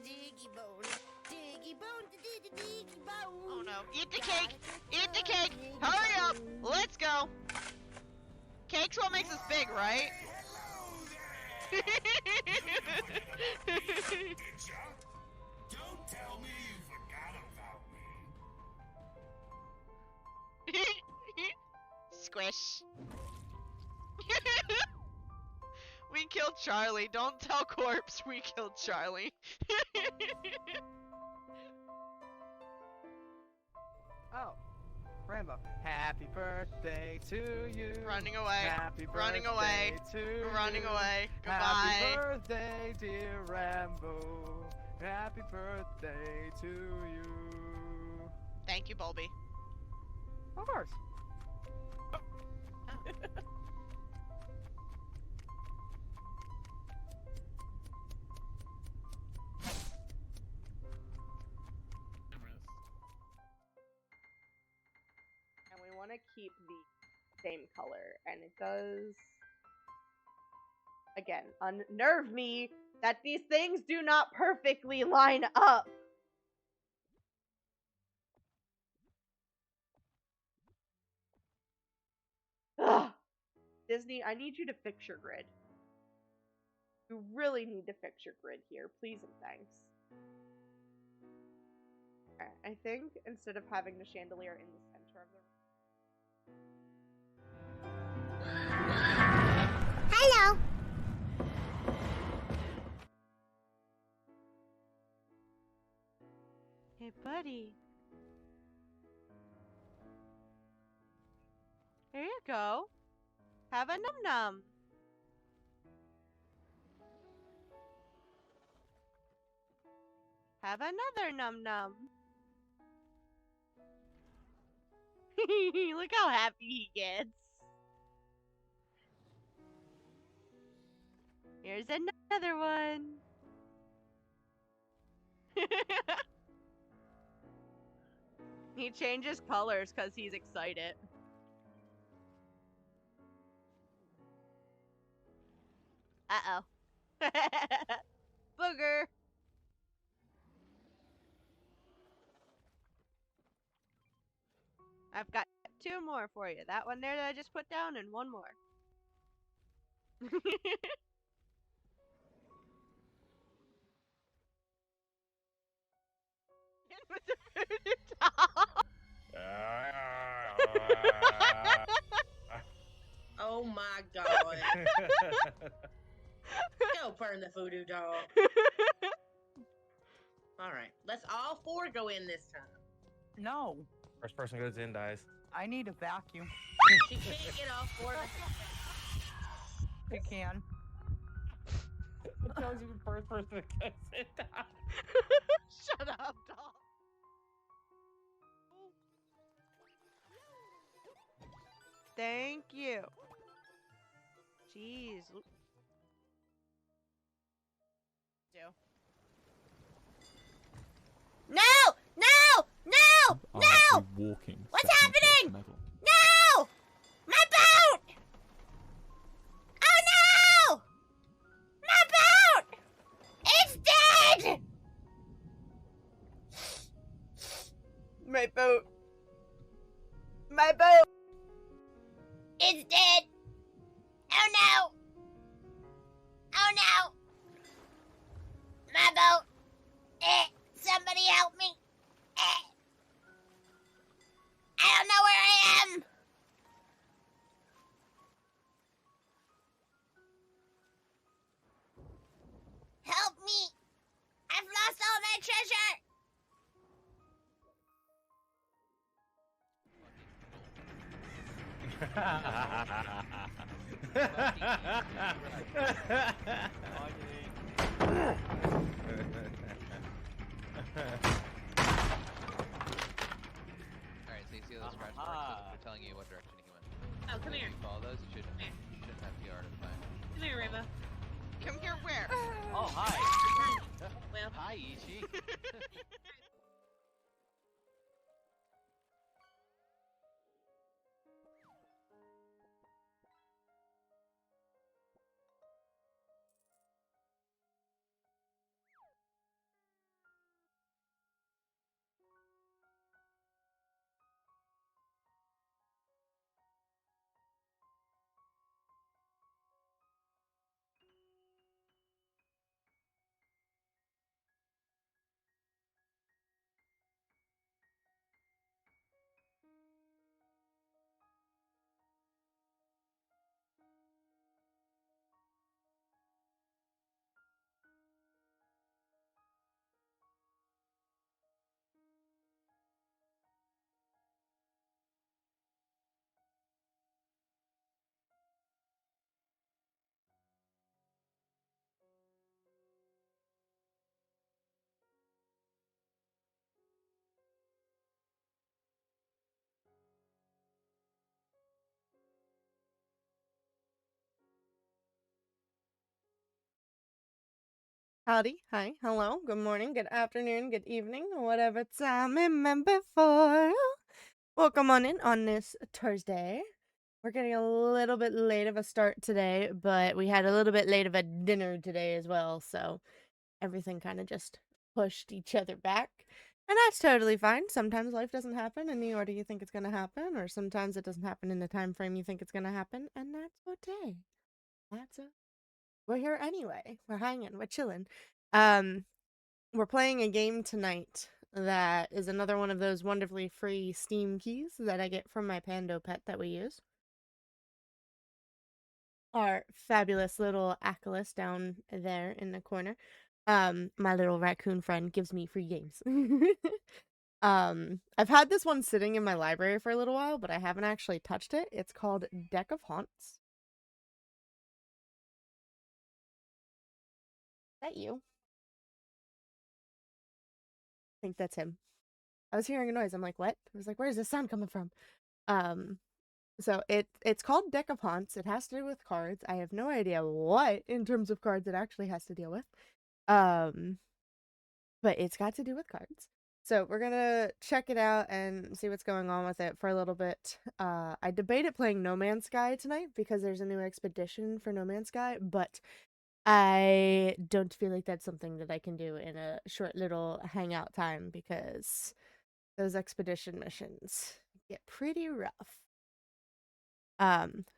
diggy bone. Diggy bone, diggy bone. Oh no. Eat the cake! Eat the cake! Hurry up! Let's go! Cake's what makes us big, right? Don't tell me you forgot about me. Squish. We killed Charlie. Don't tell Corpse we killed Charlie. Oh, Rambo. Happy birthday to you. Running away. Happy birthday Running away. to Running you. away. Goodbye. Happy birthday, dear Rambo. Happy birthday to you. Thank you, Bulby. Of course. And we want to keep the same color, and it does again unnerve me that these things do not perfectly line up. Ugh. Disney, I need you to fix your grid. You really need to fix your grid here, please and thanks. Okay, I think instead of having the chandelier in the center of the Hello. Hey, buddy. Here you go. Have a num-num. Have another num-num. Look how happy he gets. Here's another one. He changes colors because he's excited. Uh-oh. Booger. I've got 2 more for you. That one there that I just put down and 1 more. With the voodoo doll. Oh my god. Go burn the voodoo doll. Alright, let's all 4 go in this time. No, First person goes in dies. I need a vacuum. She can't get all 4 of us. I can. It tells you the first person that goes in dies. Shut up, doll. Thank you. Jeez. No! No! No! No! Walking. What's happening? No! My boat! Oh no! My boat! It's dead! My boat. My boat. It's dead. Oh no. Oh no. My boat. Somebody help me. I don't know where I am. Help me. I've lost all my treasure. Alright, so you see those scratch marks? They're telling you what direction he went. Oh, come here. If you follow those, you shouldn't have PR to find. Come here, Rainbow. Come here where? Oh, hi. Well, Hi, Ichi. Howdy, hi, hello, good morning, good afternoon, good evening, whatever time it meant before. Welcome on in on this Thursday. We're getting a little bit late of a start today, but we had a little bit late of a dinner today as well, so everything kind of just pushed each other back. And that's totally fine. Sometimes life doesn't happen in the order you think it's going to happen, or sometimes it doesn't happen in the time frame you think it's going to happen, and that's okay. That's okay. We're here anyway. We're hanging. We're chilling. We're playing a game tonight that is another one of those wonderfully free Steam keys that I get from my Pando pet that we use. Our fabulous little Acolyte down there in the corner. My little raccoon friend gives me free games. I've had this one sitting in my library for a little while, but I haven't actually touched it. It's called Deck of Haunts. Is that you? I think that's him. I was hearing a noise. I'm like, what? I was like, where's this sound coming from? So it's called Deck of Haunts. It has to do with cards. I have no idea what in terms of cards it actually has to deal with. But it's got to do with cards. So we're gonna check it out and see what's going on with it for a little bit. I debated playing No Man's Sky tonight because there's a new expedition for No Man's Sky, but I don't feel like that's something that I can do in a short little hangout time because those expedition missions get pretty rough.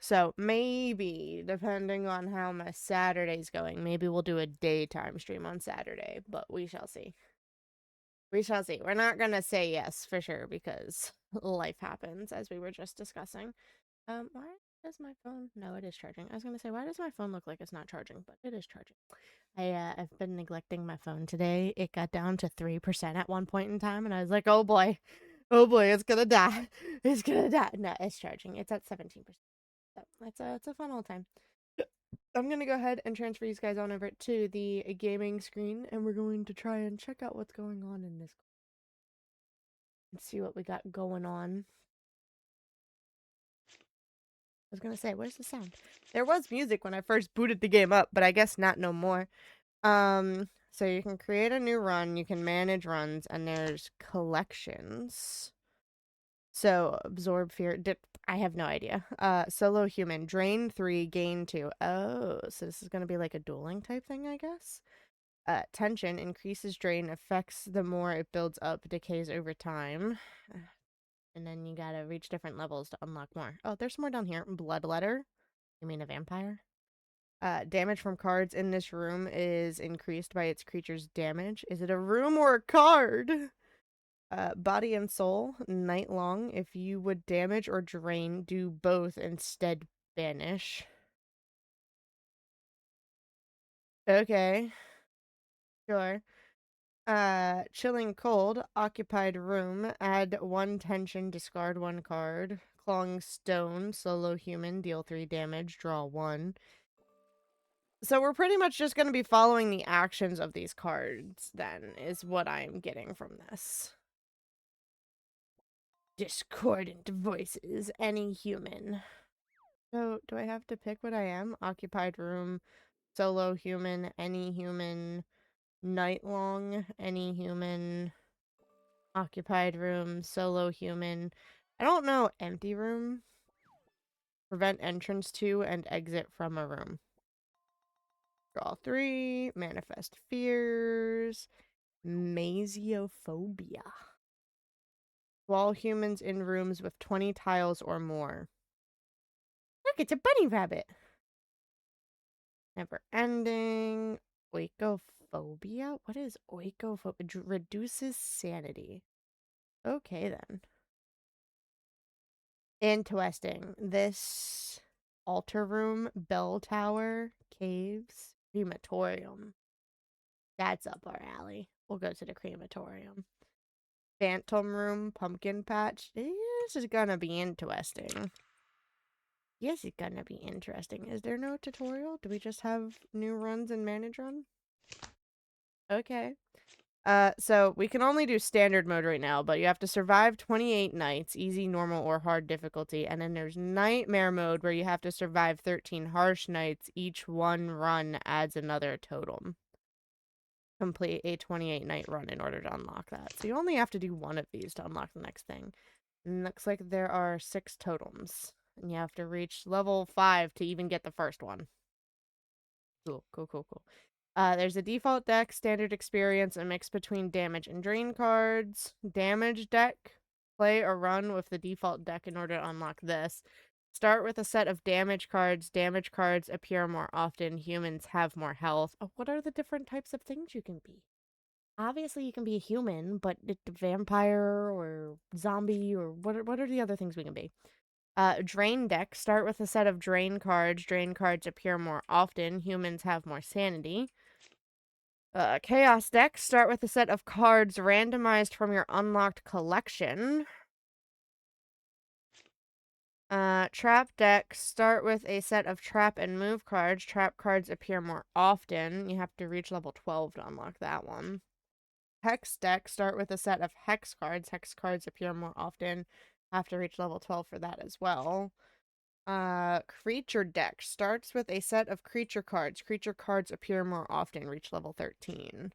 So maybe, depending on how my Saturday's going, maybe we'll do a daytime stream on Saturday, but we shall see. We shall see. We're not gonna say yes for sure because life happens, as we were just discussing. Why does my phone... No, it is charging. I was gonna say, why does my phone look like it's not charging? But it is charging. I've been neglecting my phone today. It got down to 3% at one point in time, and I was like, oh boy, it's gonna die. It's gonna die. No, it's charging. It's at 17%. So it's a fun old time. I'm gonna go ahead and transfer you guys on over to the gaming screen, and we're going to try and check out what's going on in this and see what we got going on. I was gonna say, where's the sound? There was music when I first booted the game up, but I guess not no more. So you can create a new run, you can manage runs, and there's collections. So absorb fear. I have no idea. Solo human, drain 3, gain 2. Oh, so this is gonna be like a dueling type thing, I guess. Tension increases drain, affects the more it builds up, decays over time. And then you gotta reach different levels to unlock more. Oh, there's more down here. Bloodletter. You mean a vampire? Damage from cards in this room is increased by its creature's damage. Is it a room or a card? Body and soul, night long. If you would damage or drain, do both instead banish. Okay. Sure. Chilling cold, occupied room, add 1 tension, discard 1 card. Clawing stone, solo human, deal 3 damage, draw 1. So we're pretty much just going to be following the actions of these cards, then, is what I'm getting from this. Discordant voices, any human. So, do I have to pick what I am? Occupied room, solo human, any human, night long, any human, occupied room, solo human. I don't know, empty room. Prevent entrance to and exit from a room. Draw 3, manifest fears, masiophobia. Wall humans in rooms with 20 tiles or more. Look, it's a bunny rabbit. Never ending. Oikophobia? What is oikophobia? Reduces sanity. Okay, then. Interesting. This altar room, bell tower, caves, crematorium. That's up our alley. We'll go to the crematorium. Phantom room, pumpkin patch. This is gonna be interesting. Yes, it's gonna be interesting. Is there no tutorial? Do we just have new runs and manage run? Okay. So we can only do standard mode right now, but you have to survive 28 nights, easy, normal, or hard difficulty. And then there's nightmare mode where you have to survive 13 harsh nights. Each one run adds another totem. complete a 28 night run in order to unlock that. So you only have to do one of these to unlock the next thing. And it looks like there are 6 totems. And you have to reach level 5 to even get the first one. Cool, cool, cool, cool. There's a default deck, standard experience, a mix between damage and drain cards. Damage deck. Play or run with the default deck in order to unlock this. Start with a set of damage cards. Damage cards appear more often. Humans have more health. Oh, what are the different types of things you can be? Obviously, you can be a human, but a vampire or zombie or what are the other things we can be? Drain deck. Start with a set of drain cards. Drain cards appear more often. Humans have more sanity. Chaos deck. Start with a set of cards randomized from your unlocked collection. Trap deck. Start with a set of trap and move cards. Trap cards appear more often. You have to reach level 12 to unlock that one. Hex deck. Start with a set of hex cards. Hex cards appear more often. Have to reach level 12 for that as well. Creature deck. Starts with a set of creature cards. Creature cards appear more often. Reach level 13.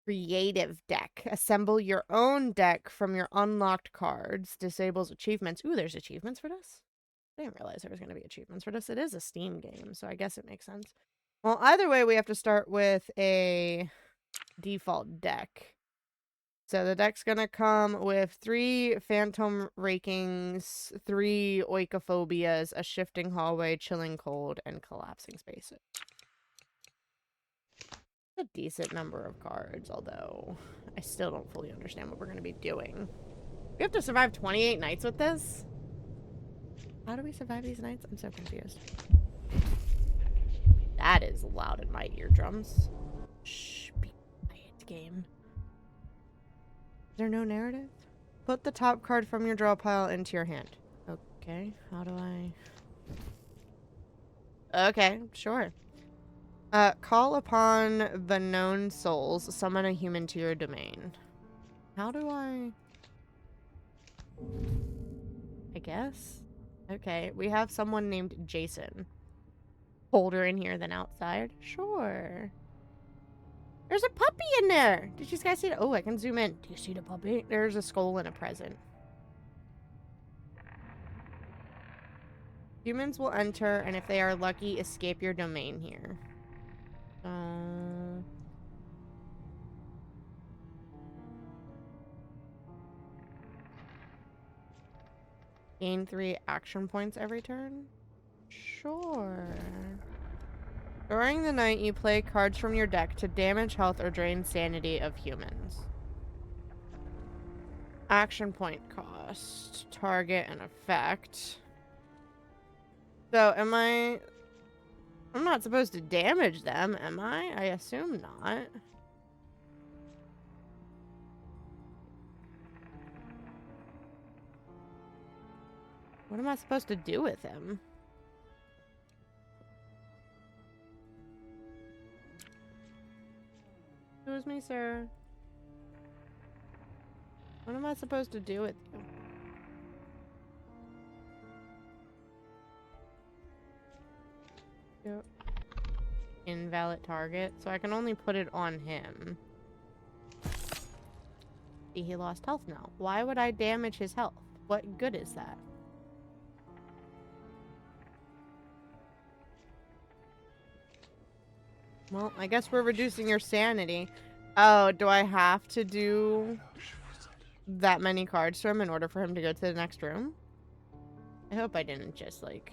Creative deck. Assemble your own deck from your unlocked cards. Disables achievements. Ooh, there's achievements for this? I didn't realize there was going to be achievements for this. It is a Steam game, so I guess it makes sense. Well, either way, we have to start with a default deck. So the deck's going to come with 3 Phantom Rakings, 3 Oikophobias, a Shifting Hallway, Chilling Cold, and Collapsing Spaces. A decent number of cards, although I still don't fully understand what we're going to be doing. We have to survive 28 nights with this? How do we survive these nights? I'm so confused. That is loud in my eardrums. Shh, be quiet, game. Is there no narrative? Put the top card from your draw pile into your hand. Okay, how do I... Okay, sure. Call upon the known souls. Summon a human to your domain. How do I guess? Okay, we have someone named Jason. Colder in here than outside. Sure. There's a puppy in there! Did you guys see it? Oh, I can zoom in. Do you see the puppy? There's a skull and a present. Humans will enter, and if they are lucky, escape your domain here. Gain 3 action points every turn? Sure. During the night, you play cards from your deck to damage health or drain sanity of humans. Action point cost. Target and effect. So, I'm not supposed to damage them, am I? I assume not. What am I supposed to do with him? Excuse me, sir. What am I supposed to do with you? Yep. Invalid target. So I can only put it on him. See, he lost health now. Why would I damage his health? What good is that? Well, I guess we're reducing your sanity. Oh, do I have to do that many cards to him in order for him to go to the next room? I hope I didn't just, like,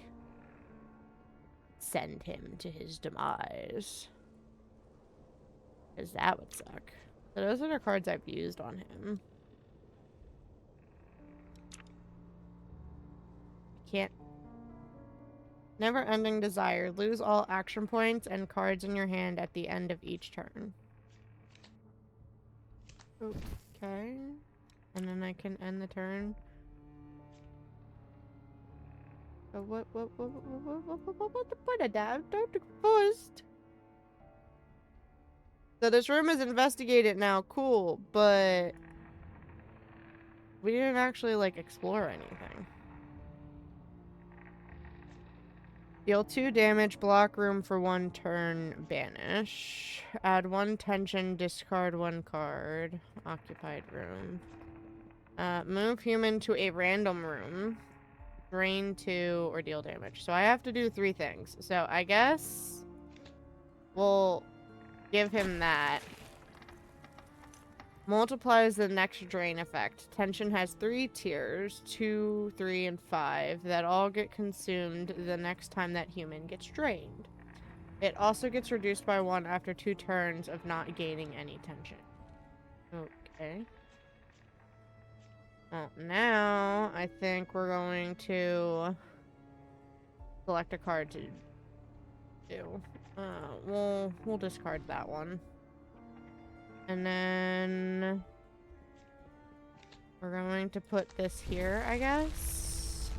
send him to his demise. Because that would suck. So those are the cards I've used on him. Can't. Never-ending desire. Lose all action points and cards in your hand at the end of each turn. Okay. And then I can end the turn. So what the point of that? Don't first. So this room is investigated now. Cool, but we didn't actually, like, explore anything. Deal 2 damage, block room for 1 turn, banish. Add 1 tension, discard 1 card. Occupied room. Move human to a random room. Drain 2 or deal damage. So I have to do 3 things. So I guess we'll give him that. Multiplies the next drain effect. Tension has 3 tiers, 2, 3, and 5, that all get consumed the next time that human gets drained. It also gets reduced by 1 after 2 turns of not gaining any tension. Okay. Well, now I think we're going to select a card to do. We'll discard that one. And then we're going to put this here, I guess.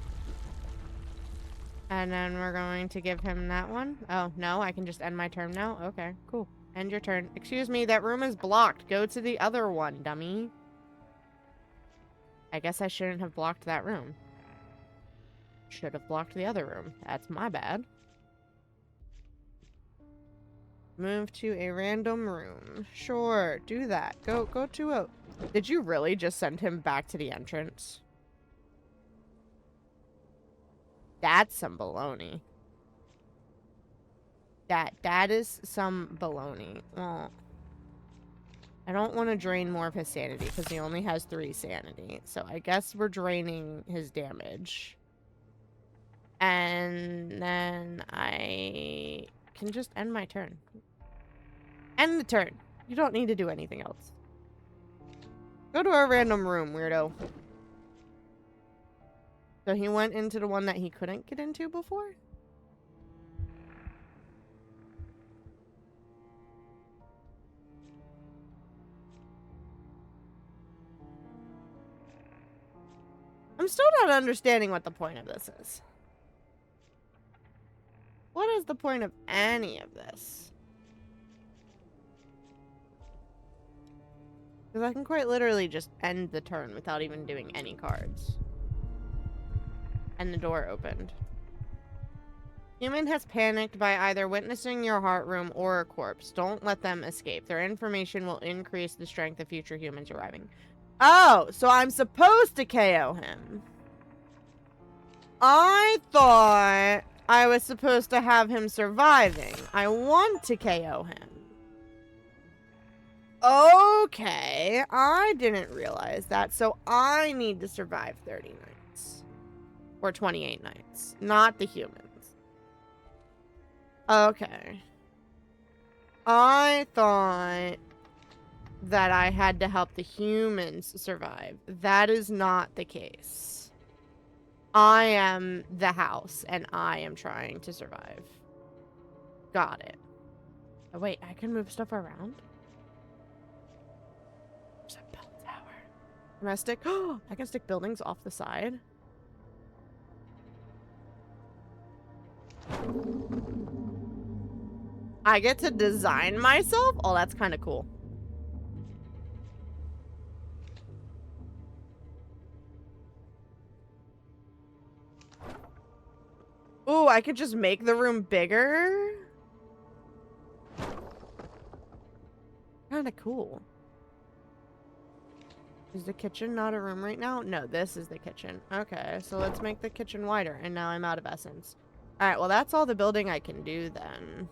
And then we're going to give him that one. Oh, no, I can just end my turn now? Okay, cool. End your turn. Excuse me, that room is blocked. Go to the other one, dummy. I guess I shouldn't have blocked that room. Should have blocked the other room. That's my bad. Move to a random room. Sure, do that. Go to a... Did you really just send him back to the entrance? That's some baloney. That is some baloney. Well, I don't want to drain more of his sanity because he only has 3 sanity. So I guess we're draining his damage. And then I can just end my turn. End the turn. You don't need to do anything else. Go to a random room, weirdo. So he went into the one that he couldn't get into before? I'm still not understanding what the point of this is. What is the point of any of this? Because I can quite literally just end the turn without even doing any cards. And the door opened. Human has panicked by either witnessing your heart room or a corpse. Don't let them escape. Their information will increase the strength of future humans arriving. Oh, so I'm supposed to KO him. I thought I was supposed to have him surviving. I want to KO him. Okay, I didn't realize that. So I need to survive 30 nights. Or 28 nights. Not the humans. Okay. I thought that I had to help the humans survive. That is not the case. I am the house, and I am trying to survive. Got it. Oh, wait, I can move stuff around? There's a bell tower. Can I stick... I can stick buildings off the side. I get to design myself? Oh, that's kind of cool. Ooh, I could just make the room bigger? Kind of cool. Is the kitchen not a room right now? No, this is the kitchen. Okay, so let's make the kitchen wider. And now I'm out of essence. Alright, well that's all the building I can do then.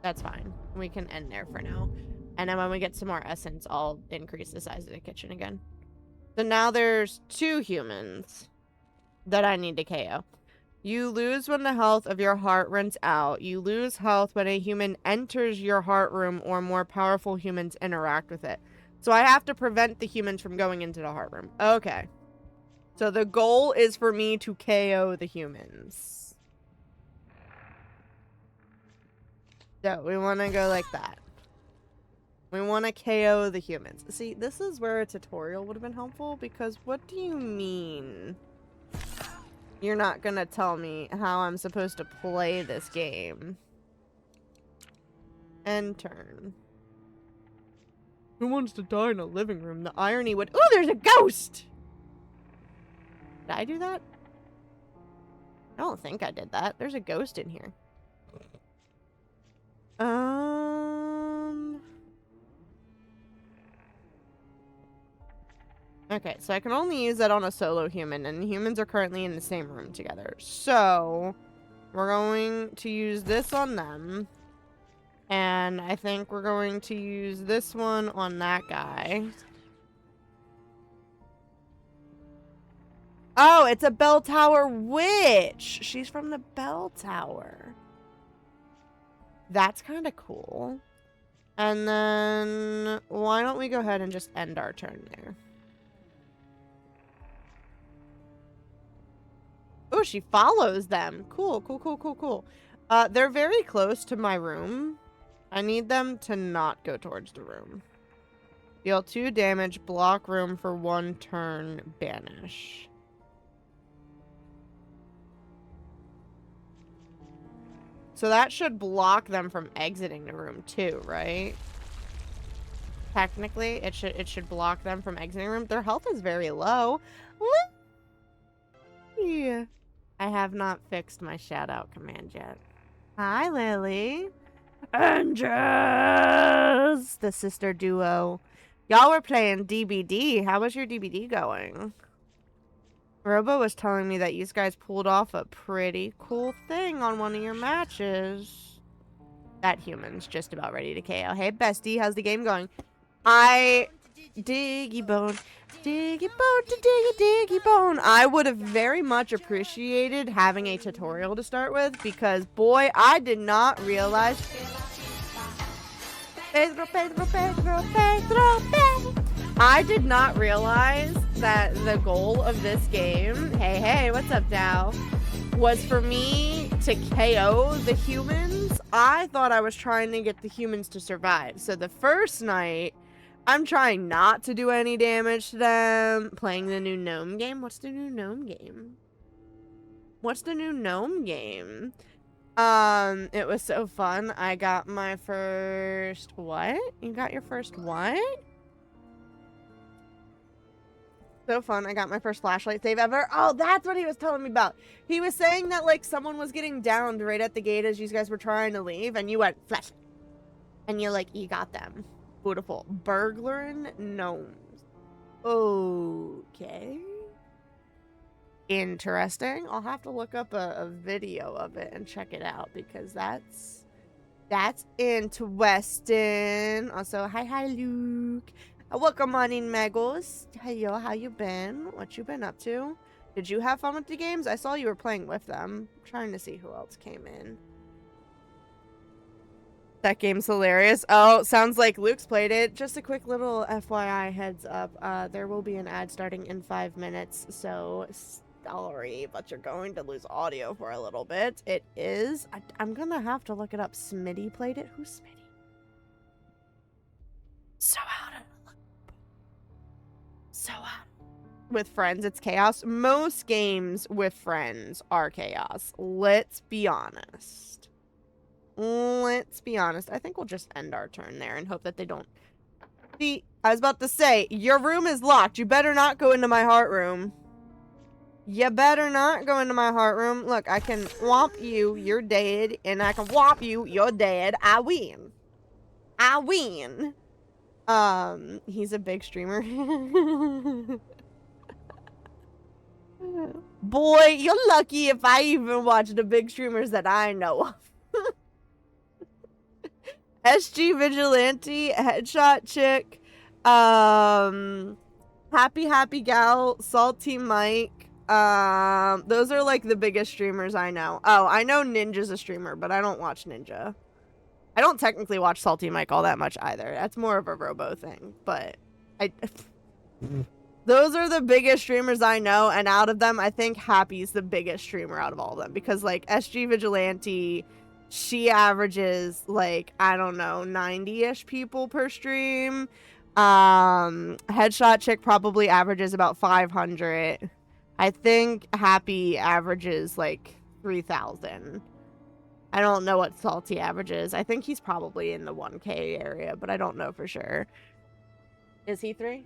That's fine. We can end there for now. And then when we get some more essence, I'll increase the size of the kitchen again. So now there's 2 humans that I need to KO. You lose when the health of your heart runs out. You lose health when a human enters your heart room or more powerful humans interact with it. So I have to prevent the humans from going into the heart room. Okay. So the goal is for me to KO the humans. So we want to go like that. We want to KO the humans. See, this is where a tutorial would have been helpful, because what do you mean you're not gonna tell me how I'm supposed to play this game? End turn. Who wants to die in a living room? The irony would... Ooh, there's a ghost! Did I do that? I don't think I did that. There's a ghost in here. Okay, so I can only use that on a solo human, and humans are currently in the same room together. So, we're going to use this on them. And I think we're going to use this one on that guy. Oh, it's a bell tower witch! She's from the bell tower. That's kind of cool. And then, why don't we go ahead and just end our turn there? Oh, she follows them. Cool, cool, cool, cool, cool. They're very close to my room. I need them to not go towards the room. Deal 2 damage, block room for 1 turn, banish. So that should block them from exiting the room too, right? Technically, it should block them from exiting the room. Their health is very low. Yeah. I have not fixed my shout out command yet. Hi, Lily. And Jess, the sister duo. Y'all were playing DBD. How was your DBD going? Robo was telling me that you guys pulled off a pretty cool thing on one of your matches. That human's just about ready to KO. Hey, bestie, how's the game going? Diggy bone, diggy bone, diggy bone. I would have very much appreciated having a tutorial to start with because, boy, I did not realize. Pedro. I did not realize that the goal of this game, hey, what's up, Dow, was for me to KO the humans. I thought I was trying to get the humans to survive. So the first night, I'm trying not to do any damage to them. Playing the new gnome game. What's the new gnome game? It was so fun. I got my first... What? You got your first what? So fun. I got my first flashlight save ever. Oh, that's what he was telling me about. He was saying that, like, someone was getting downed right at the gate as you guys were trying to leave, and you went, flash. And you're like, you got them. Beautiful. Burglaring gnomes. Okay. Interesting. I'll have to look up a video of it and check it out because that's interesting. Also, hi Luke. Welcome on in, Megos. Hey, how you been? What you been up to? Did you have fun with the games? I saw you were playing with them. I'm trying to see who else came in. That game's hilarious. Oh, sounds like Luke's played it. Just a quick little FYI heads up. There will be an ad starting in 5 minutes, so sorry, but you're going to lose audio for a little bit. It is. I'm gonna have to look it up. Smitty played it. Who's Smitty? So how did it look? So how? With friends, it's chaos. Most games with friends are chaos. Let's be honest. I think we'll just end our turn there and hope that they don't. See, I was about to say, your room is locked. You better not go into my heart room. You better not go into my heart room. Look, I can whomp you, you're dead. And I can whomp you, you're dead. I win. He's a big streamer. Boy, you're lucky if I even watch the big streamers that I know of. SG Vigilante, Headshot Chick, Happy Gal, Salty Mike. Those are like the biggest streamers I know. Oh, I know Ninja's a streamer, but I don't watch Ninja. I don't technically watch Salty Mike all that much either. That's more of a Robo thing, but those are the biggest streamers I know, and out of them, I think Happy's the biggest streamer out of all of them, because like SG Vigilante, she averages like, I don't know, 90-ish people per stream. Headshot Chick probably averages about 500. I think Happy averages like 3,000. I don't know what Salty averages. I think he's probably in the 1K area, but I don't know for sure. Is he 3?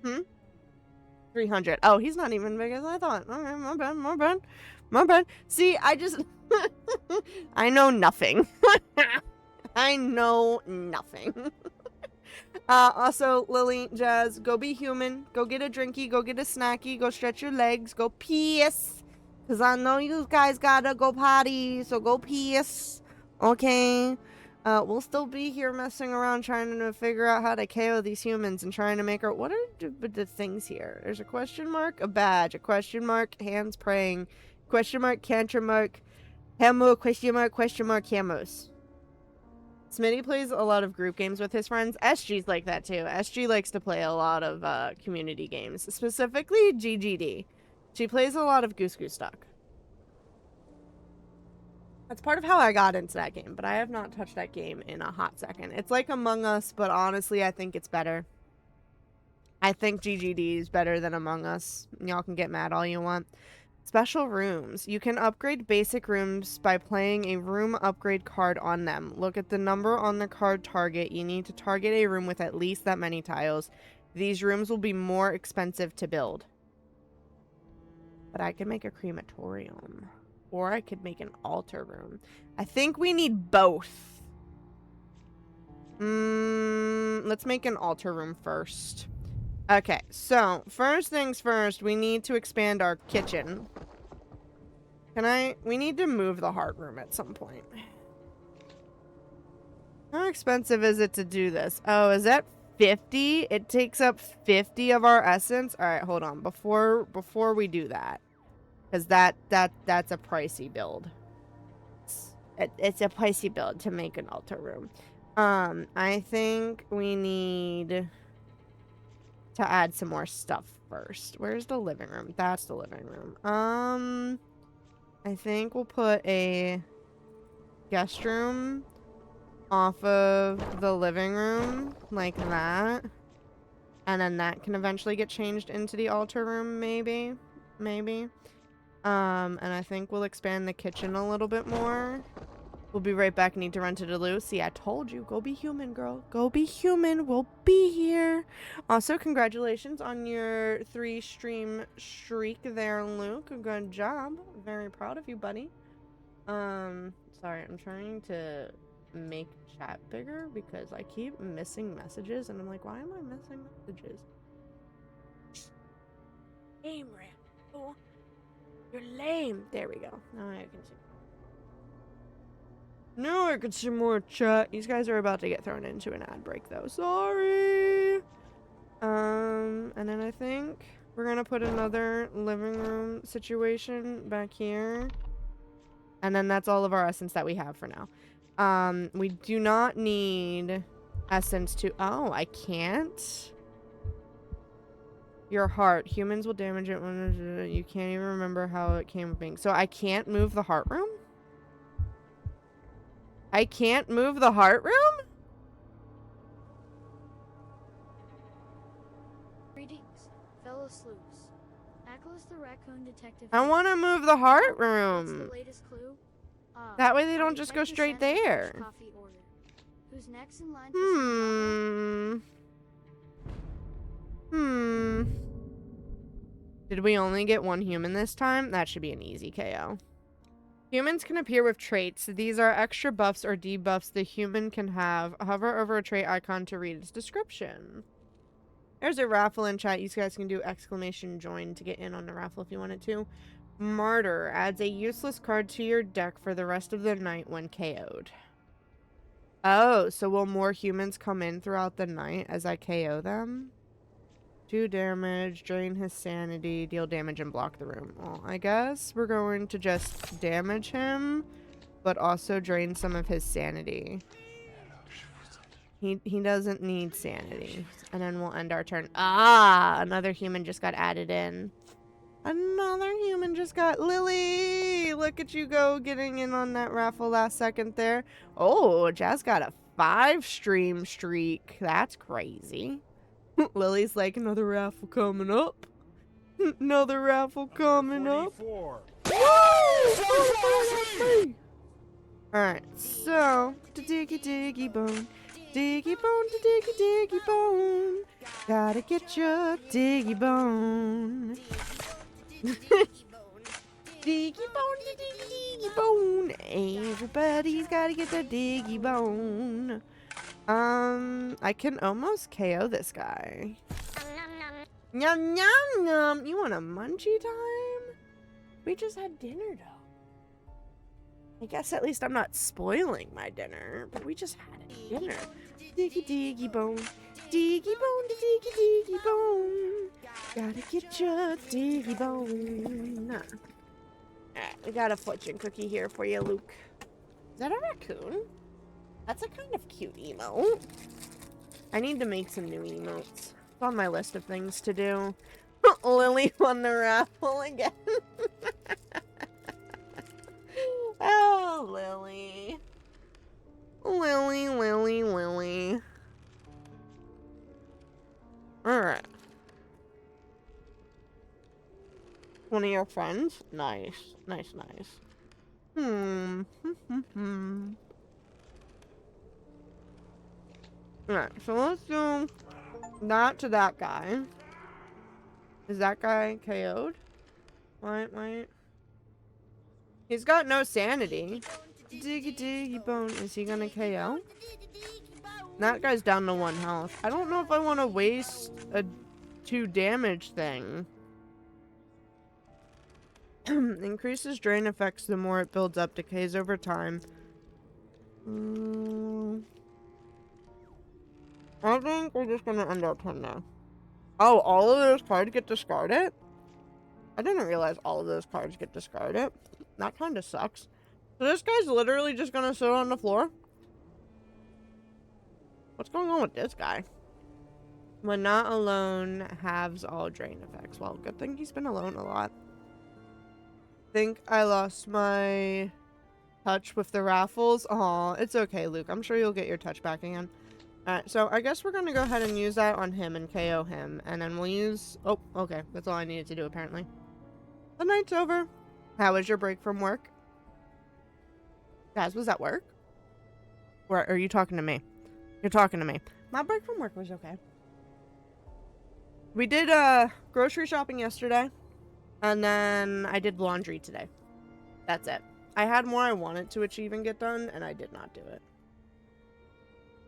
3 300. Oh, he's not even big as I thought. Okay, my bad, my bad, my bad. See, I just... I know nothing. I know nothing. Also, Lily, Jazz, go be human. Go get a drinky, go get a snacky, go stretch your legs, go piss. Because I know you guys gotta go potty, so go piss. Okay? We'll still be here messing around trying to figure out how to KO these humans and trying to make our... What are the things here? There's a question mark, a badge, a question mark, hands praying, question mark, cancer mark, hamo, question mark, hamos. Smitty plays a lot of group games with his friends. SG's like that too. SG likes to play a lot of community games, specifically GGD. She plays a lot of Goose Goose Duck. That's part of how I got into that game, but I have not touched that game in a hot second. It's like Among Us, but honestly, I think it's better. I think GGD is better than Among Us. Y'all can get mad all you want. Special rooms. You can upgrade basic rooms by playing a room upgrade card on them. Look at the number on the card target. You need to target a room with at least that many tiles. These rooms will be more expensive to build. But I can make a crematorium. Or I could make an altar room. I think we need both. Let's make an altar room first. Okay, so first things first, we need to expand our kitchen. We need to move the heart room at some point. How expensive is it to do this? Oh, is that 50? It takes up 50 of our essence? Alright, hold on. Before we do that. Because that's a pricey build. It's a pricey build to make an altar room. I think we need to add some more stuff first. Where's the living room? That's the living room. I think we'll put a guest room off of the living room like that. And then that can eventually get changed into the altar room, maybe. And I think we'll expand the kitchen a little bit more. We'll be right back. Need to run to Delu. See, I told you. Go be human, girl. Go be human. We'll be here. Also, congratulations on your 3-stream streak there, Luke. Good job. Very proud of you, buddy. Sorry, I'm trying to make chat bigger because I keep missing messages, and I'm like, why am I missing messages? Game ram. You're lame. There we go. Now I can see. No, I can see more chat. These guys are about to get thrown into an ad break, though. Sorry. And then I think we're gonna put another living room situation back here. And then that's all of our essence that we have for now. We do not need essence to... Oh, I can't? Your heart. Humans will damage it when... You can't even remember how it came with being. So I can't move the heart room? I can't move the heart room? Greetings, fellow sleuths. Nicholas the raccoon detective. I want to move the heart What's the room. latest clue? That way they don't just go straight there. Coffee order. Who's next in line for Did we only get one human this time? That should be an easy KO. Humans can appear with traits. These are extra buffs or debuffs the human can have. Hover over a trait icon to read its description. There's a raffle in chat. You guys can do !join to get in on the raffle if you wanted to. Martyr adds a useless card to your deck for the rest of the night when KO'd. Oh, so will more humans come in throughout the night as I KO them? 2 damage, drain his sanity, deal damage, and block the room. Well, I guess we're going to just damage him, but also drain some of his sanity. He doesn't need sanity. And then we'll end our turn. Ah! Another human just got added in. Another human just got... Lily! Look at you go getting in on that raffle last second there. Oh, Jazz got a 5-stream streak. That's crazy. Lily's like, another raffle coming up. Another raffle coming up. Woo! Alright, so, to diggy diggy bone. Diggy bone to diggy diggy bone. Gotta get your diggy bone. Diggy bone, diggy bone. Everybody's gotta get their diggy bone. I can almost KO this guy. Yum yum yum. You want a munchie time? We just had dinner though. I guess at least I'm not spoiling my dinner, but we just had a dinner. Diggy diggy bone. Diggy bone, diggy diggy bone. Gotta get your diggy bone. Alright, we got a fortune cookie here for you, Luke. Is that a raccoon? That's a kind of cute emote. I need to make some new emotes. It's on my list of things to do. Lily won the raffle again. Oh, Lily. Lily, Lily, Lily. Alright. One of your friends? Nice. Nice, nice. Alright, so let's do that to that guy. Is that guy KO'd? Wait. He's got no sanity. Diggy diggy bone. Is he gonna KO? That guy's down to 1 health. I don't know if I want to waste a 2 damage thing. Increases drain effects the more it builds up. Decays over time. I think we're just gonna end our turn now. Oh, all of those cards get discarded? I didn't realize all of those cards get discarded. That kind of sucks. So this guy's literally just gonna sit on the floor? What's going on with this guy? When not alone, halves all drain effects. Well, good thing he's been alone a lot. Think I lost my touch with the raffles. Aw, it's okay, Luke. I'm sure you'll get your touch back again. Alright, so I guess we're gonna go ahead and use that on him and KO him. And then we'll use... Oh, okay. That's all I needed to do, apparently. The night's over. How was your break from work? Guys, was that work? Or are you talking to me? You're talking to me. My break from work was okay. We did grocery shopping yesterday. And then I did laundry today. That's it. I had more I wanted to achieve and get done, and I did not do it.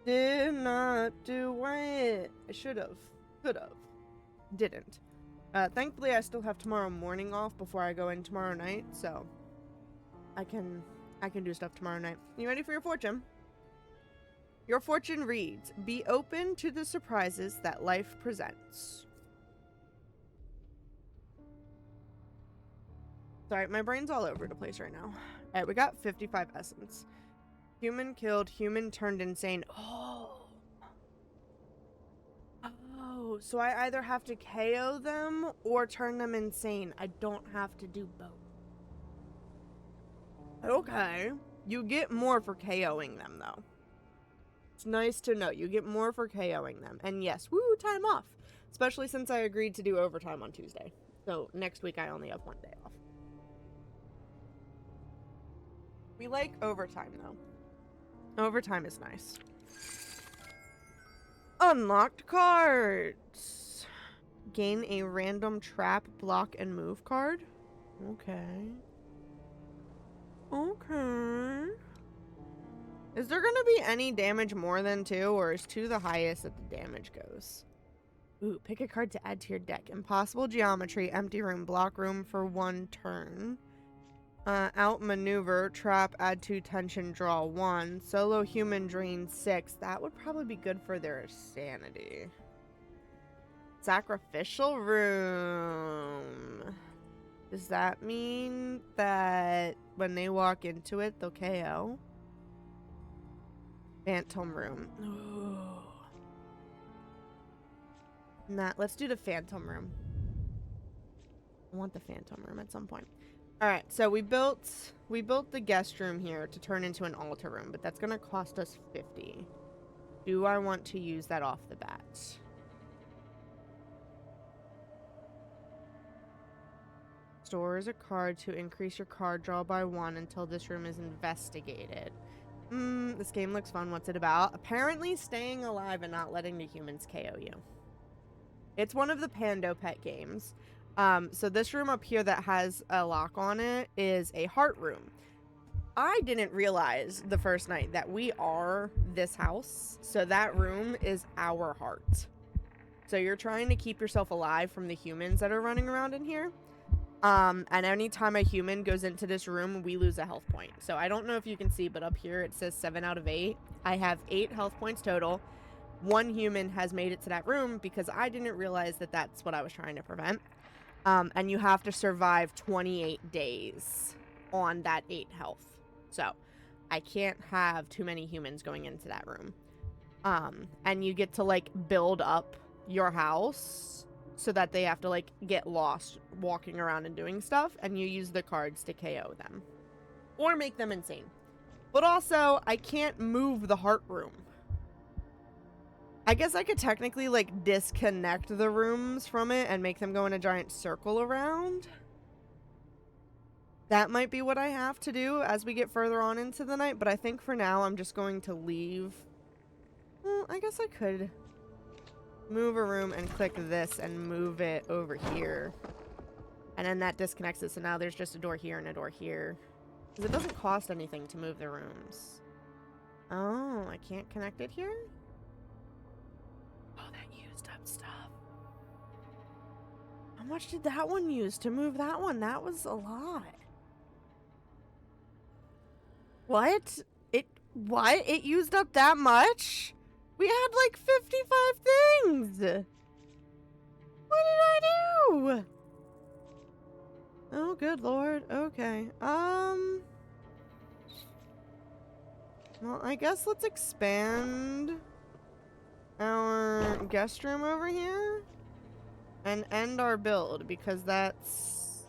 Did not do it. I should have. Could have. Didn't. Thankfully, I still have tomorrow morning off before I go in tomorrow night, so I can do stuff tomorrow night. You ready for your fortune? Your fortune reads, be open to the surprises that life presents. Sorry, my brain's all over the place right now. Alright, we got 55 essence. Human killed, human turned insane. Oh, so I either have to KO them or turn them insane. I don't have to do both. Okay. You get more for KOing them, though. It's nice to know. You get more for KOing them. And yes, woo, time off. Especially since I agreed to do overtime on Tuesday. So next week I only have 1 day off. We like overtime, though. Overtime is nice. Unlocked cards. Gain a random trap, block, and move card. Okay. Okay. Is there gonna be any damage more than 2, or is 2 the highest that the damage goes? Ooh, pick a card to add to your deck. Impossible geometry, empty room, block room for 1 turn. Outmaneuver, trap, add 2 tension, draw 1. Solo human, drain 6. That would probably be good for their sanity. Sacrificial room. Does that mean that when they walk into it, they'll KO? Phantom room. Ooh. Nah, let's do the phantom room. I want the phantom room at some point. Alright, so we built the guest room here to turn into an altar room, but that's gonna cost us 50. Do I want to use that off the bat? Stores a card to increase your card draw by 1 until this room is investigated. This game looks fun. What's it about? Apparently staying alive and not letting the humans KO you. It's one of the Pando Pet games. So this room up here that has a lock on it is a heart room. I didn't realize the first night that we are this house, so that room is our heart. So you're trying to keep yourself alive from the humans that are running around in here. And anytime a human goes into this room, we lose a health point. So I don't know if you can see, but up here it says 7 out of 8. I have 8 health points total. 1 human has made it to that room because I didn't realize that that's what I was trying to prevent. And you have to survive 28 days on that 8 health. So I can't have too many humans going into that room. And you get to like build up your house so that they have to like get lost walking around and doing stuff, and you use the cards to KO them or make them insane. But also I can't move the heart room. I guess I could technically like disconnect the rooms from it and make them go in a giant circle around. That might be what I have to do as we get further on into the night, but I think for now I'm just going to leave. Well, I guess I could move a room and click this and move it over here. And then that disconnects it, so now there's just a door here and a door here. Because it doesn't cost anything to move the rooms. Oh, I can't connect it here? Oh, that used up stuff. How much did that one use to move that one? That was a lot. What? What? It used up that much? We had like 55 things. What did I do? Oh, good lord. Okay. Well, I guess let's expand our guest room over here and end our build because that's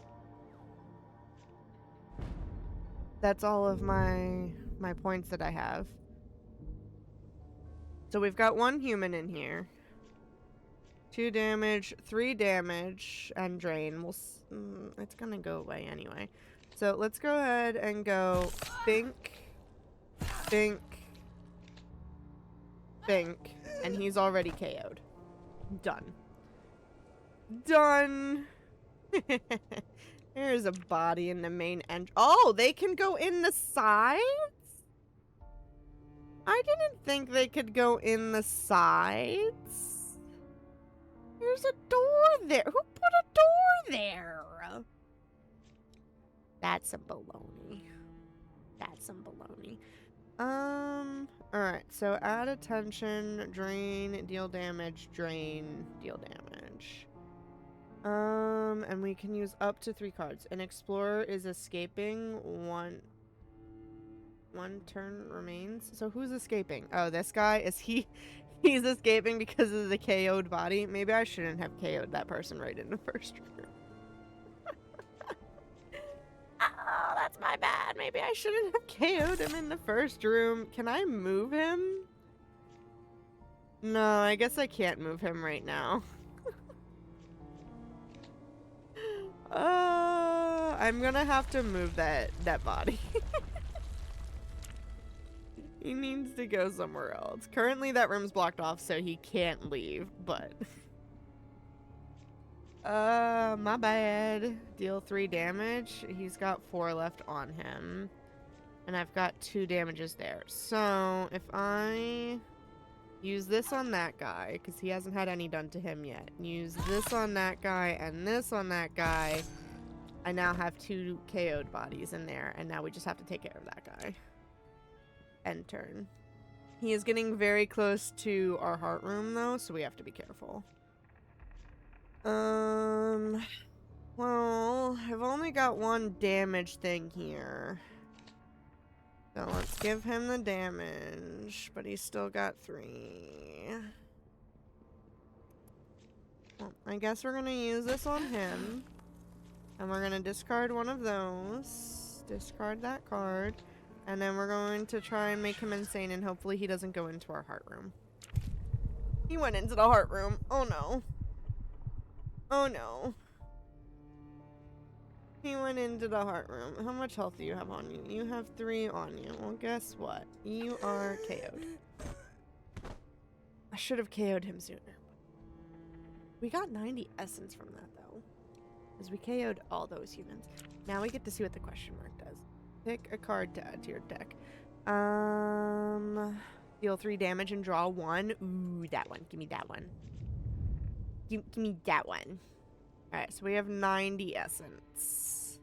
all of my points that I have. So we've got 1 human in here. 2 damage, 3 damage, and drain. It's gonna go away anyway. So let's go ahead and go Bink, Bink, Bink, and he's already KO'd. Done. Done. There's a body in the main entrance. Oh, they can go in the sides? I didn't think they could go in the sides. There's a door there. Who put a door there? That's some baloney. That's some baloney. Alright, so add attention, drain, deal damage, drain, deal damage. And we can use up to 3 cards. An explorer is escaping. One turn remains. So who's escaping? Oh, this guy? Is he's escaping because of the KO'd body? Maybe I shouldn't have KO'd that person right in the first room. Oh, that's my bad. Maybe I shouldn't have KO'd him in the first room. Can I move him? No, I guess I can't move him right now. I'm gonna have to move that body. He needs to go somewhere else. Currently that room's blocked off, so he can't leave, but... my bad. Deal 3 damage. He's got 4 left on him. And I've got 2 damages there. So, if I use this on that guy, because he hasn't had any done to him yet. Use this on that guy and this on that guy. I now have 2 KO'd bodies in there, and now we just have to take care of that guy. End turn. He is getting very close to our heart room, though, so we have to be careful. Well, I've only got 1 damage thing here. So let's give him the damage, but he's still got 3. Well, I guess we're gonna use this on him. And we're gonna discard one of those. Discard that card. And then we're going to try and make him insane, and hopefully he doesn't go into our heart room. He went into the heart room. Oh no. Oh no. He went into the heart room. How much health do you have on you? You have 3 on you. Well, guess what? You are KO'd. I should have KO'd him sooner. We got 90 essence from that, though. Because we KO'd all those humans. Now we get to see what the question mark does. Pick a card to add to your deck. Deal 3 damage and draw 1. Ooh, that one. Give me that one. Give me that one. Alright, so we have 90 essence.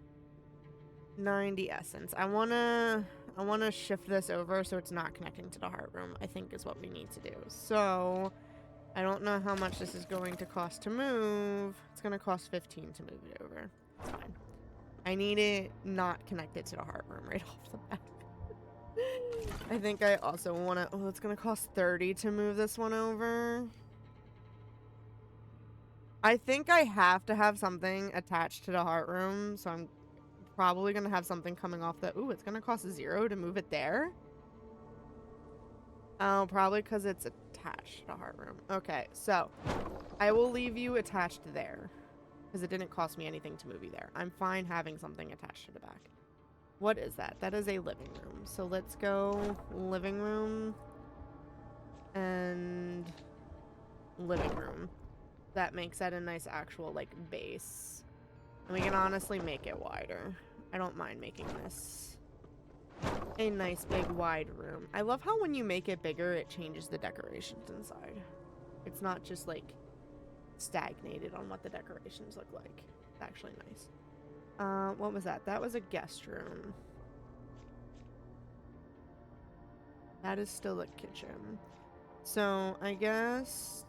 90 essence. I wanna shift this over so it's not connecting to the heart room, I think is what we need to do. So I don't know how much this is going to cost to move. It's gonna cost 15 to move it over. It's fine. I need it not connected to the heart room right off the bat. I think I also want to... Oh, it's going to cost 30 to move this one over. I think I have to have something attached to the heart room, so I'm probably going to have something coming off the... Ooh, it's going to cost 0 to move it there? Oh, probably because it's attached to the heart room. Okay, so I will leave you attached there because it didn't cost me anything to move you there. I'm fine having something attached to the back. What is that? That is a living room. So let's go living room and living room. That makes that a nice actual like base. And we can honestly make it wider. I don't mind making this a nice big wide room. I love how when you make it bigger, it changes the decorations inside. It's not just like stagnated on what the decorations look like. It's actually nice. What was that? That was a guest room. That is still a kitchen. So, I guess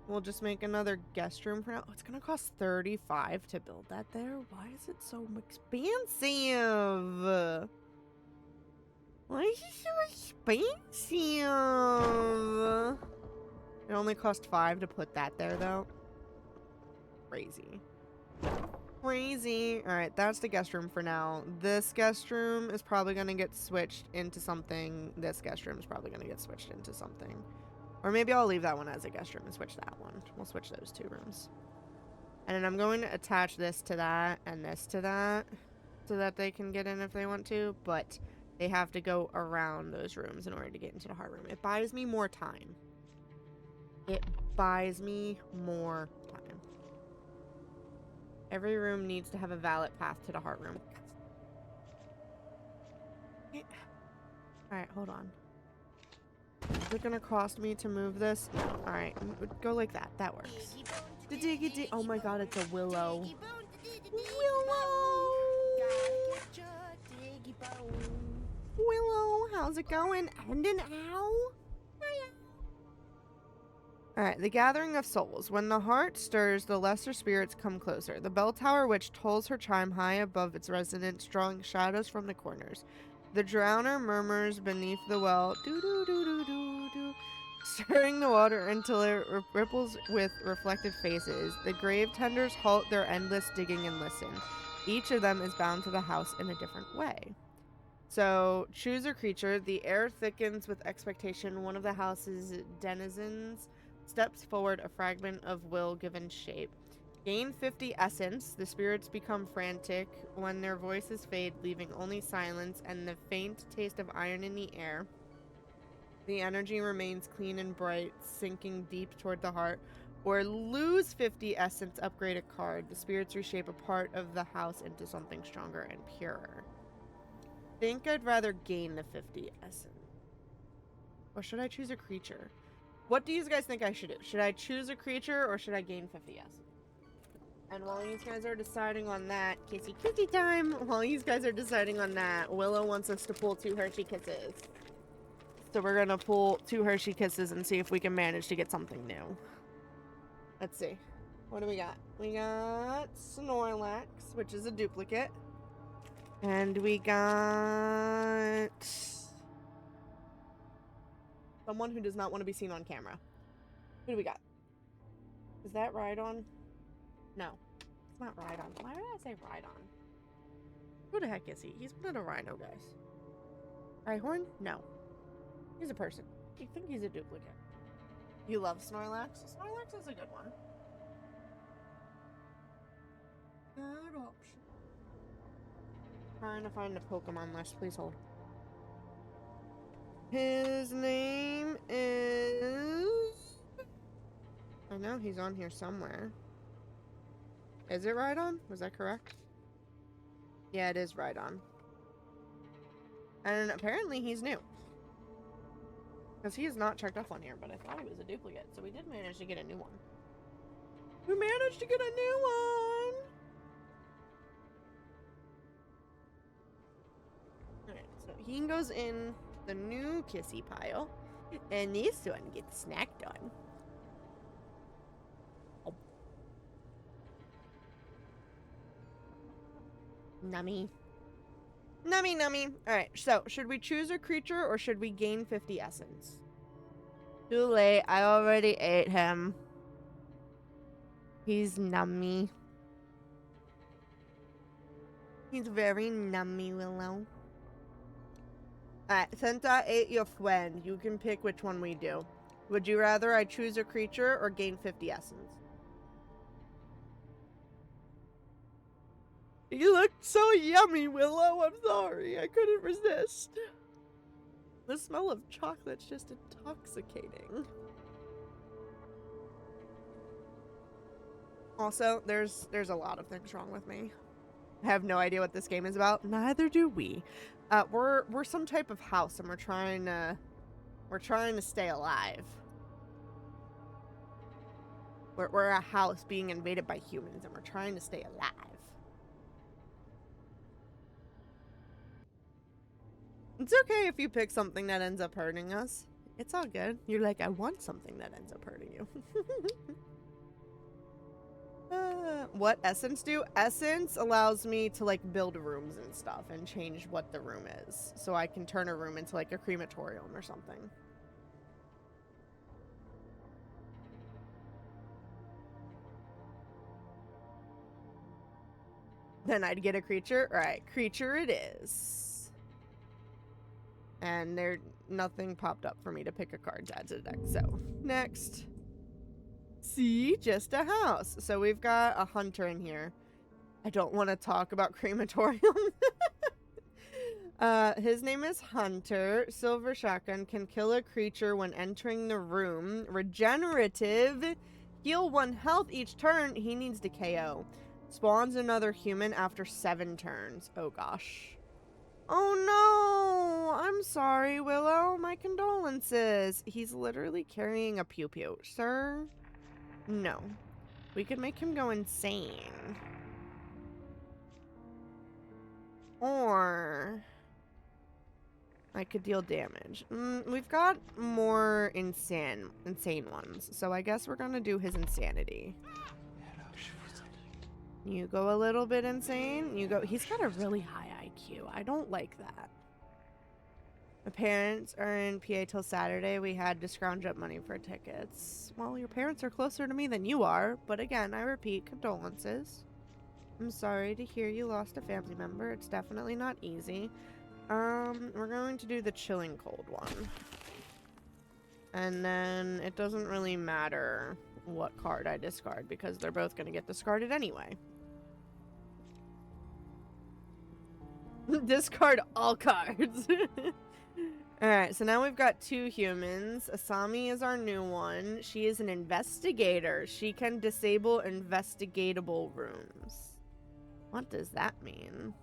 we'll just make another guest room for now. Oh, it's gonna cost 35 to build that there? Why is it so expensive? Why is it so expensive? It only cost 5 to put that there, though. Crazy. Crazy. Alright, that's the guest room for now. This guest room is probably going to get switched into something. This guest room is probably going to get switched into something. Or maybe I'll leave that one as a guest room and switch that one. We'll switch those 2 rooms. And then I'm going to attach this to that and this to that so that they can get in if they want to. But they have to go around those rooms in order to get into the heart room. It buys me more time. It buys me more time. Every room needs to have a valid path to the heart room. Alright, hold on. Is it gonna cost me to move this? No. Alright, go like that. That works. Oh my god, it's a willow. Willow, how's it going? And an owl? Alright, the gathering of souls. When the heart stirs, the lesser spirits come closer. The bell tower witch tolls her chime high above its residents, drawing shadows from the corners. The drowner murmurs beneath the well, doo-doo-doo-doo-doo-doo, stirring the water until it ripples with reflective faces. The grave tenders halt their endless digging and listen. Each of them is bound to the house in a different way. So, choose a creature. The air thickens with expectation. One of the house's denizens steps forward, a fragment of will given shape. Gain 50 essence. The spirits become frantic when their voices fade, leaving only silence and the faint taste of iron in the air. The energy remains clean and bright, sinking deep toward the heart. Or lose 50 essence, upgrade a card. The spirits reshape a part of the house into something stronger and purer. I think I'd rather gain the 50 essence. Or should I choose a creature? What do you guys think I should do? Should I choose a creature or should I gain 50 essence? And while you guys are deciding on that, kissy time, while you guys are deciding on that, Willow wants us to pull 2 Hershey Kisses. So we're gonna pull 2 Hershey Kisses and see if we can manage to get something new. Let's see. What do we got? We got Snorlax, which is a duplicate. And we got someone who does not want to be seen on camera. Who do we got? Is that Rhydon? No. It's not Rhydon. Why did I say Rhydon? Who the heck is he? He's one of the Rhino guys. Rhyhorn? No. He's a person. I think he's a duplicate. You love Snorlax? Snorlax is a good one. Good option. Trying to find a Pokemon list. Please hold. His name is... I know he's on here somewhere. Is it Rhydon? Was that correct? Yeah, it is Rhydon. And apparently he's new. Because he is not checked off on here, but I thought he was a duplicate, so we did manage to get a new one. We managed to get a new one! Alright, so he goes in the new kissy pile, and this one gets snacked on. Oh. Nummy. Nummy, nummy. Alright, so, should we choose a creature, or should we gain 50 essence? Too late, I already ate him. He's nummy. He's very nummy, Willow. Alright, since I ate your friend, you can pick which one we do. Would you rather I choose a creature or gain 50 essence? You look so yummy, Willow. I'm sorry. I couldn't resist. The smell of chocolate's just intoxicating. Also, there's a lot of things wrong with me. I have no idea what this game is about. Neither do we. We're some type of house, and we're trying to stay alive. We're a house being invaded by humans, and we're trying to stay alive. It's okay if you pick something that ends up hurting us. It's all good. You're like, I want something that ends up hurting you. What Essence do? Essence allows me to, like, build rooms and stuff and change what the room is. So I can turn a room into, like, a crematorium or something. Then I'd get a creature. Alright, creature it is. And nothing popped up for me to pick a card to add to the deck. So, next. See, just a house. So we've got a hunter in here. I don't want to talk about crematorium. His name is Hunter. Silver shotgun can kill a creature when entering the room. Regenerative. Heal 1 health each turn. He needs to KO. Spawns another human after 7 turns. Oh gosh. Oh no! I'm sorry, Willow. My condolences. He's literally carrying a pew-pew. Sir? No. We could make him go insane. Or I could deal damage. We've got more insane ones. So I guess we're gonna do his insanity. You go a little bit insane. He's got a really high IQ. I don't like that. My parents are in PA till Saturday. We had to scrounge up money for tickets. Well, your parents are closer to me than you are. But again, I repeat, condolences. I'm sorry to hear you lost a family member. It's definitely not easy. We're going to do the chilling cold one. And then it doesn't really matter what card I discard because they're both going to get discarded anyway. Discard all cards. Alright, so now we've got 2 humans. Asami is our new one. She is an investigator. She can disable investigatable rooms. What does that mean?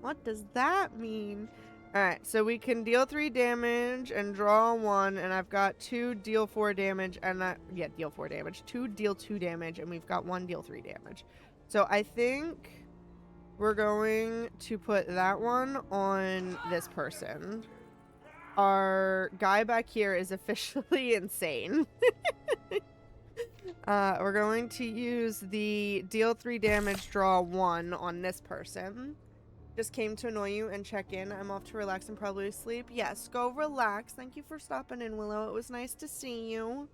What does that mean? Alright, so we can deal 3 damage and draw 1, and I've got 2 deal 4 damage, and deal 4 damage. 2 deal 2 damage, and we've got 1 deal 3 damage. So I think we're going to put that one on this person. Our guy back here is officially insane. We're going to use the deal 3 damage, draw 1 on this person. Just came to annoy you and check in. I'm off to relax and probably sleep. Yes, go relax. Thank you for stopping in, Willow. It was nice to see you.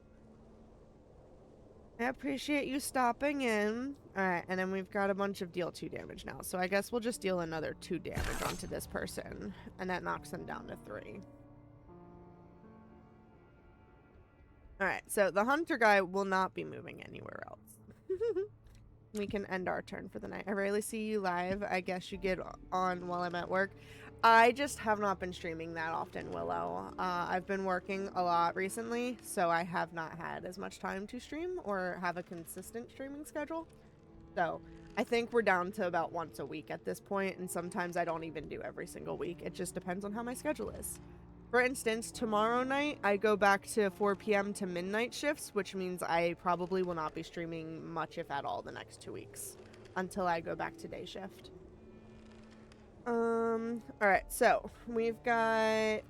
I appreciate you stopping in. Alright, and then we've got a bunch of deal 2 damage now. So I guess we'll just deal another 2 damage onto this person. And that knocks them down to 3. Alright, so the hunter guy will not be moving anywhere else. We can end our turn for the night. I rarely see you live. I guess you get on while I'm at work. I just have not been streaming that often, Willow. I've been working a lot recently, so I have not had as much time to stream or have a consistent streaming schedule. So I think we're down to about once a week at this point, and sometimes I don't even do every single week. It just depends on how my schedule is. For instance, tomorrow night, I go back to 4 p.m. to midnight shifts, which means I probably will not be streaming much, if at all, the next 2 weeks until I go back to day shift. Alright, so we've got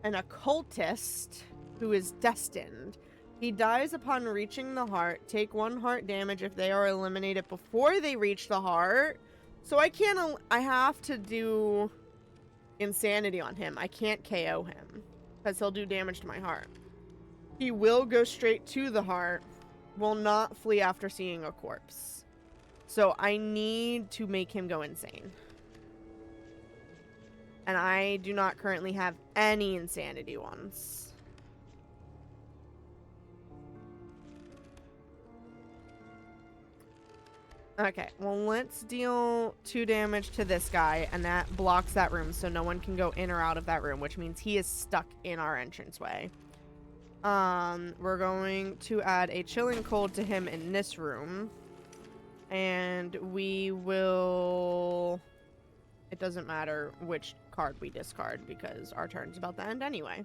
an occultist who is destined. He dies upon reaching the heart. Take 1 heart damage if they are eliminated before they reach the heart. So I can't, I have to do insanity on him. I can't KO him because he'll do damage to my heart. He will go straight to the heart, will not flee after seeing a corpse. So I need to make him go insane. And I do not currently have any insanity ones. Okay, well, let's deal 2 damage to this guy, and that blocks that room, so no one can go in or out of that room, which means he is stuck in our entranceway. We're going to add a chilling cold to him in this room. And we will... It doesn't matter which card we discard, because our turn's about to end anyway.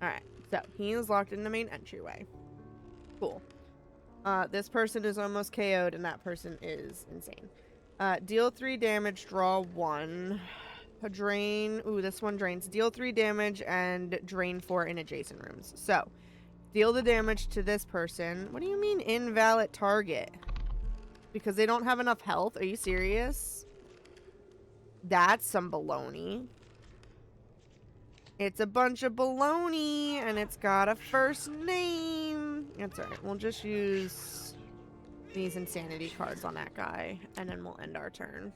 Alright, so he is locked in the main entryway. Cool. This person is almost KO'd, and that person is insane. Deal 3 damage, draw 1. Drain. Ooh, this one drains. Deal 3 damage and drain 4 in adjacent rooms. So, deal the damage to this person. What do you mean invalid target? Because they don't have enough health? Are you serious? That's some baloney. It's a bunch of baloney, and it's got a first name. That's alright. We'll just use these insanity cards on that guy, and then we'll end our turn.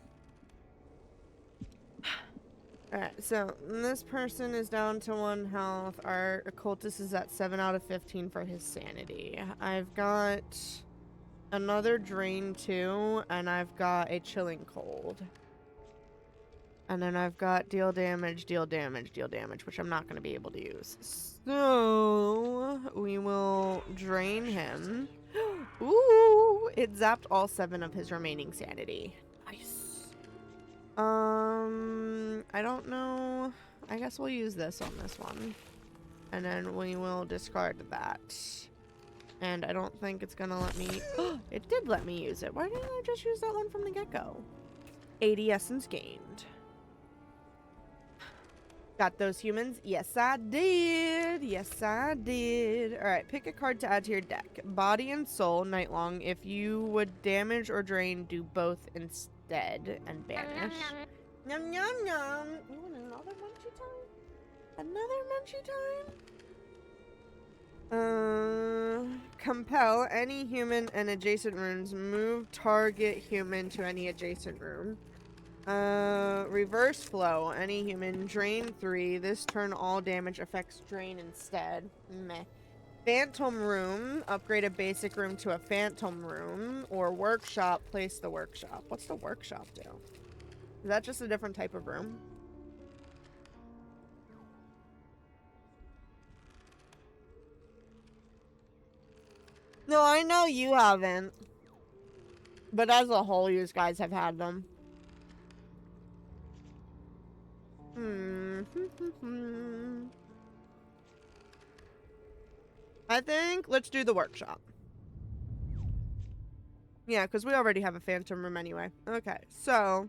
Alright, so this person is down to 1 health. Our occultist is at 7 out of 15 for his sanity. I've got another drain 2, and I've got a chilling cold. And then I've got deal damage, deal damage, deal damage, which I'm not going to be able to use. So, we will drain him. Ooh, it zapped all 7 of his remaining sanity. Nice. I don't know. I guess we'll use this on this one. And then we will discard that. And I don't think it's gonna let me... It did let me use it. Why didn't I just use that one from the get-go? 80 essence gained. Got those humans? Yes, I did. Yes, I did. Alright, pick a card to add to your deck. Body and Soul, Nightlong. If you would damage or drain, do both instead and banish. Yum, yum, yum. You want another munchy time? Another munchy time? Compel any human and adjacent rooms. Move target human to any adjacent room. Reverse flow. Any human. Drain 3. This turn all damage affects drain instead. Meh. Phantom room. Upgrade a basic room to a phantom room. Or workshop. Place the workshop. What's the workshop do? Is that just a different type of room? No, I know you haven't. But as a whole, you guys have had them. I think let's do the workshop. Yeah, because we already have a phantom room anyway. Okay, so...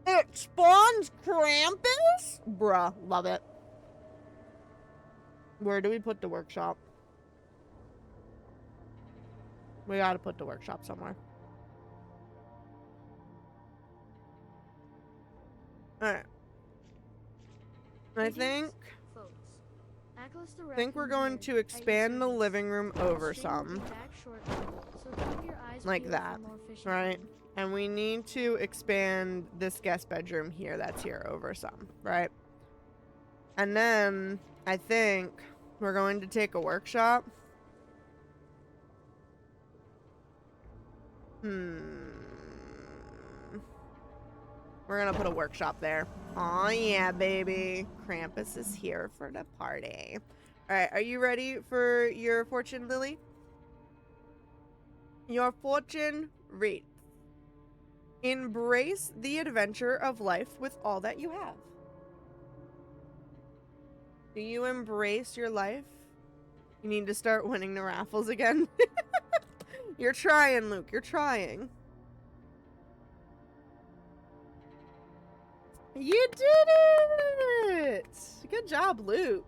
It spawns Krampus? Bruh, love it. Where do we put the workshop? We gotta put the workshop somewhere. Alright. I think we're going to expand the living room over some. Like that. Right? And we need to expand this guest bedroom here that's here over some. Right? And then I think we're going to take a workshop We're gonna put a workshop there. Aw, yeah, baby. Krampus is here for the party. Alright, are you ready for your fortune, Lily? Your fortune reads: embrace the adventure of life with all that you have. Do you embrace your life? You need to start winning the raffles again. You're trying, Luke. You're trying. You did it! Good job, Luke.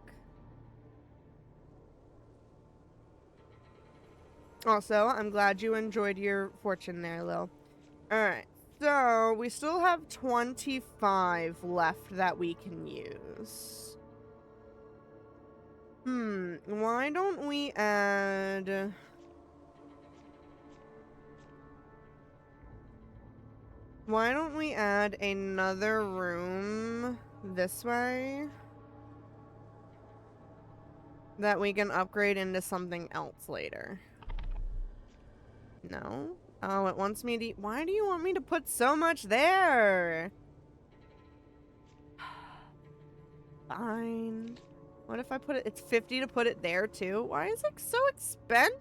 Also, I'm glad you enjoyed your fortune there, Lil. Alright, so we still have 25 left that we can use. Why don't we add... Why don't we add another room this way that we can upgrade into something else later? No? Oh, it wants me to... Why do you want me to put so much there? Fine. What if I put it... It's 50 to put it there, too? Why is it so expensive?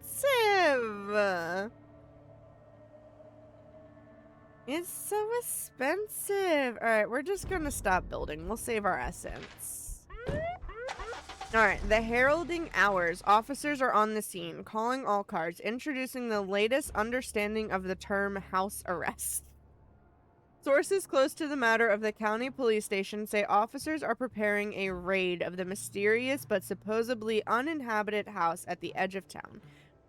It's so expensive. Alright, we're just gonna stop building. We'll save our essence. Alright, the heralding hours. Officers are on the scene, calling all cars, introducing the latest understanding of the term house arrest. Sources close to the matter of the county police station say officers are preparing a raid of the mysterious but supposedly uninhabited house at the edge of town.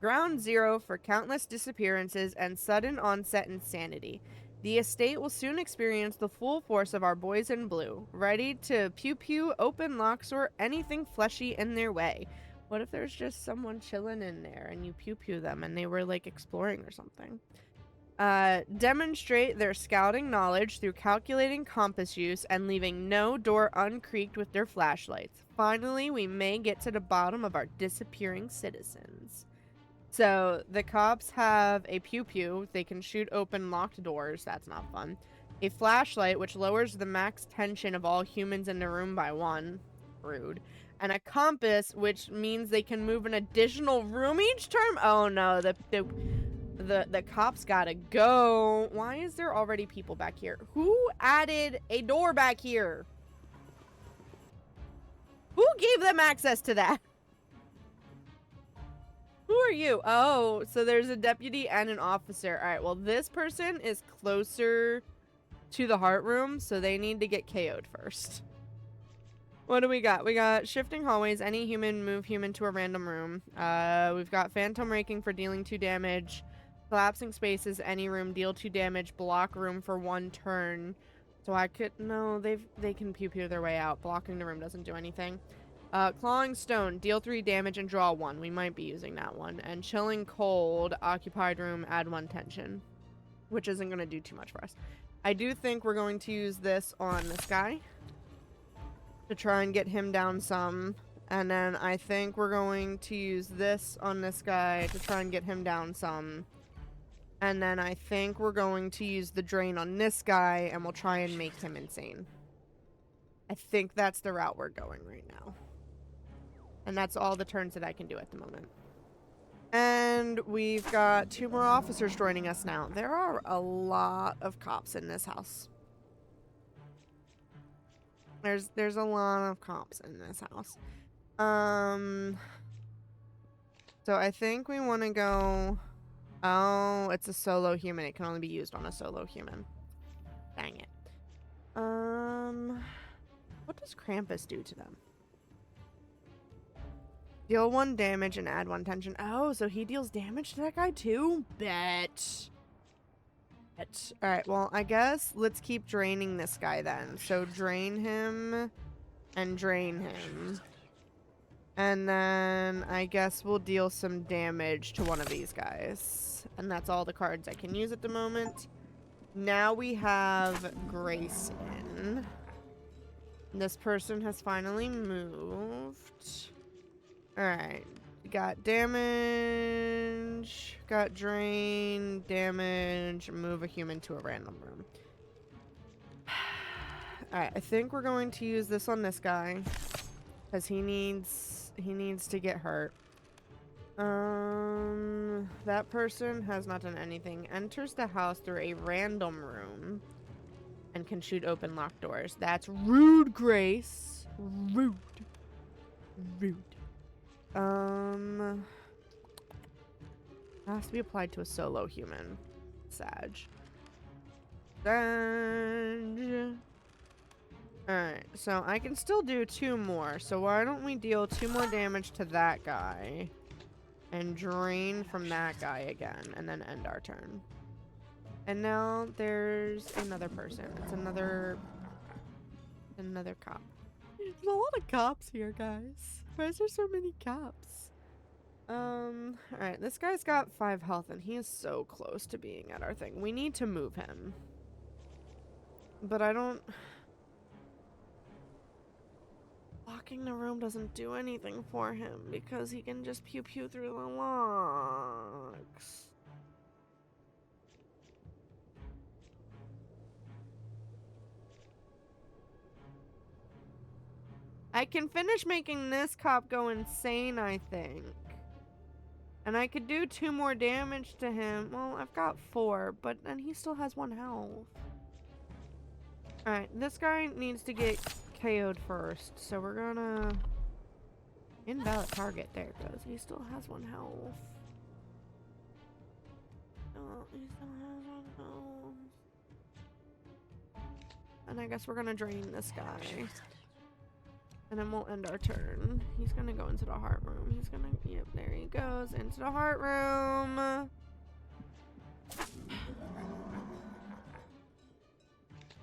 Ground zero for countless disappearances and sudden onset insanity. The estate will soon experience the full force of our boys in blue, ready to pew-pew, open locks, or anything fleshy in their way. What if there's just someone chilling in there and you pew-pew them and they were, like, exploring or something? Demonstrate their scouting knowledge through calculating compass use and leaving no door uncreaked with their flashlights. Finally, we may get to the bottom of our disappearing citizens. So, the cops have a pew-pew. They can shoot open locked doors. That's not fun. A flashlight, which lowers the max tension of all humans in the room by 1. Rude. And a compass, which means they can move an additional room each term. Oh, no. The cops gotta go. Why is there already people back here? Who added a door back here? Who gave them access to that? Who are you? Oh, so there's a deputy and an officer. All right, well, this person is closer to the heart room, so they need to get KO'd first. What do we got? We got shifting hallways. Any human, move human to a random room. We've got phantom raking for dealing 2 damage. Collapsing spaces, any room, deal 2 damage. Block room for 1 turn. So I could... No, they can pew-pew their way out. Blocking the room doesn't do anything. Clawing stone, deal 3 damage and draw 1. We might be using that one. And chilling cold, occupied room, add 1 tension. Which isn't going to do too much for us. I do think we're going to use this on this guy. To try and get him down some. And then I think we're going to use this on this guy to try and get him down some. And then I think we're going to use the drain on this guy and we'll try and make him insane. I think that's the route we're going right now. And that's all the turns that I can do at the moment. And we've got 2 more officers joining us now. There are a lot of cops in this house. There's a lot of cops in this house. So I think we want to go... Oh, it's a solo human. It can only be used on a solo human. Dang it. What does Krampus do to them? Deal 1 damage and add 1 tension. Oh, so he deals damage to that guy too? Bet. Alright, well, I guess let's keep draining this guy then. So drain him and drain him. And then I guess we'll deal some damage to one of these guys. And that's all the cards I can use at the moment. Now we have Grace in. This person has finally moved. Alright. Got damage, got drain, damage, move a human to a random room. Alright, I think we're going to use this on this guy. Because he needs to get hurt. That person has not done anything. Enters the house through a random room. And can shoot open locked doors. That's rude, Grace. Rude. Rude. Has to be applied to a solo human. Sag. Alright, so I can still do 2 more. So why don't we deal 2 more damage to that guy. And drain from that guy again. And then end our turn. And now there's another person. It's another cop. There's a lot of cops here, guys. Why is there so many cops? Alright, this guy's got 5 health and he is so close to being at our thing. We need to move him. But I don't... Locking the room doesn't do anything for him because he can just pew pew through the locks. I can finish making this cop go insane, I think. And I could do 2 more damage to him. Well, I've got 4, but then he still has 1 health. Alright, this guy needs to get KO'd first. So we're gonna... Invalid target. There it goes. He still has 1 health. Oh, he still has 1 health. And I guess we're gonna drain this guy. And then we'll end our turn. He's gonna go into the heart room. He's gonna... Yep, there he goes. Into the heart room.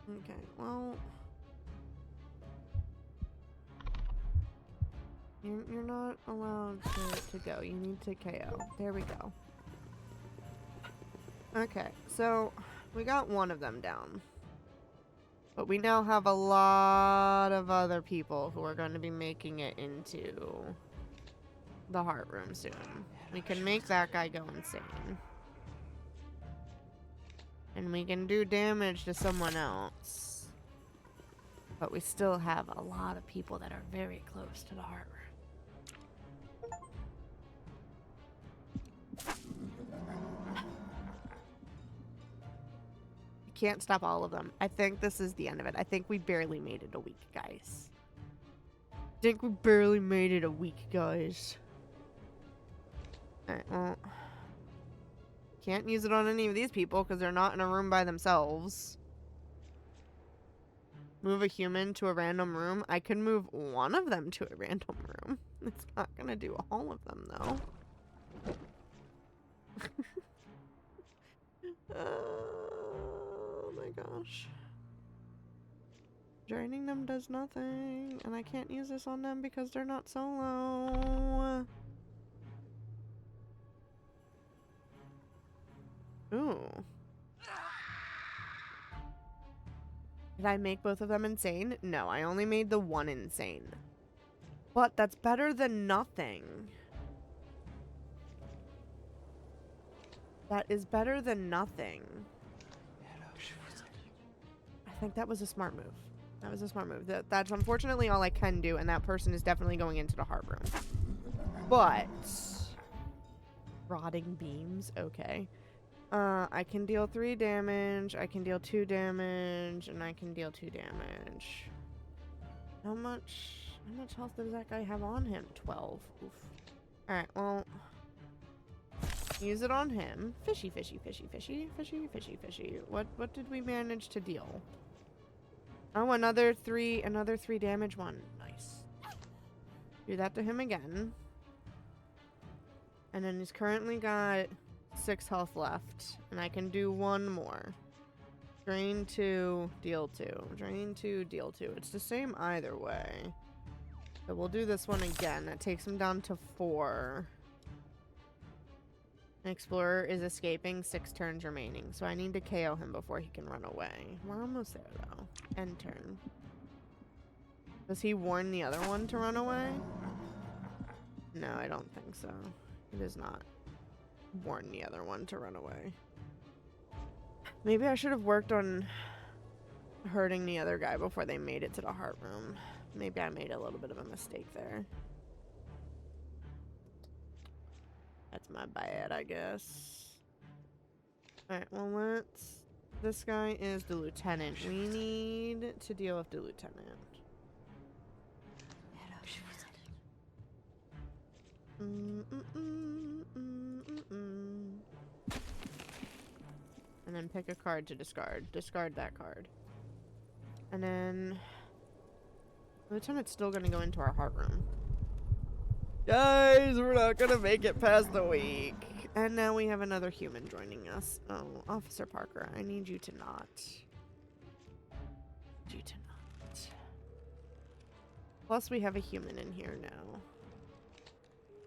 Okay, well... You're not allowed to go. You need to KO. There we go. Okay, so... We got 1 of them down. But we now have a lot of other people who are going to be making it into the heart room soon. We can make that guy go insane. And we can do damage to someone else. But we still have a lot of people that are very close to the heart room. Can't stop all of them. I think this is the end of it. I think we barely made it a week, guys. I think we barely made it a week, guys. Alright, well. Can't use it on any of these people because they're not in a room by themselves. Move a human to a random room. I could move 1 of them to a random room. It's not gonna do all of them, though. Oh my gosh. Draining them does nothing. And I can't use this on them because they're not solo. Ooh. Did I make both of them insane? No, I only made the 1 insane. But that's better than nothing. That is better than nothing. I think that was a smart move. That was a smart move. That's unfortunately all I can do, and that person is definitely going into the heart room. But... Rotting beams? Okay. I can deal 3 damage, I can deal 2 damage, and I can deal 2 damage. How much health does that guy have on him? 12. Oof. Alright, well... Use it on him. Fishy, fishy, fishy, fishy, fishy, fishy, fishy. What did we manage to deal? Oh, another 3 damage one. Nice. Do that to him again. And then he's currently got 6 health left. And I can do 1 more. Drain 2, deal 2. Drain 2, deal 2. It's the same either way. So we'll do this one again. That takes him down to 4. Explorer is escaping, 6 turns remaining. So I need to KO him before he can run away. We're almost there, though. End turn. Does he warn the other one to run away? No, I don't think so. It does not warn the other one to run away. Maybe I should have worked on hurting the other guy before they made it to the heart room. Maybe I made a little bit of a mistake there. That's my bad, I guess. Alright, well, let's... This guy is the lieutenant. We need to deal with the lieutenant. And then pick a card to discard. Discard that card. And then... The lieutenant's still gonna go into our heart room. Guys, we're not gonna make it past the week. And now we have another human joining us. Oh, Officer Parker, I need you to not. You to not. Plus, we have a human in here now.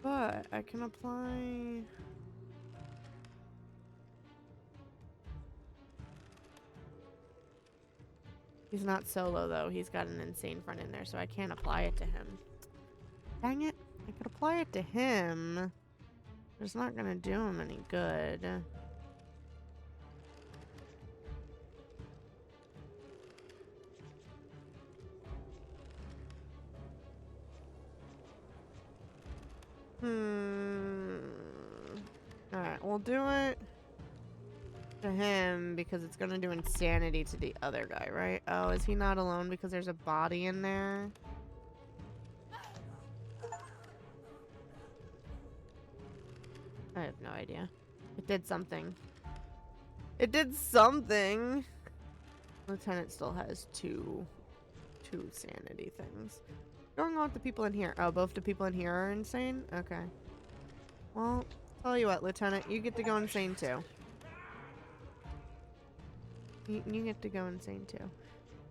But I can apply... He's not solo, though. He's got an insane friend in there, so I can't apply it to him. Dang it. I could apply it to him. It's not gonna do him any good. Alright, we'll do it to him because it's gonna do insanity to the other guy, right? Oh, is he not alone because there's a body in there? I have no idea. It did something. It did something! Lieutenant still has two sanity things. What's going on with the people in here? Oh, both the people in here are insane? Okay. Well, tell you what, Lieutenant, you get to go insane too. You get to go insane too.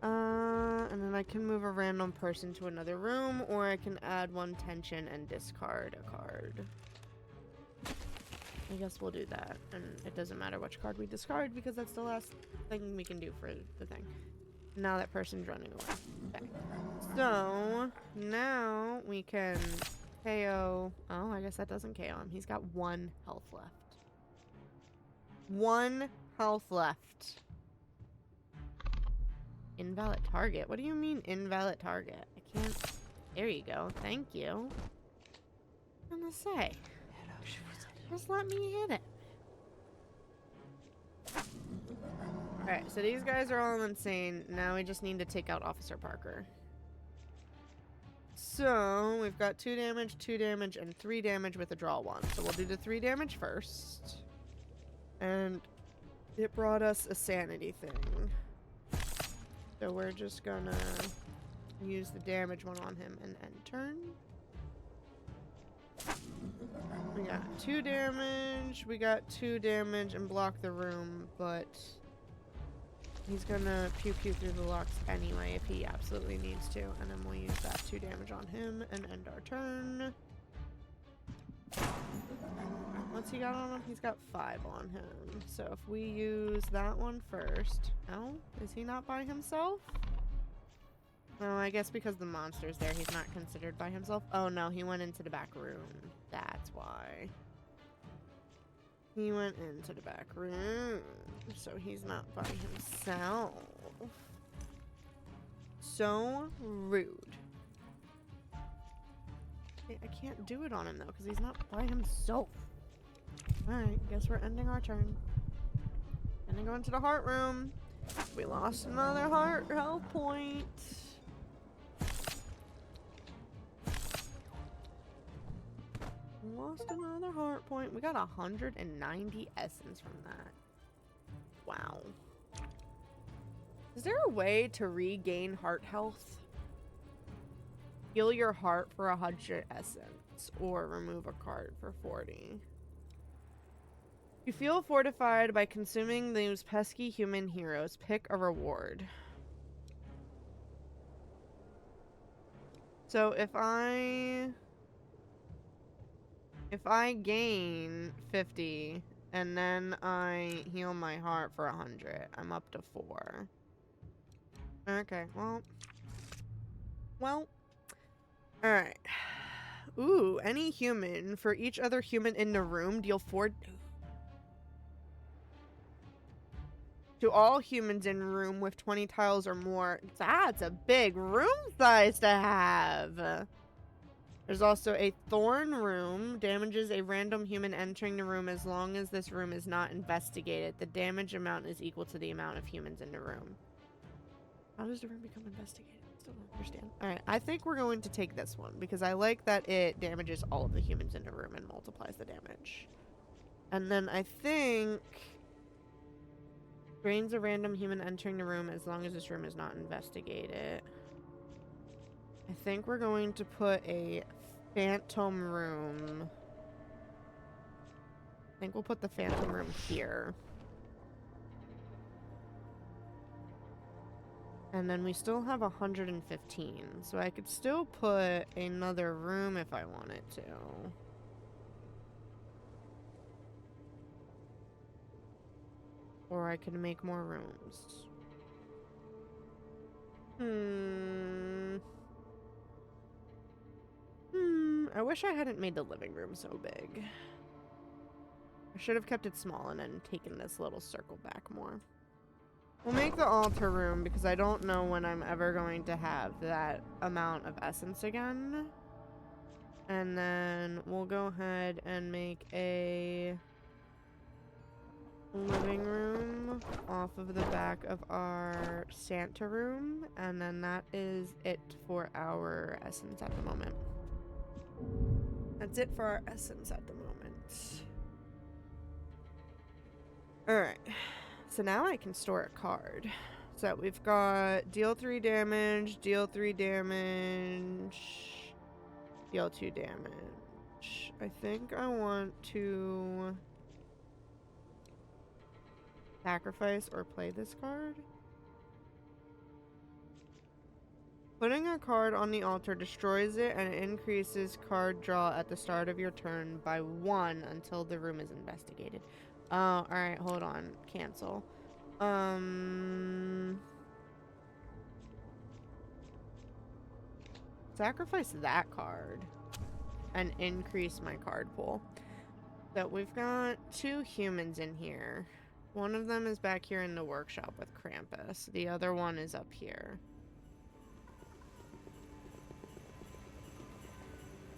And then I can move a random person to another room, or I can add one tension and discard a card. I guess we'll do that. And it doesn't matter which card we discard because that's the last thing we can do for the thing. Now that person's running away. Okay. So, now we can KO... Oh, I guess that doesn't KO him. He's got 1 health left. 1 health left. Invalid target? What do you mean invalid target? I can't... There you go. Thank you. I'm gonna say. Just let me hit it. Alright, so these guys are all insane. Now we just need to take out Officer Parker. So, we've got 2 damage, and 3 damage with a draw 1. So we'll do the 3 damage first. And it brought us a sanity thing. So we're just gonna use the damage one on him and end turn. We got 2 damage, we got 2 damage and block the room, but he's gonna pew pew through the locks anyway if he absolutely needs to, and then we'll use that 2 damage on him and end our turn. What's he got on him? He's got 5 on him. So if we use that one first... Oh, is he not by himself? Oh, I guess because the monster's there, he's not considered by himself. Oh no, he went into the back room. That's why. He went into the back room. So he's not by himself. So rude. I can't do it on him though, because he's not by himself. Alright, guess we're ending our turn. Gonna go into the heart room. We lost another health point. Lost another heart point. We got 190 essence from that. Wow. Is there a way to regain heart health? Heal your heart for 100 essence, or remove a card for 40. You feel fortified by consuming those pesky human heroes. Pick a reward. So if I gain 50 and then I heal my heart for 100, I'm up to 4. Okay, well. Alright. Ooh, any human. For each other human in the room, deal 4... To all humans in room with 20 tiles or more. That's a big room size to have. There's also a thorn room. Damages a random human entering the room as long as this room is not investigated. The damage amount is equal to the amount of humans in the room. How does the room become investigated? Still don't understand. Alright, I think we're going to take this one because I like that it damages all of the humans in the room and multiplies the damage. And then I think... Drains a random human entering the room as long as this room is not investigated. I think we're going to put a phantom room. I think we'll put the phantom room here. And then we still have 115, so I could still put another room if I wanted to. Or I could make more rooms. I wish I hadn't made the living room so big. I should have kept it small and then taken this little circle back more. We'll make the altar room because I don't know when I'm ever going to have that amount of essence again. And then we'll go ahead and make a living room off of the back of our Santa room. And then that is it for our essence at the moment. That's it for our essence at the moment. Alright. So now I can store a card. So we've got deal 3 damage, deal 3 damage, deal 2 damage. I think I want to sacrifice or play this card. Putting a card on the altar destroys it and increases card draw at the start of your turn by 1 until the room is investigated. Oh, alright, hold on. Cancel. Sacrifice that card and increase my card pool. So we've got 2 humans in here. One of them is back here in the workshop with Krampus. The other one is up here.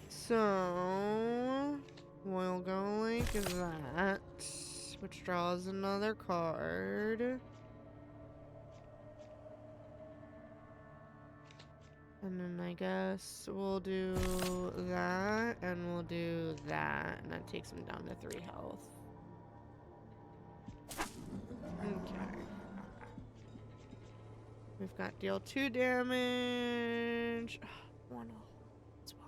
So we'll go like that, which draws another card. And then I guess we'll do that, and we'll do that, and that takes him down to 3 health. Okay. We've got deal 2 damage. 1 that's why.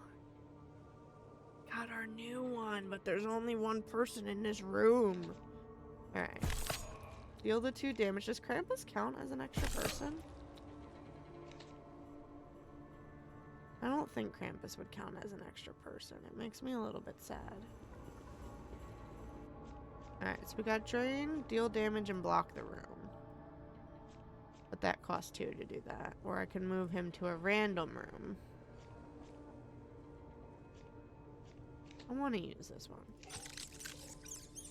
Got our new one, but there's only 1 person in this room. Alright. Deal the 2 damage. Does Krampus count as an extra person? I don't think Krampus would count as an extra person. It makes me a little bit sad. Alright, so we got drain, deal damage, and block the room. But that costs 2 to do that. Or I can move him to a random room. I want to use this one.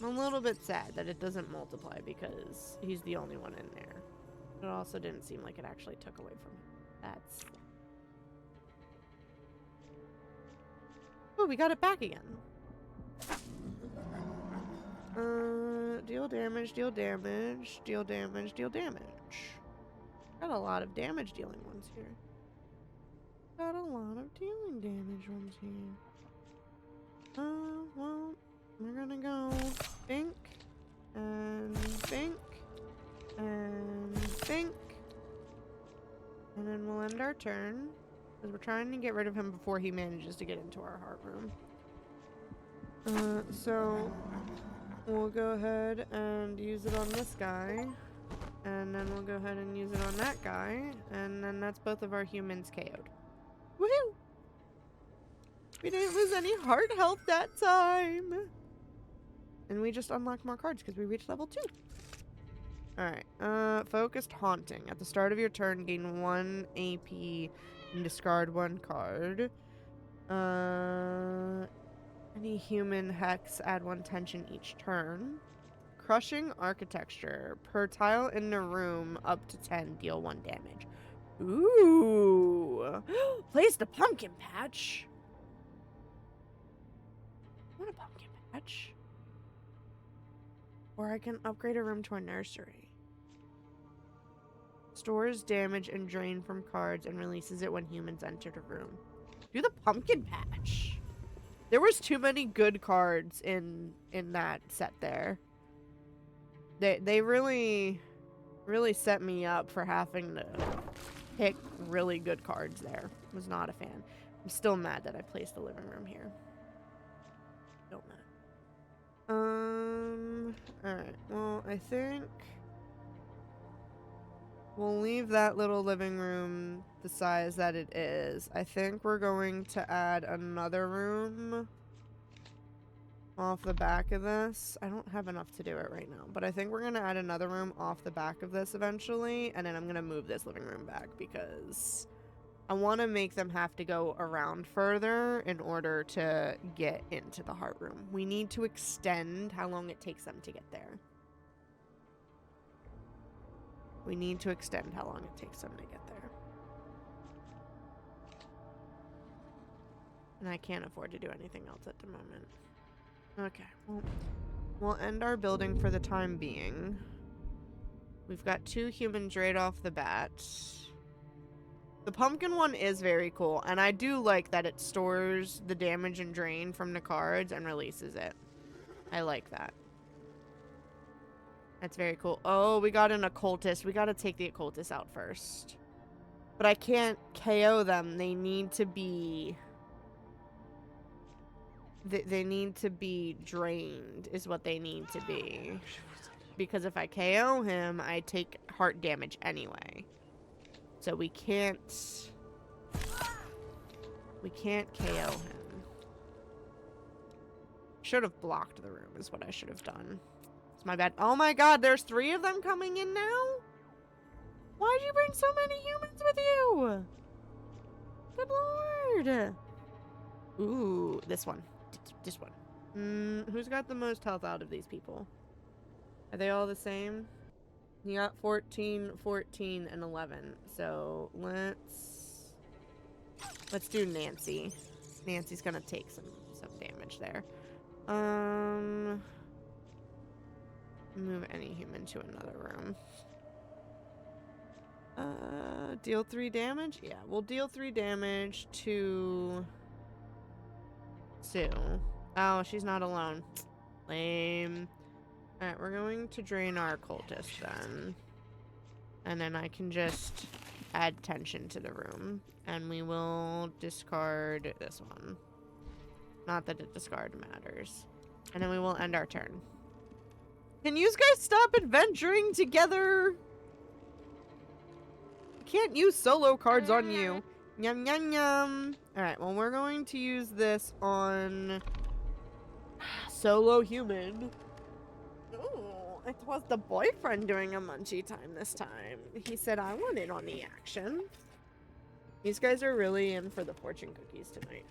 I'm a little bit sad that it doesn't multiply because he's the only one in there. It also didn't seem like it actually took away from him. That's... Oh, we got it back again. Deal damage, deal damage, deal damage, deal damage. Got a lot of damage dealing ones here. Got a lot of dealing damage ones here. Well, we're gonna go think, and think, and think. And then we'll end our turn. Because we're trying to get rid of him before he manages to get into our heart room. So we'll go ahead and use it on this guy. And then we'll go ahead and use it on that guy. And then that's both of our humans KO'd. Woohoo! We didn't lose any heart health that time. And we just unlocked more cards because we reached level 2. Alright. Focused Haunting. At the start of your turn, gain 1 AP and discard 1 card. Any human hex, add 1 tension each turn. Crushing architecture. Per tile in the room, up to 10, deal 1 damage. Ooh. Place the pumpkin patch. I want a pumpkin patch. Or I can upgrade a room to a nursery. Stores damage and drain from cards and releases it when humans enter the room. Do the pumpkin patch. There was too many good cards in that set there. They really set me up for having to pick really good cards there. Was not a fan. I'm still mad that I placed the living room here. Still mad. Alright. Well, I think we'll leave that little living room the size that it is. I think we're going to add another room off the back of this. I don't have enough to do it right now, but I think we're going to add another room off the back of this eventually, and then I'm going to move this living room back because I want to make them have to go around further in order to get into the heart room. We need to extend how long it takes them to get there. We need to extend how long it takes them to get there. And I can't afford to do anything else at the moment. Okay, well, we'll end our building for the time being. We've got 2 humans right off the bat. The pumpkin one is very cool, and I do like that it stores the damage and drain from the cards and releases it. I like that. That's very cool. Oh, we got an occultist. We gotta take the occultist out first. But I can't KO them. They need to be... They need to be drained, is what they need to be. Because if I KO him, I take heart damage anyway. So we can't KO him. Should have blocked the room is what I should have done. It's my bad. Oh my god, there's 3 of them coming in now? Why'd you bring so many humans with you? Good lord. Ooh, this one. This one. Who's got the most health out of these people? Are they all the same? You got 14, 14, and 11. So let's do Nancy. Nancy's gonna take some damage there. Move any human to another room. Deal 3 damage? Yeah, we'll deal 3 damage to Sue. Oh, she's not alone. Lame. Alright, we're going to drain our cultist then. And then I can just add tension to the room. And we will discard this one. Not that a discard matters. And then we will end our turn. Can you guys stop adventuring together? I can't use solo cards on you. Yum, yum, yum. Alright, well, we're going to use this on solo human. Ooh, it was the boyfriend doing a munchie time this time. He said I want in on the action. These guys are really in for the fortune cookies tonight.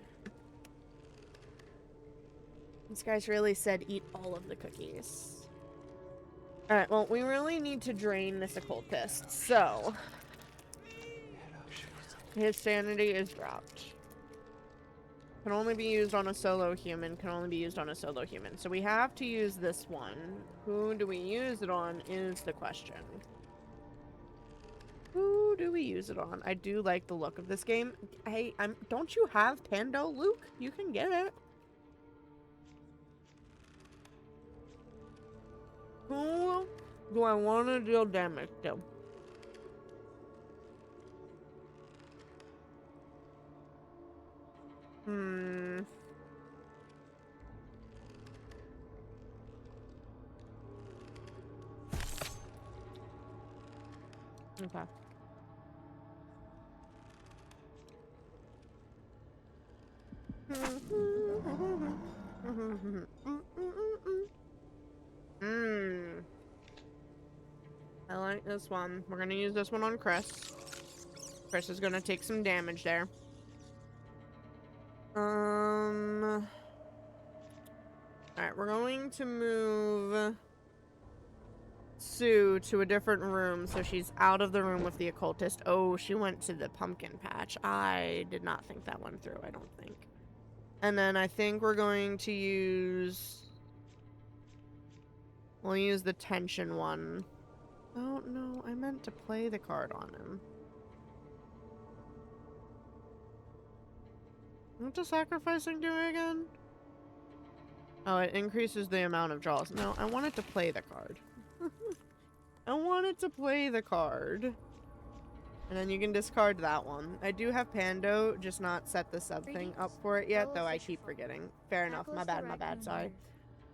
These guys really said eat all of the cookies. Alright, well, we really need to drain this occultist, so... his sanity is dropped. Can only be used on a solo human, can only be used on a solo human. So we have to use this one. Who do we use it on is the question. Who do we use it on? I do like the look of this game. Hey, don't you have Pando, Luke? You can get it. Who do I want to deal damage to? Okay. I like this one. We're gonna use this one on Chris. Chris is gonna take some damage there. Alright, we're going to move Sue to a different room so she's out of the room with the occultist. Oh, she went to the pumpkin patch. I did not think that went through, I don't think. And then I think we're going to use... We'll use the tension one. Oh, no, I meant to play the card on him. What does sacrificing do again? Oh, it increases the amount of draws. No, I wanted to play the card. I wanted to play the card. And then you can discard that one. I do have Pando, just not set the sub thing up for it yet, though I keep forgetting. Fair enough. My bad, sorry.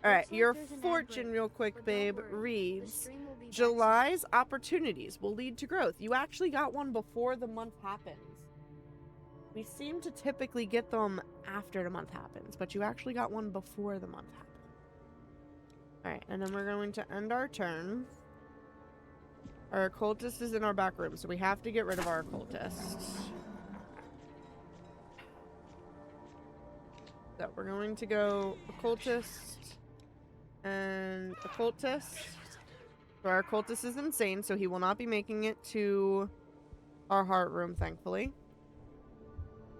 Alright, your fortune real quick, babe, reads, July's opportunities will lead to growth. You actually got one before the month happens. We seem to typically get them after the month happens, but you actually got one before the month happened. Alright, and then we're going to end our turn. Our occultist is in our back room, so we have to get rid of our occultist. So we're going to go occultist and occultist. So our occultist is insane, so he will not be making it to our heart room, thankfully.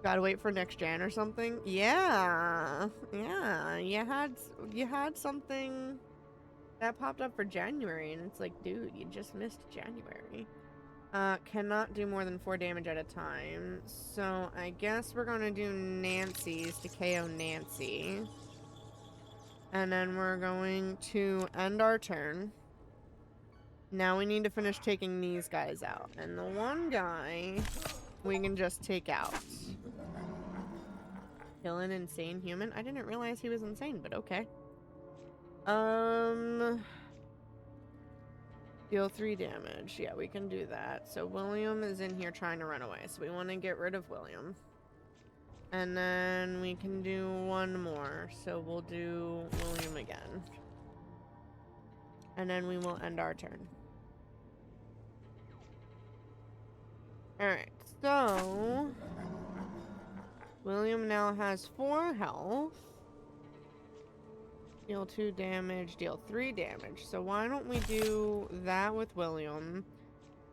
Gotta wait for next gen or something. Yeah, you had something that popped up for January, and it's like, dude, you just missed January. Cannot do more than 4 damage at a time. So I guess we're gonna do Nancy's to KO Nancy. And then we're going to end our turn. Now we need to finish taking these guys out. And the one guy we can just take out. Kill an insane human? I didn't realize he was insane, but okay. Deal 3 damage. Yeah, we can do that. So William is in here trying to run away. So we want to get rid of William. And then we can do one more. So we'll do William again. And then we will end our turn. Alright, so... William now has 4 health. Deal 2 damage, deal 3 damage. So why don't we do that with William,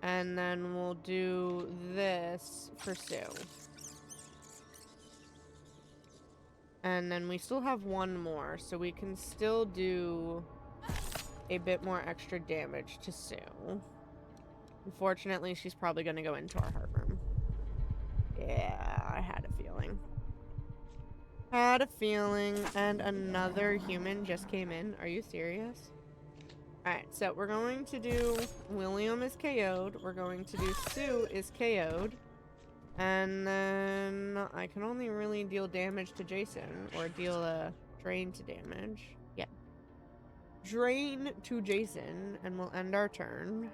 and then we'll do this for Sue. And then we still have one more, so we can still do a bit more extra damage to Sue. Unfortunately, she's probably going to go into our heart room. Yeah, I had a feeling. Had a feeling. And another human just came in. Are you serious? Alright, so we're going to do William is KO'd. We're going to do Sue is KO'd. And then I can only really deal damage to Jason. Or deal a drain to damage. Yeah. Drain to Jason. And we'll end our turn.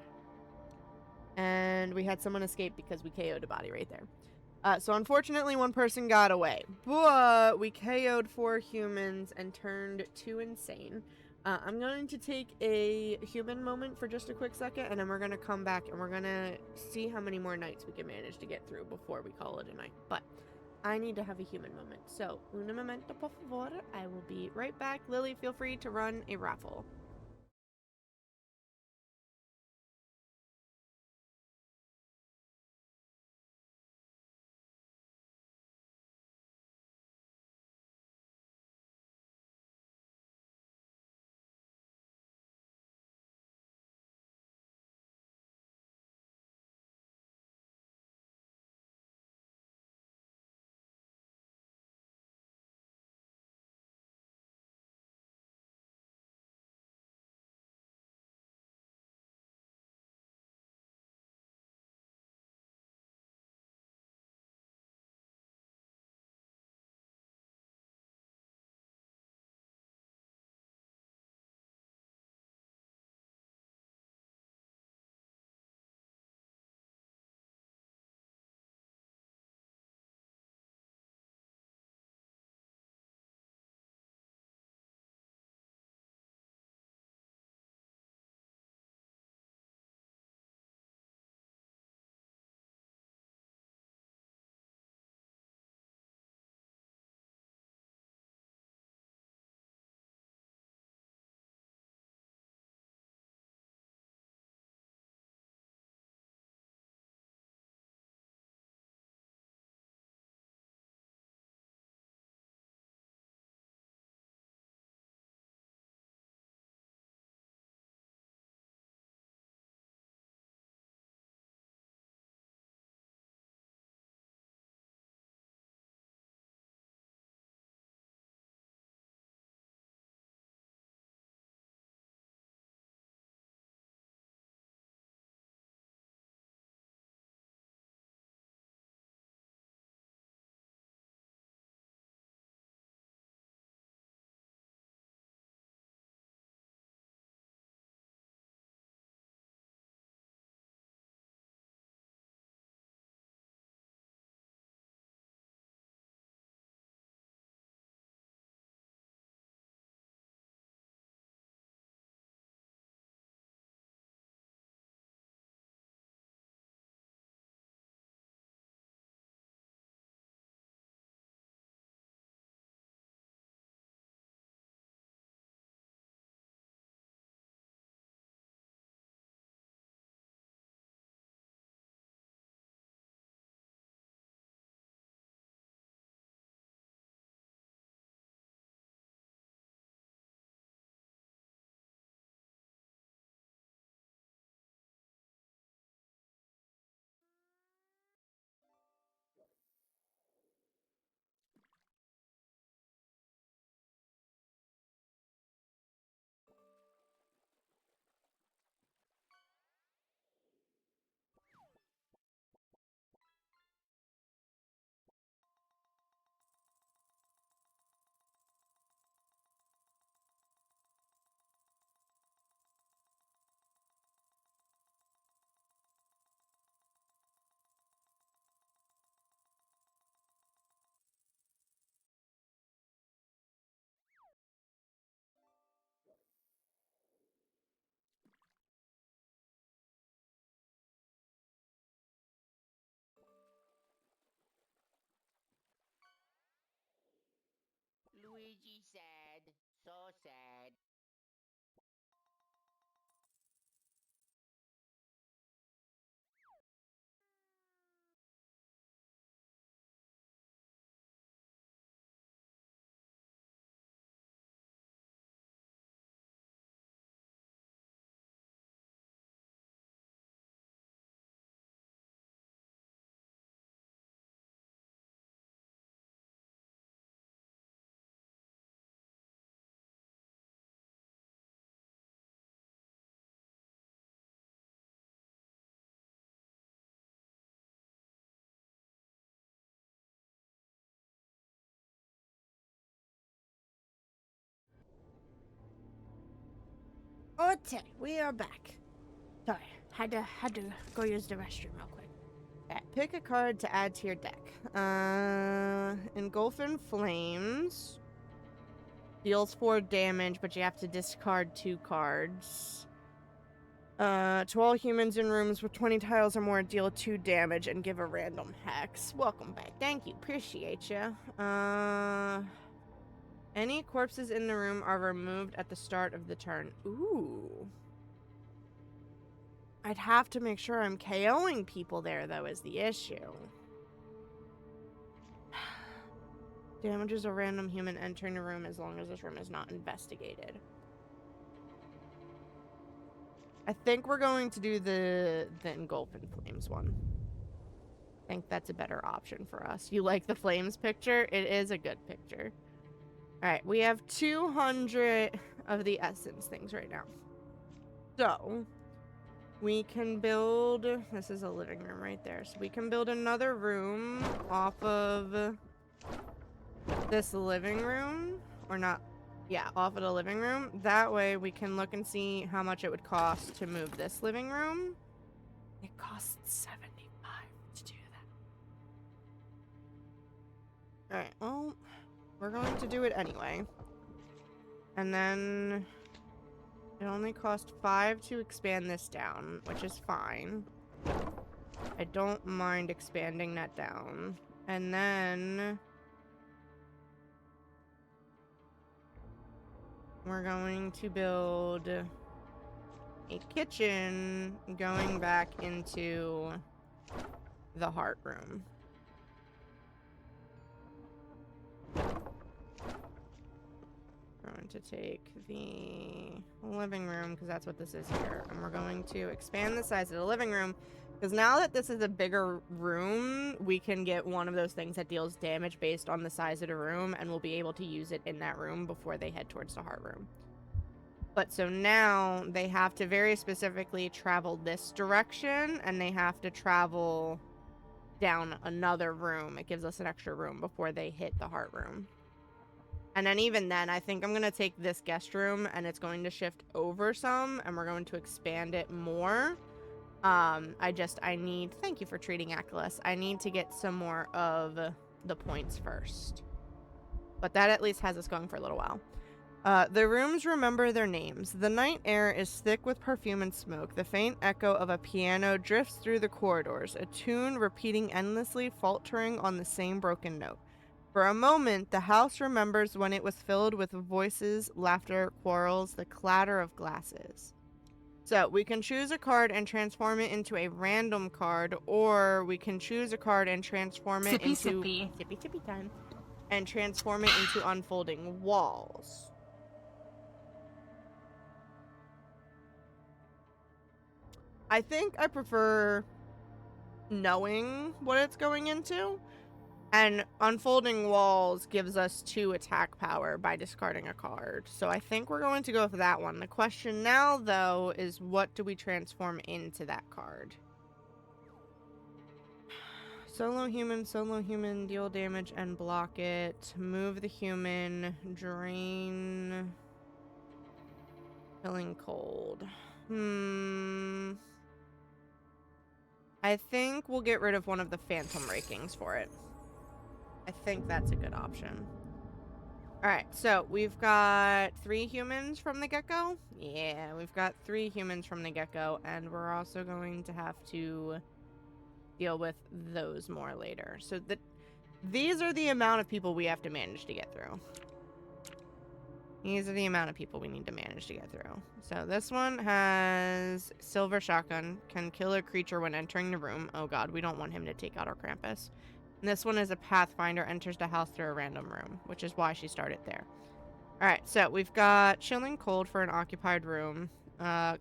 And we had someone escape because we KO'd a body right there. So unfortunately, one person got away. But we KO'd 4 humans and turned 2 insane. I'm going to take a human moment for just a quick second, and then we're going to come back and we're going to see how many more nights we can manage to get through before we call it a night. But I need to have a human moment. So, un momento, por favor. I will be right back. Lily, feel free to run a raffle. So sad. Okay, we are back. Sorry, had to go use the restroom real quick. Alright, pick a card to add to your deck. Engulfing Flames deals 4 damage, but you have to discard 2 cards. To all humans in rooms with 20 tiles or more, deal 2 damage and give a random hex. Welcome back. Thank you. Appreciate you. Any corpses in the room are removed at the start of the turn. Ooh. I'd have to make sure I'm KOing people there, though, is the issue. Damages a random human entering a room as long as this room is not investigated. I think we're going to do the Engulfing Flames one. I think that's a better option for us. You like the flames picture? It is a good picture. Alright, we have 200 of the essence things right now. So, we can build... This is a living room right there. So we can build another room off of this living room. Or not... Yeah, off of the living room. That way we can look and see how much it would cost to move this living room. It costs 75 to do that. Alright, well, we're going to do it anyway. And then it only cost 5 to expand this down, which is fine. I don't mind expanding that down. And then we're going to build a kitchen going back into the heart room. We're going to take the living room, because that's what this is here. And we're going to expand the size of the living room, because now that this is a bigger room, we can get one of those things that deals damage based on the size of the room, and we'll be able to use it in that room before they head towards the heart room. But so now they have to very specifically travel this direction, and they have to travel down another room. It gives us an extra room before they hit the heart room. And then even then, I think I'm going to take this guest room, and it's going to shift over some, and we're going to expand it more. I need... Thank you for treating Achilles. I need to get some more of the points first. But that at least has us going for a little while. The rooms remember their names. The night air is thick with perfume and smoke. The faint echo of a piano drifts through the corridors, a tune repeating endlessly, faltering on the same broken note. For a moment, the house remembers when it was filled with voices, laughter, quarrels, the clatter of glasses. So, we can choose a card and transform it into a random card, or we can choose a card and transform it into... Sippy time. And transform it into unfolding walls. I think I prefer knowing what it's going into. And unfolding walls gives us 2 attack power by discarding a card. So I think we're going to go for that one. The question now, though, is what do we transform into that card? Solo human, deal damage and block it. Move the human, drain, killing cold. I think we'll get rid of one of the phantom rakings for it. I think that's a good option. Alright, so we've got 3 humans from the get-go. Yeah, we've got 3 humans from the get-go, and we're also going to have to deal with those more later. So these are the amount of people we have to manage to get through. These are the amount of people we need to manage to get through. So this one has silver shotgun, can kill a creature when entering the room. Oh god, we don't want him to take out our Krampus. And this one is a pathfinder, enters the house through a random room, which is why she started there. Alright, so we've got chilling cold for an occupied room.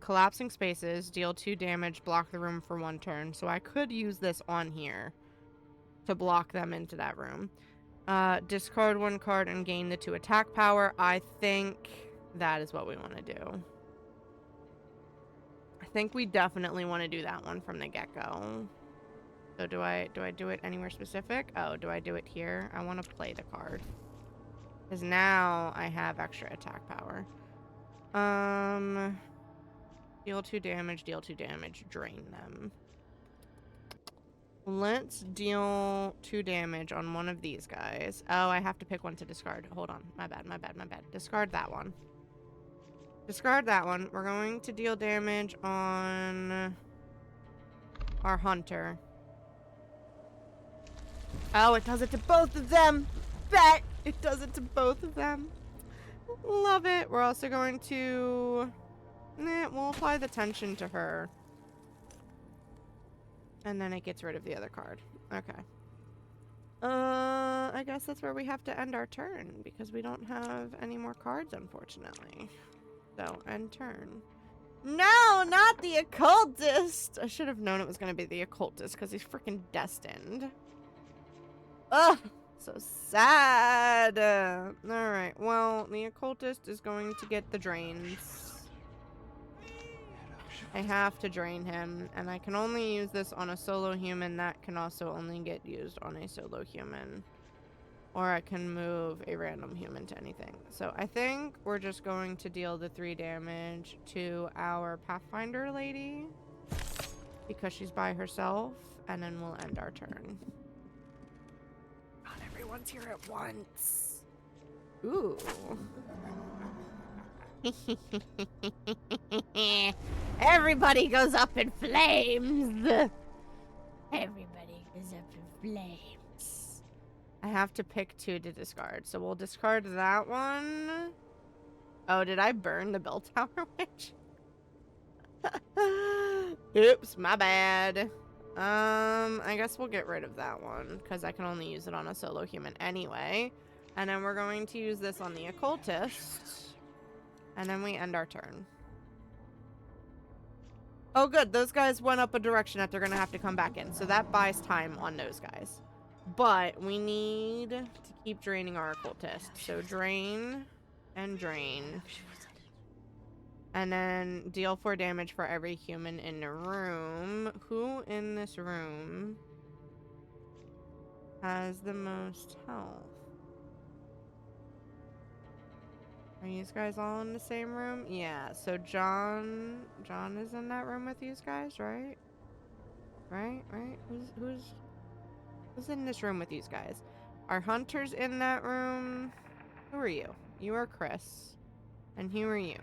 Collapsing spaces, deal 2 damage, block the room for 1 turn. So I could use this on here to block them into that room. Discard 1 card and gain the 2 attack power. I think that is what we want to do. I think we definitely want to do that one from the get-go. So do I do it anywhere specific? Oh, do I do it here? I want to play the card. Because now I have extra attack power. Deal 2 damage, drain them. Let's deal 2 damage on one of these guys. Oh, I have to pick one to discard. Hold on. My bad. Discard that one. Discard that one. We're going to deal damage on our hunter. Oh, it does it to both of them. Bet it does it to both of them. Love it. We're also going to... we'll apply the tension to her. And then it gets rid of the other card. Okay. I guess that's where we have to end our turn, because we don't have any more cards, unfortunately. So, end turn. No, not the occultist! I should have known it was going to be the occultist, because he's freaking destined. Ugh! So sad! Alright, well, the occultist is going to get the drains. I have to drain him, and I can only use this on a solo human. That can also only get used on a solo human. Or I can move a random human to anything. So I think we're just going to deal the 3 damage to our Pathfinder lady, because she's by herself, and then we'll end our turn. Not everyone's here at once. Ooh. Everybody goes up in flames. Everybody goes up in flames. I have to pick 2 to discard, so we'll discard that one. Oh, did I burn the bell tower witch? Oops, my bad. I guess we'll get rid of that one, because I can only use it on a solo human anyway. And then we're going to use this on the occultist. And then we end our turn. Oh good, those guys went up a direction that they're gonna have to come back in, so that buys time on those guys. But we need to keep draining our occultist. So drain and drain. And then deal 4 damage for every human in the room. Who in this room has the most health? Are you guys all in the same room? Yeah, so John is in that room with you guys, right? Right? Who's in this room with you guys? Our hunter's in that room. Who are you? You are Chris. And who are you?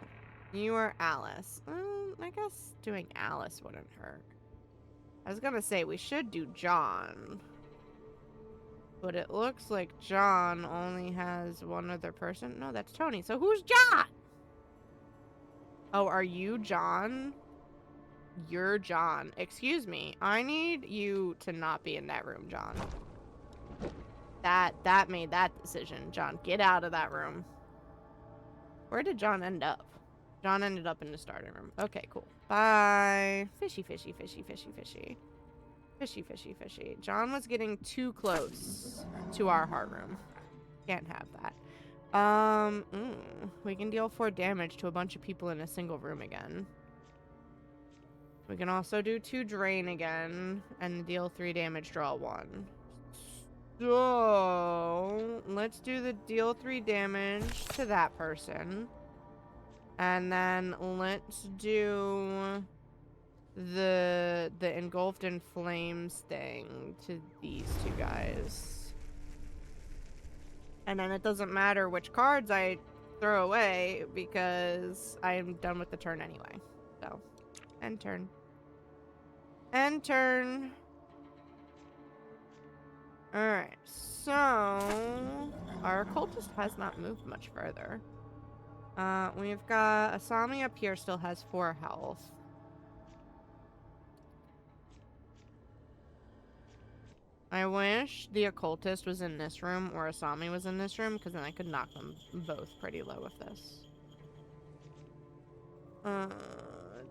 You are Alice. I guess doing Alice wouldn't hurt. I was gonna say we should do John. But it looks like John only has one other person. No, that's Tony. So who's John? Oh, are you John? You're John. Excuse me. I need you to not be in that room, John. That made that decision. John, get out of that room. Where did John end up? John ended up in the starting room. Okay, cool. Bye. Fishy, fishy, fishy, fishy, fishy. Fishy, fishy, fishy. John was getting too close to our heart room. Can't have that. We can deal 4 damage to a bunch of people in a single room again. We can also do 2 drain again and deal 3 damage, draw 1. So let's do the deal 3 damage to that person. And then let's do the engulfed in flames thing to these 2 guys. And then it doesn't matter which cards I throw away because I'm done with the turn anyway. So, end turn. End turn. Alright, so our occultist has not moved much further. We've got Asami up here still has 4 health. I wish the occultist was in this room or Asami was in this room, because then I could knock them both pretty low with this.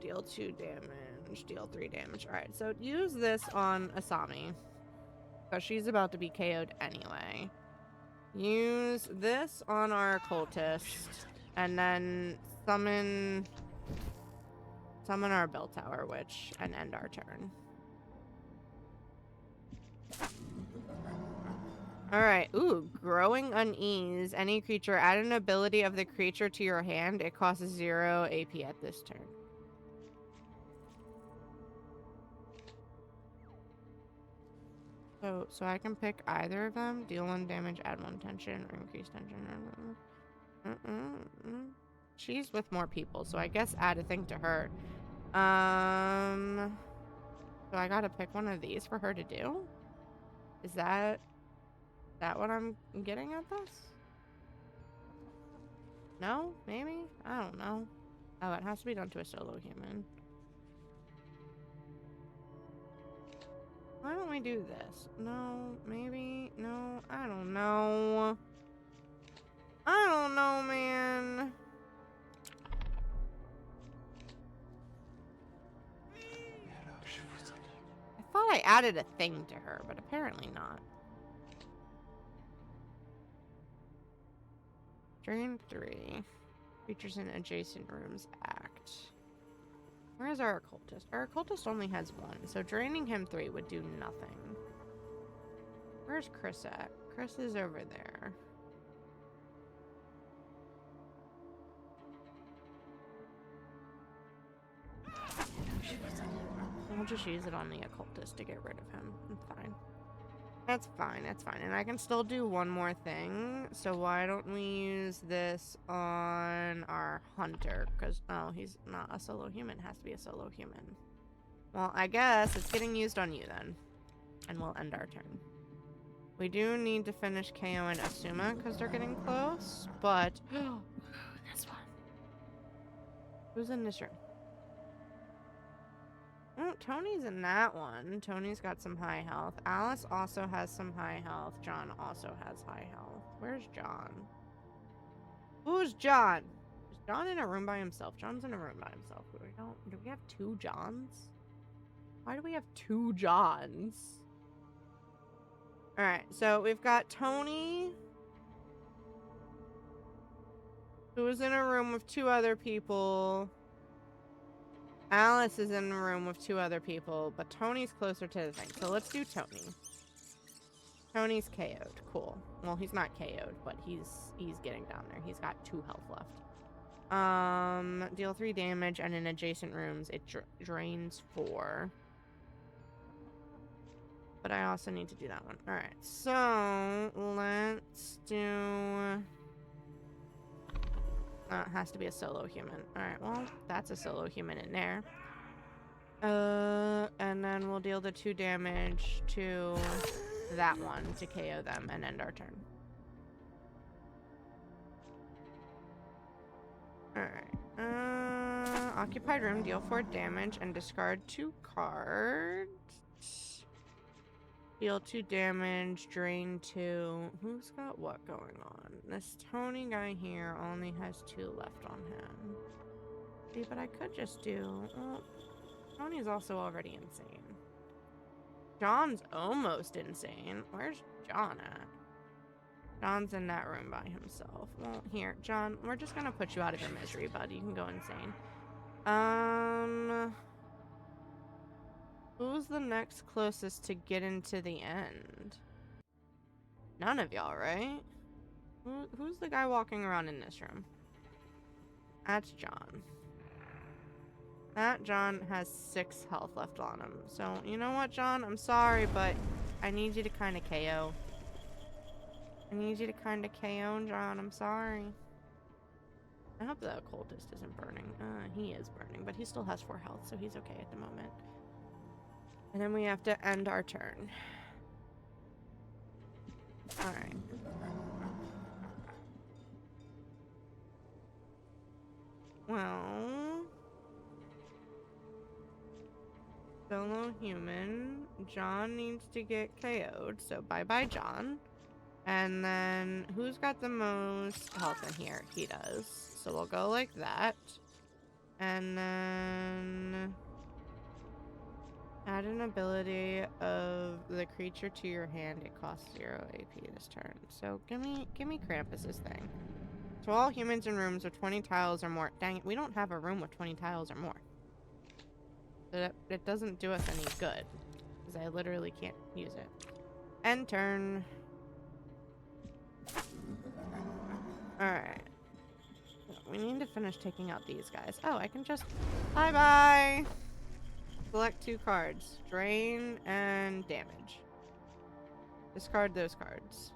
Deal 2 damage, deal 3 damage. Alright, so use this on Asami, because she's about to be KO'd anyway. Use this on our occultist, and then summon our bell tower witch and end our turn. Alright, ooh, growing unease. Any creature, add an ability of the creature to your hand. It costs 0 AP at this turn. So I can pick either of them. Deal 1 damage, add 1 tension, or increase tension. She's with more people, so I guess add a thing to her. So I gotta pick one of these for her to do? Is that what I'm getting at this? No? Maybe? I don't know. Oh, it has to be done to a solo human. Why don't we do this? No, maybe, no, I don't know. I don't know, man. I thought I added a thing to her, but apparently not. Drain 3. Creatures in adjacent rooms act. Where's our occultist? Our occultist only has 1, so draining him 3 would do nothing. Where's Chris at? Chris is over there. I'll just use it on the occultist to get rid of him. It's fine. That's fine, that's fine. And I can still do one more thing. So why don't we use this on our hunter? Because, oh, he's not a solo human. It has to be a solo human. Well, I guess it's getting used on you then. And we'll end our turn. We do need to finish KO and Asuma because they're getting close. But, this one. Who's in this room? Oh, Tony's in that one. Tony's got some high health. Alice also has some high health. John also has high health. Where's John? Who's John? Is John in a room by himself? John's in a room by himself. Do we have 2 Johns? Why do we have 2 Johns? Alright, so we've got Tony, who is in a room with 2 other people. Alice is in a room with 2 other people, but Tony's closer to the thing. So let's do Tony. Tony's KO'd. Cool. Well, he's not KO'd, but he's getting down there. He's got 2 health left. Deal 3 damage, and in adjacent rooms, it drains 4. But I also need to do that one. Alright, so let's do... it has to be a solo human. Alright, well, that's a solo human in there. And then we'll deal the 2 damage to that one to KO them and end our turn. Alright. Occupied room, deal 4 damage and discard 2 cards. Deal 2 damage, drain 2. Who's got what going on? This Tony guy here only has 2 left on him. See, but I could just do... Well, Tony's also already insane. John's almost insane. Where's John at? John's in that room by himself. Well, here, John, we're just gonna put you out of your misery, bud. You can go insane. Who's the next closest to getting to the end? None of y'all, right? Who's the guy walking around in this room? That's John. That John has 6 health left on him. So, you know what, John? I'm sorry, but I need you to kind of KO. I need you to kind of KO, John. I'm sorry. I hope the occultist isn't burning. He is burning, but he still has 4 health, so he's okay at the moment. And then we have to end our turn. Alright. Well, solo human. John needs to get KO'd, so bye-bye, John. And then, who's got the most health in here? He does. So we'll go like that. And then... add an ability of the creature to your hand. It costs 0 AP this turn. So give me Krampus's thing. So all humans in rooms with 20 tiles or more. Dang it, we don't have a room with 20 tiles or more. So it doesn't do us any good. Because I literally can't use it. End turn. Alright. We need to finish taking out these guys. Oh, I can just... bye-bye! Select 2 cards. Drain and damage. Discard those cards.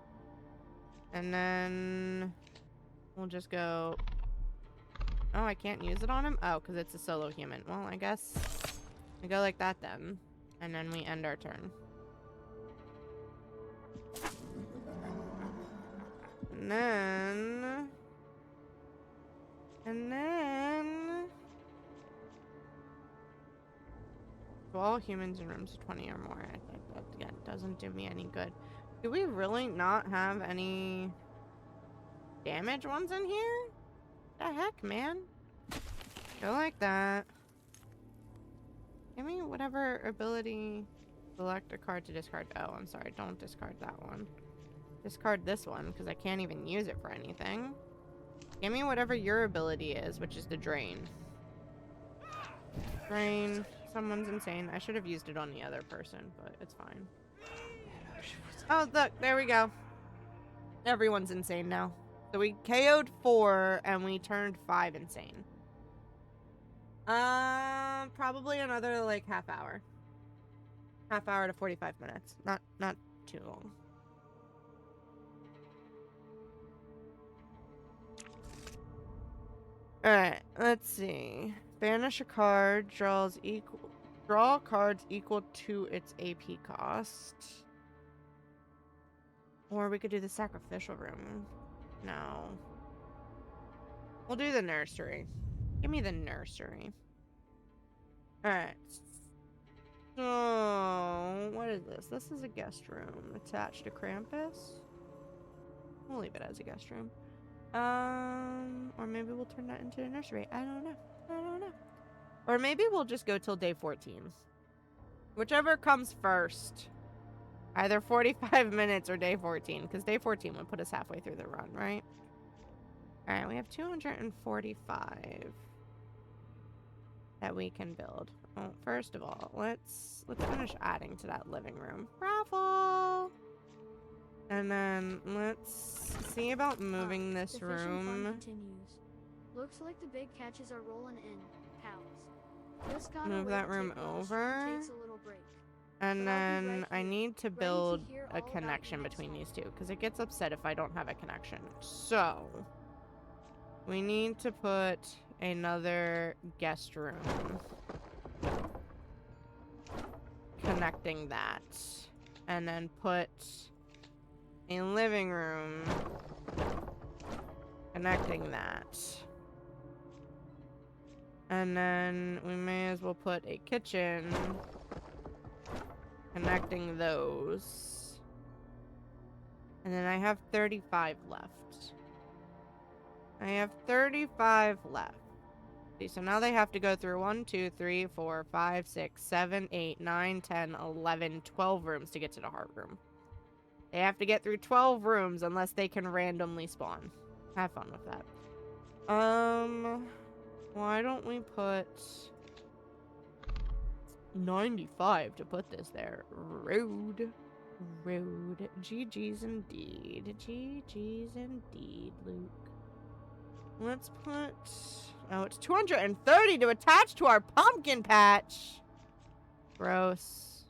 And then... we'll just go... oh, I can't use it on him? Oh, because it's a solo human. Well, I guess... we go like that then. And then we end our turn. And then... so all humans in rooms 20 or more. That again doesn't do me any good. Do we really not have any damage ones in here? The heck, man? Go like that. Give me whatever ability. Select a card to discard. Oh, I'm sorry. Don't discard that one. Discard this one because I can't even use it for anything. Give me whatever your ability is, which is the drain. Drain. Someone's insane. I should have used it on the other person, but it's fine. Oh, look. There we go. Everyone's insane now. So we KO'd 4 and we turned 5 insane. Probably another like half hour. Half hour to 45 minutes. Not too long. Alright, let's see. Banish a card, draw cards equal to its AP cost. Or we could do the sacrificial room. No. We'll do the nursery. Give me the nursery. Alright. So, what is this? This is a guest room attached to Krampus. We'll leave it as a guest room. Or maybe we'll turn that into a nursery. I don't know. Or maybe we'll just go till day 14. Whichever comes first. Either 45 minutes or day 14. Because day 14 would put us halfway through the run, right? Alright, we have 245 that we can build. Oh, first of all, let's finish adding to that living room. Raffle! And then let's see about moving this the fishing fun room. continues. Looks like the big catches are rolling in, pals. Just gotta Move wait that till room Welsh over. takes a little break. And But I'll be then right I here, need to ready to build hear a all about it connection next between time. these two. Because it gets upset if I don't have a connection. So, we need to put another guest room. Connecting that. And then put a living room. Connecting that. And then we may as well put a kitchen. Connecting those. And then I have 35 left. I have 35 left. See, so now they have to go through 1, 2, 3, 4, 5, 6, 7, 8, 9, 10, 11, 12 rooms to get to the heart room. They have to get through 12 rooms unless they can randomly spawn. Have fun with that. Why don't we put 95 to put this there? Rude. GG's indeed. GG's indeed, Luke. Let's put... oh, it's 230 to attach to our pumpkin patch. Gross.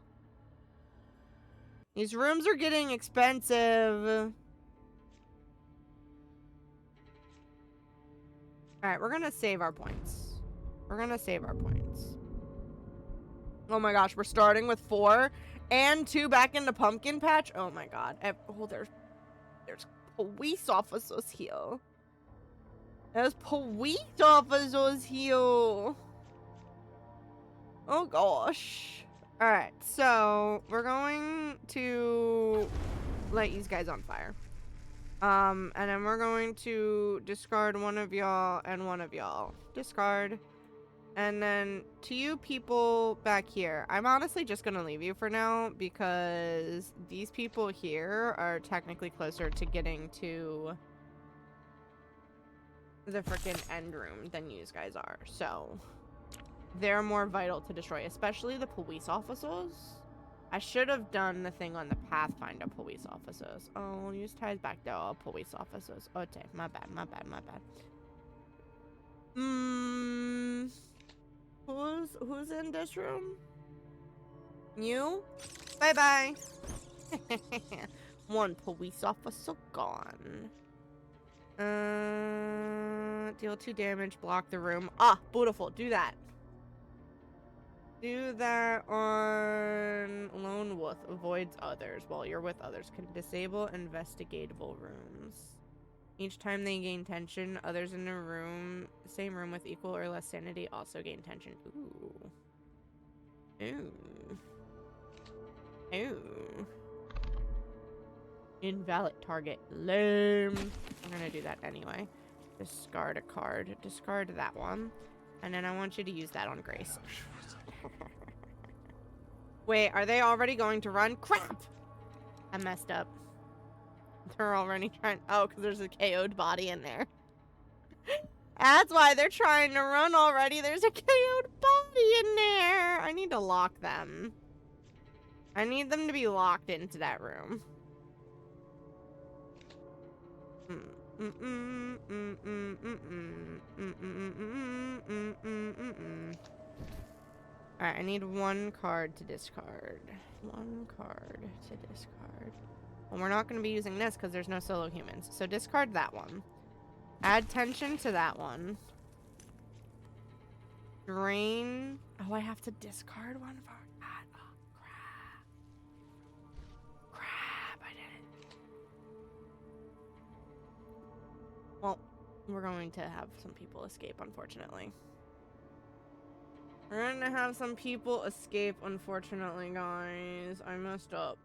These rooms are getting expensive. Alright, we're gonna save our points. Oh my gosh, we're starting with 4 and 2 back in the pumpkin patch. Oh my god. Oh, there's police officers here. There's police officers here. Oh gosh. Alright, so we're going to light these guys on fire. And then we're going to discard one of y'all and one of y'all. Discard. And then to you people back here, I'm honestly just gonna leave you for now because these people here are technically closer to getting to the freaking end room than you guys are. So they're more vital to destroy, especially the police officers. I should have done the thing on the Pathfinder police officers. Oh, use ties back there, all police officers. Okay, my bad. Who's in this room? You? Bye-bye. One police officer gone. Deal 2 damage, block the room. Ah, beautiful. Do that. Do that on Lone Wolf. Avoids others while you're with others. Can disable investigatable rooms. Each time they gain tension, others in the room, same room with equal or less sanity also gain tension. Ooh. Invalid target. Lame. I'm gonna do that anyway. Discard a card. Discard that one. And then I want you to use that on Grace. Wait, are they already going to run? Crap! I messed up. They're already trying. Oh, because there's a KO'd body in there. That's why they're trying to run already. There's a KO'd body in there. I need to lock them. I need them to be locked into that room. Alright, I need one card to discard. One card to discard. Well, we're not going to be using this because there's no solo humans. So discard that one. Add tension to that one. Drain. Oh, I have to discard one for that. Oh, crap. Crap, I did it. Well, we're going to have some people escape, unfortunately. We're going to have some people escape, unfortunately, guys. I messed up.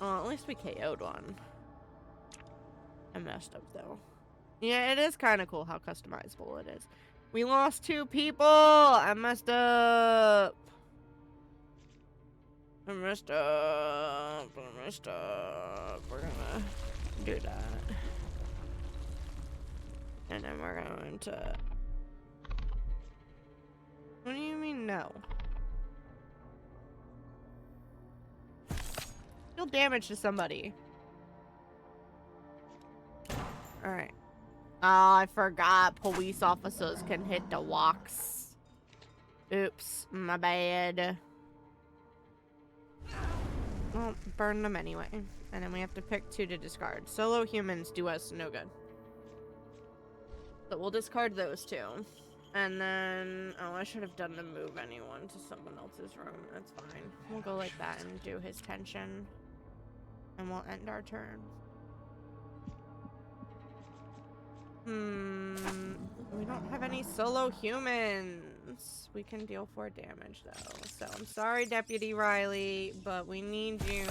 Oh, at least we KO'd one. I messed up, though. Yeah, it is kind of cool how customizable it is. We lost 2 people! I messed up! We're gonna do that. And then we're going to... What do you mean, no? Deal damage to somebody. Alright. Oh, I forgot police officers can hit the walks. Oops, my bad. Well, burn them anyway. And then we have to pick 2 to discard. Solo humans do us no good. So we'll discard those 2. And then... Oh, I should have done the move anyone to someone else's room. That's fine. We'll go like that and do his tension. And we'll end our turn. We don't have any solo humans. We can deal 4 damage, though. So, I'm sorry, Deputy Riley, but we need you...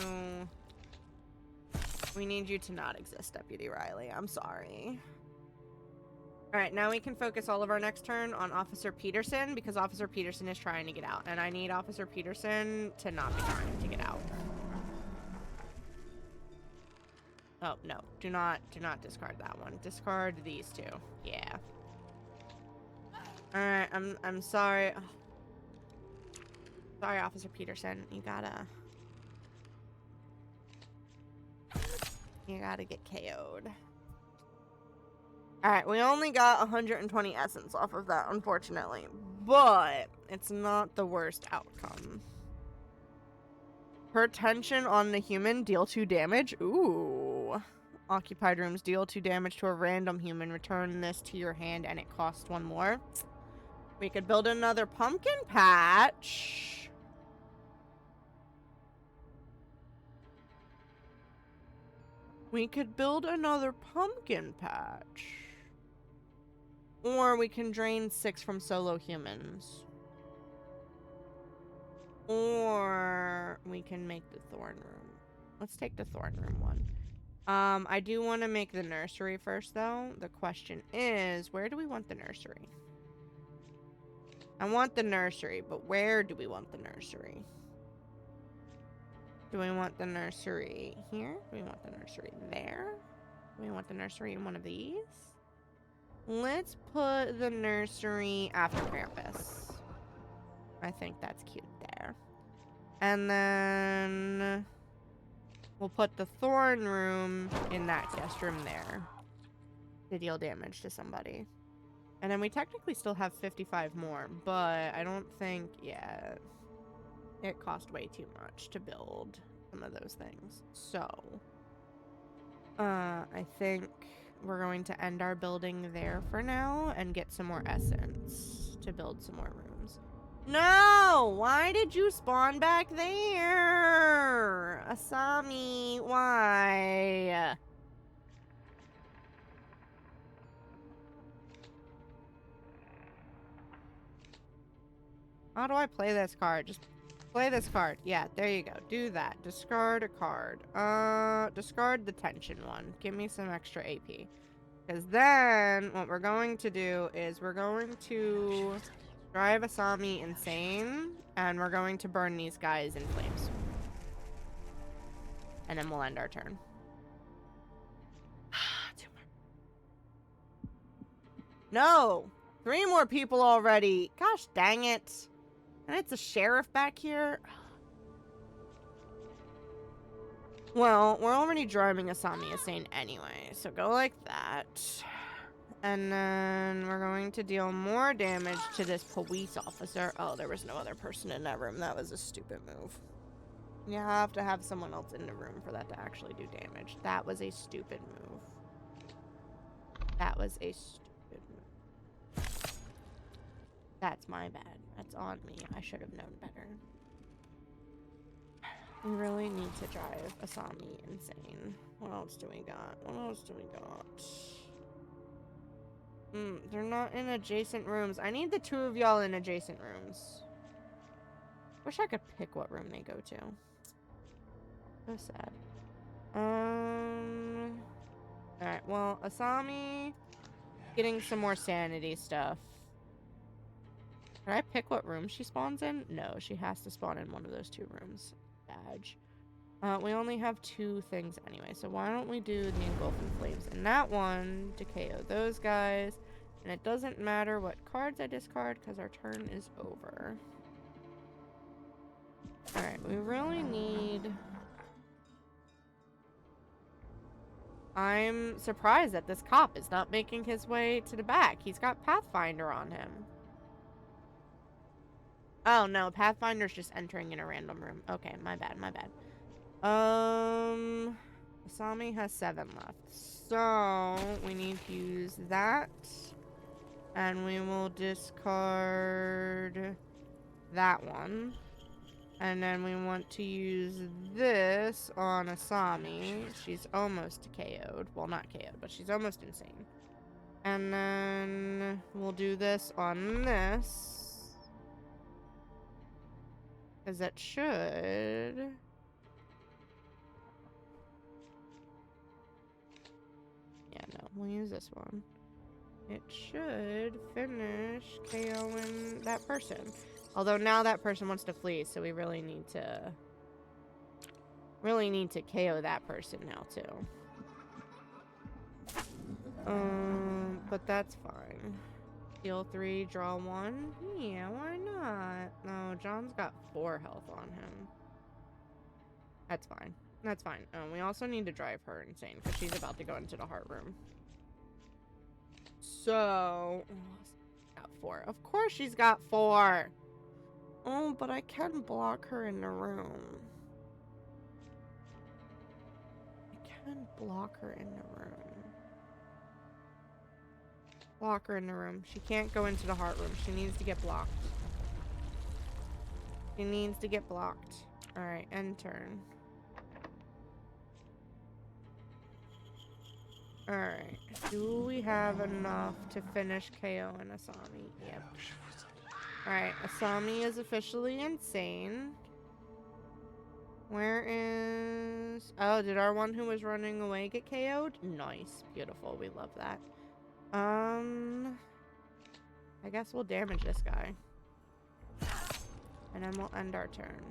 We need you to not exist, Deputy Riley. I'm sorry. Alright, now we can focus all of our next turn on Officer Peterson, because Officer Peterson is trying to get out. And I need Officer Peterson to not be trying to get out. Oh, no. Do not discard that one. Discard these 2. Yeah. Alright, I'm sorry. Oh. Sorry, Officer Peterson. You gotta get KO'd. Alright, we only got 120 essence off of that, unfortunately. But it's not the worst outcome. Per tension on the human, deal 2 damage. Ooh. Occupied rooms, deal 2 damage to a random human. Return this to your hand and it costs 1 more. We could build another pumpkin patch. We could build another pumpkin patch. Or we can drain 6 from solo humans. Or we can make the thorn room. Let's take the thorn room one. I do want to make the nursery first, though. The question is, where do we want the nursery? I want the nursery, but where do we want the nursery? Do we want the nursery here? Do we want the nursery there? Do we want the nursery in one of these? Let's put the nursery after Krampus. I think that's cute there. And then we'll put the thorn room in that guest room there to deal damage to somebody. And then we technically still have 55 more, but I don't think, yeah, it cost way too much to build some of those things. So, I think we're going to end our building there for now and get some more essence to build some more rooms. No! Why did you spawn back there? Asami, why? How do I play this card? Just play this card. Yeah, there you go. Do that. Discard a card. Discard the tension one. Give me some extra AP. Because then, what we're going to do is we're going to drive Asami insane, and we're going to burn these guys in flames. And then we'll end our turn. 2 more. No! 3 more people already. Gosh dang it. And it's a sheriff back here. Well, we're already driving Asami insane anyway, so go like that. And then we're going to deal more damage to this police officer. Oh, there was no other person in that room. That was a stupid move. You have to have someone else in the room for that to actually do damage. That was a stupid move. That was a stupid move. That's my bad. That's on me. I should have known better. We really need to drive Asami insane. What else do we got? What else do we got? They're not in adjacent rooms. I need the 2 of y'all in adjacent rooms. Wish I could pick what room they go to. So sad. Alright, well, Asami getting some more sanity stuff. Can I pick what room she spawns in? No, she has to spawn in one of those 2 rooms. Badge. We only have 2 things anyway, so why don't we do the engulfing flames in that one to KO those guys, and it doesn't matter what cards I discard because our turn is over. Alright, we really need... I'm surprised that this cop is not making his way to the back. He's got Pathfinder on him. Oh, no. Pathfinder's just entering in a random room. Okay, my bad, my bad. Asami has 7 left. So, we need to use that. And we will discard that one. And then we want to use this on Asami. She's almost KO'd. Well, not KO'd, but she's almost insane. And then we'll do this on this. Because that should... Yeah, no. We'll use this one. It should finish KOing that person. Although now that person wants to flee, so we really need to KO that person now too. But that's fine. Deal 3, draw 1. Yeah, why not? No, John's got 4 health on him. That's fine. That's fine. We also need to drive her insane because she's about to go into the heart room. So, got 4. Of course she's got 4. Oh, but I can block her in the room. I can block her in the room. Block her in the room. She can't go into the heart room. She needs to get blocked. She needs to get blocked. Alright, end turn. Alright. Do we have enough to finish KO and Asami? Yep. Alright, Asami is officially insane. Where is... Oh, did our one who was running away get KO'd? Nice. Beautiful. We love that. I guess we'll damage this guy. And then we'll end our turn.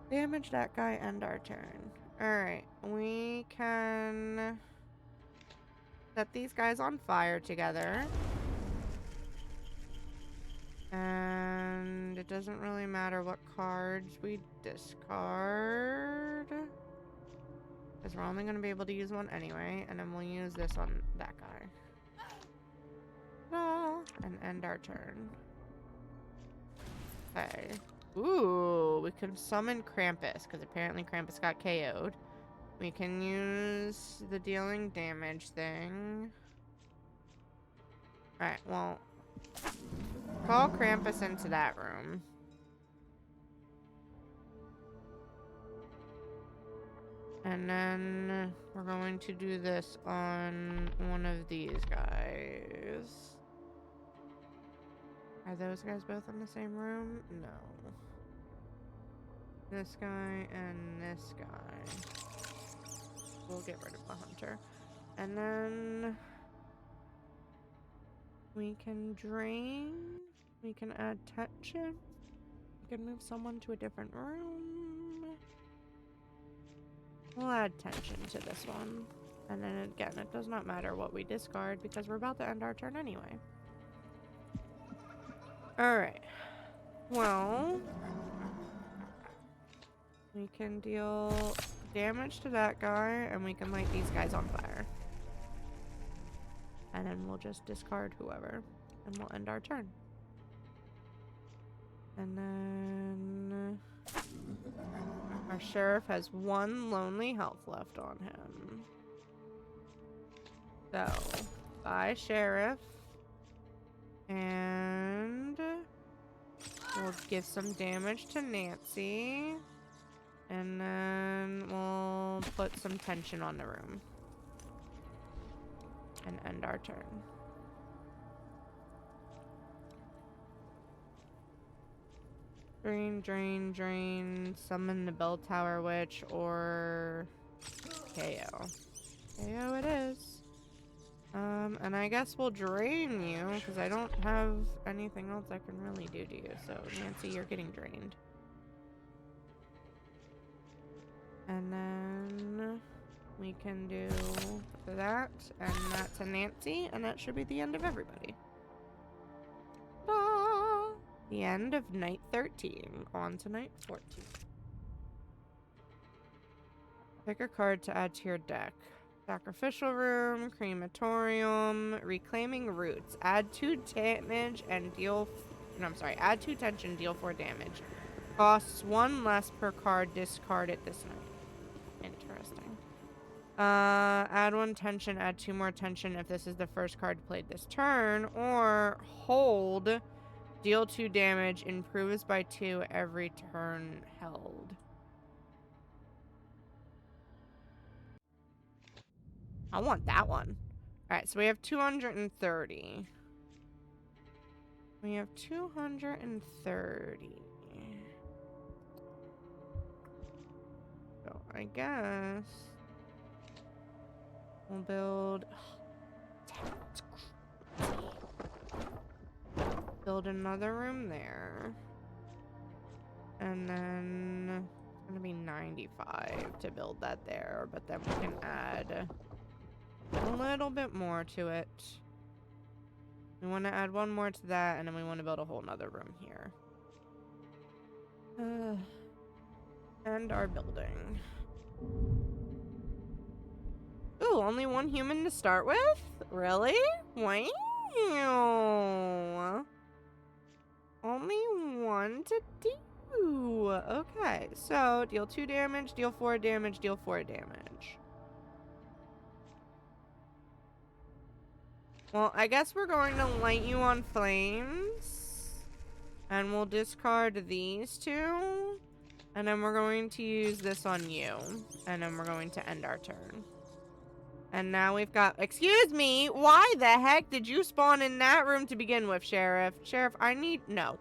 Damage that guy, end our turn. Alright, we can set these guys on fire together. And it doesn't really matter what cards we discard. Because we're only going to be able to use one anyway. And then we'll use this on that guy. And end our turn. Okay. Ooh, we can summon Krampus, because apparently Krampus got KO'd. We can use the dealing damage thing. Alright, well... Call Krampus into that room. And then we're going to do this on one of these guys. Are those guys both in the same room? No. This guy and this guy. We'll get rid of the hunter. And then we can drain. We can add tension. We can move someone to a different room. We'll add tension to this one. And then again, it does not matter what we discard because we're about to end our turn anyway. Alright. Well, we can deal damage to that guy and we can light these guys on fire. And then we'll just discard whoever and we'll end our turn. And then our sheriff has one lonely health left on him. So, bye, sheriff. And we'll give some damage to Nancy. And then we'll put some tension on the room. And end our turn. Drain, drain, drain. Summon the bell tower witch or KO. KO it is. And I guess we'll drain you because I don't have anything else I can really do to you. So Nancy, you're getting drained. And then we can do that and that to Nancy, and that should be the end of everybody. Ta! The end of night 13. On to night 14. Pick a card to add to your deck. Sacrificial Room, Crematorium, Reclaiming Roots. Add 2 damage and deal... No, I'm sorry. Add 2 tension, deal 4 damage. Costs 1 less per card. Discard it this night. Interesting. Add 1 tension, add 2 more tension if this is the first card played this turn. Or hold, deal 2 damage, improves by 2 every turn held. I want that one. Alright, so we have 230. We have 230. So I guess we'll build... Build another room there. And then it's gonna be 95 to build that there, but then we can add a little bit more to it. We want to add 1 more to that, and then we want to build a whole nother room here. And our building. Ooh, only 1 human to start with? Really? Wow. Only 1 to do. Okay, so deal 2 damage, deal 4 damage, deal 4 damage. Well, I guess we're going to light you on flames. And we'll discard these 2. And then we're going to use this on you. And then we're going to end our turn. And now we've got... Excuse me! Why the heck did you spawn in that room to begin with, Sheriff? Sheriff, I need... No.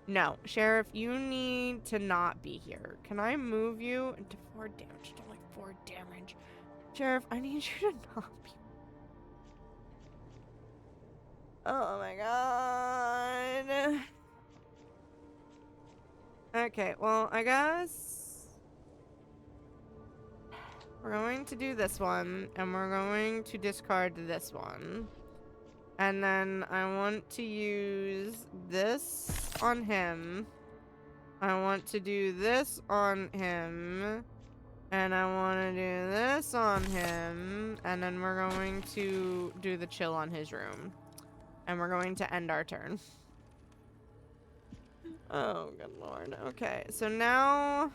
No. Sheriff, you need to not be here. Can I move you into 4 damage? Don't like 4 damage. Sheriff, I need you to not be... Oh my god. Okay, well, I guess... We're going to do this one, and we're going to discard this one. And then I want to use this on him. I want to do this on him. And I want to do this on him. And then we're going to do the chill on his room. And we're going to end our turn. Oh, good lord. Okay, so now...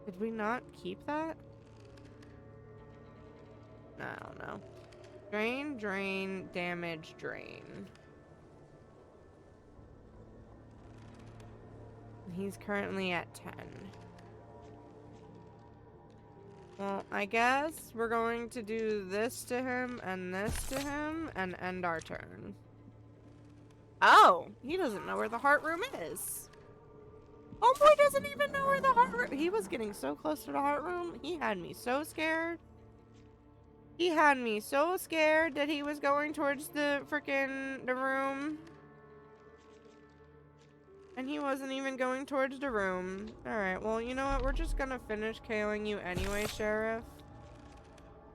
Did we not keep that? I don't know. Drain, drain, damage, drain. He's currently at 10. Well, I guess we're going to do this to him and this to him and end our turn. Oh, he doesn't know where the heart room is. Homeboy doesn't even know where the heart room... He was getting so close to the heart room. He had me so scared. He had me so scared that he was going towards the frickin' the room. And he wasn't even going towards the room. Alright, well, you know what? We're just gonna finish KOing you anyway, Sheriff.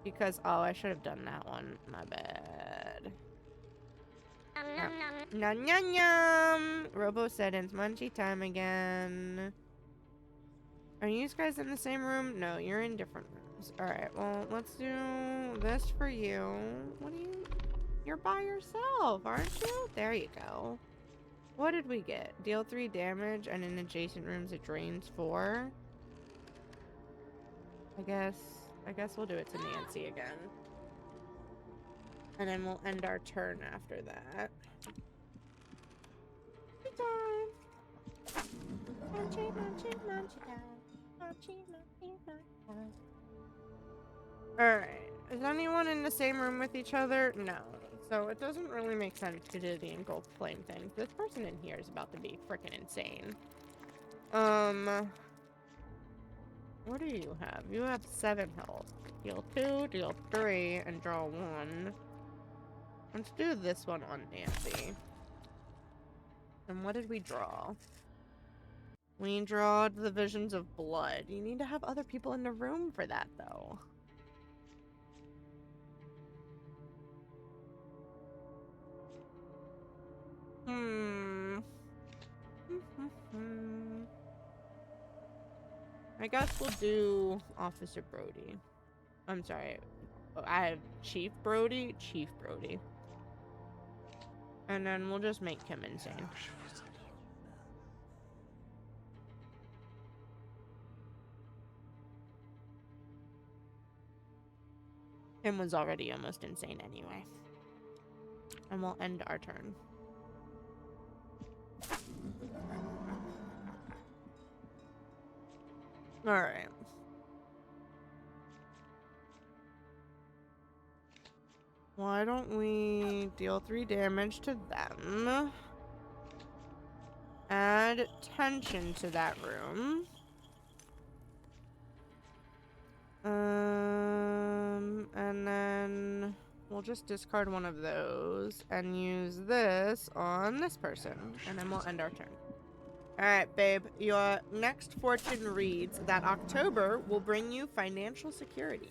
Because, oh, I should have done that one. My bad. Nom nom nom! Robo said it's munchie time again. Are you guys in the same room? No, you're in different rooms. Alright, well, let's do this for you. What do you... You're by yourself, aren't you? There you go. What did we get? Deal 3 damage, and in adjacent rooms it drains 4. I guess we'll do it to Nancy again. And then we'll end our turn after that. Good time. Munchie, munchie, munchie time. Munchie, munchie, munchie time. Alright. Is anyone in the same room with each other? No. So it doesn't really make sense to do the engulfed flame thing. This person in here is about to be freaking insane. What do you have? You have 7 health. Deal 2, deal 3, and draw 1. Let's do this one on Nancy. And what did we draw? We drawed the visions of blood. You need to have other people in the room for that, though. I guess we'll do Officer Brody. I'm sorry. I have Chief Brody. Chief Brody. And then we'll just make him insane. Him was already almost insane anyway. And we'll end our turn. Alright. Why don't we deal 3 damage to them? Add tension to that room. And then we'll just discard one of those and use this on this person. And then we'll end our turn. Alright, babe. Your next fortune reads that October will bring you financial security.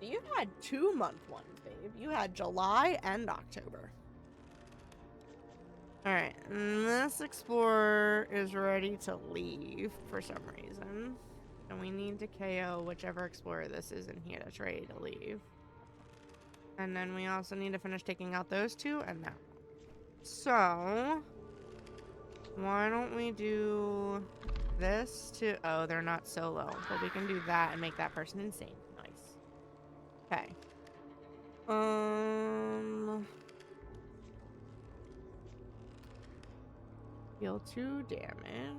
You had 2-month ones, babe. You had July and October. Alright, this explorer is ready to leave for some reason. And we need to KO whichever explorer this is in here that's ready to leave. And then we also need to finish taking out those 2 and that one. So... why don't we do this to... oh, they're not solo. But we can do that and make that person insane. Nice. Okay. Deal 2 damage.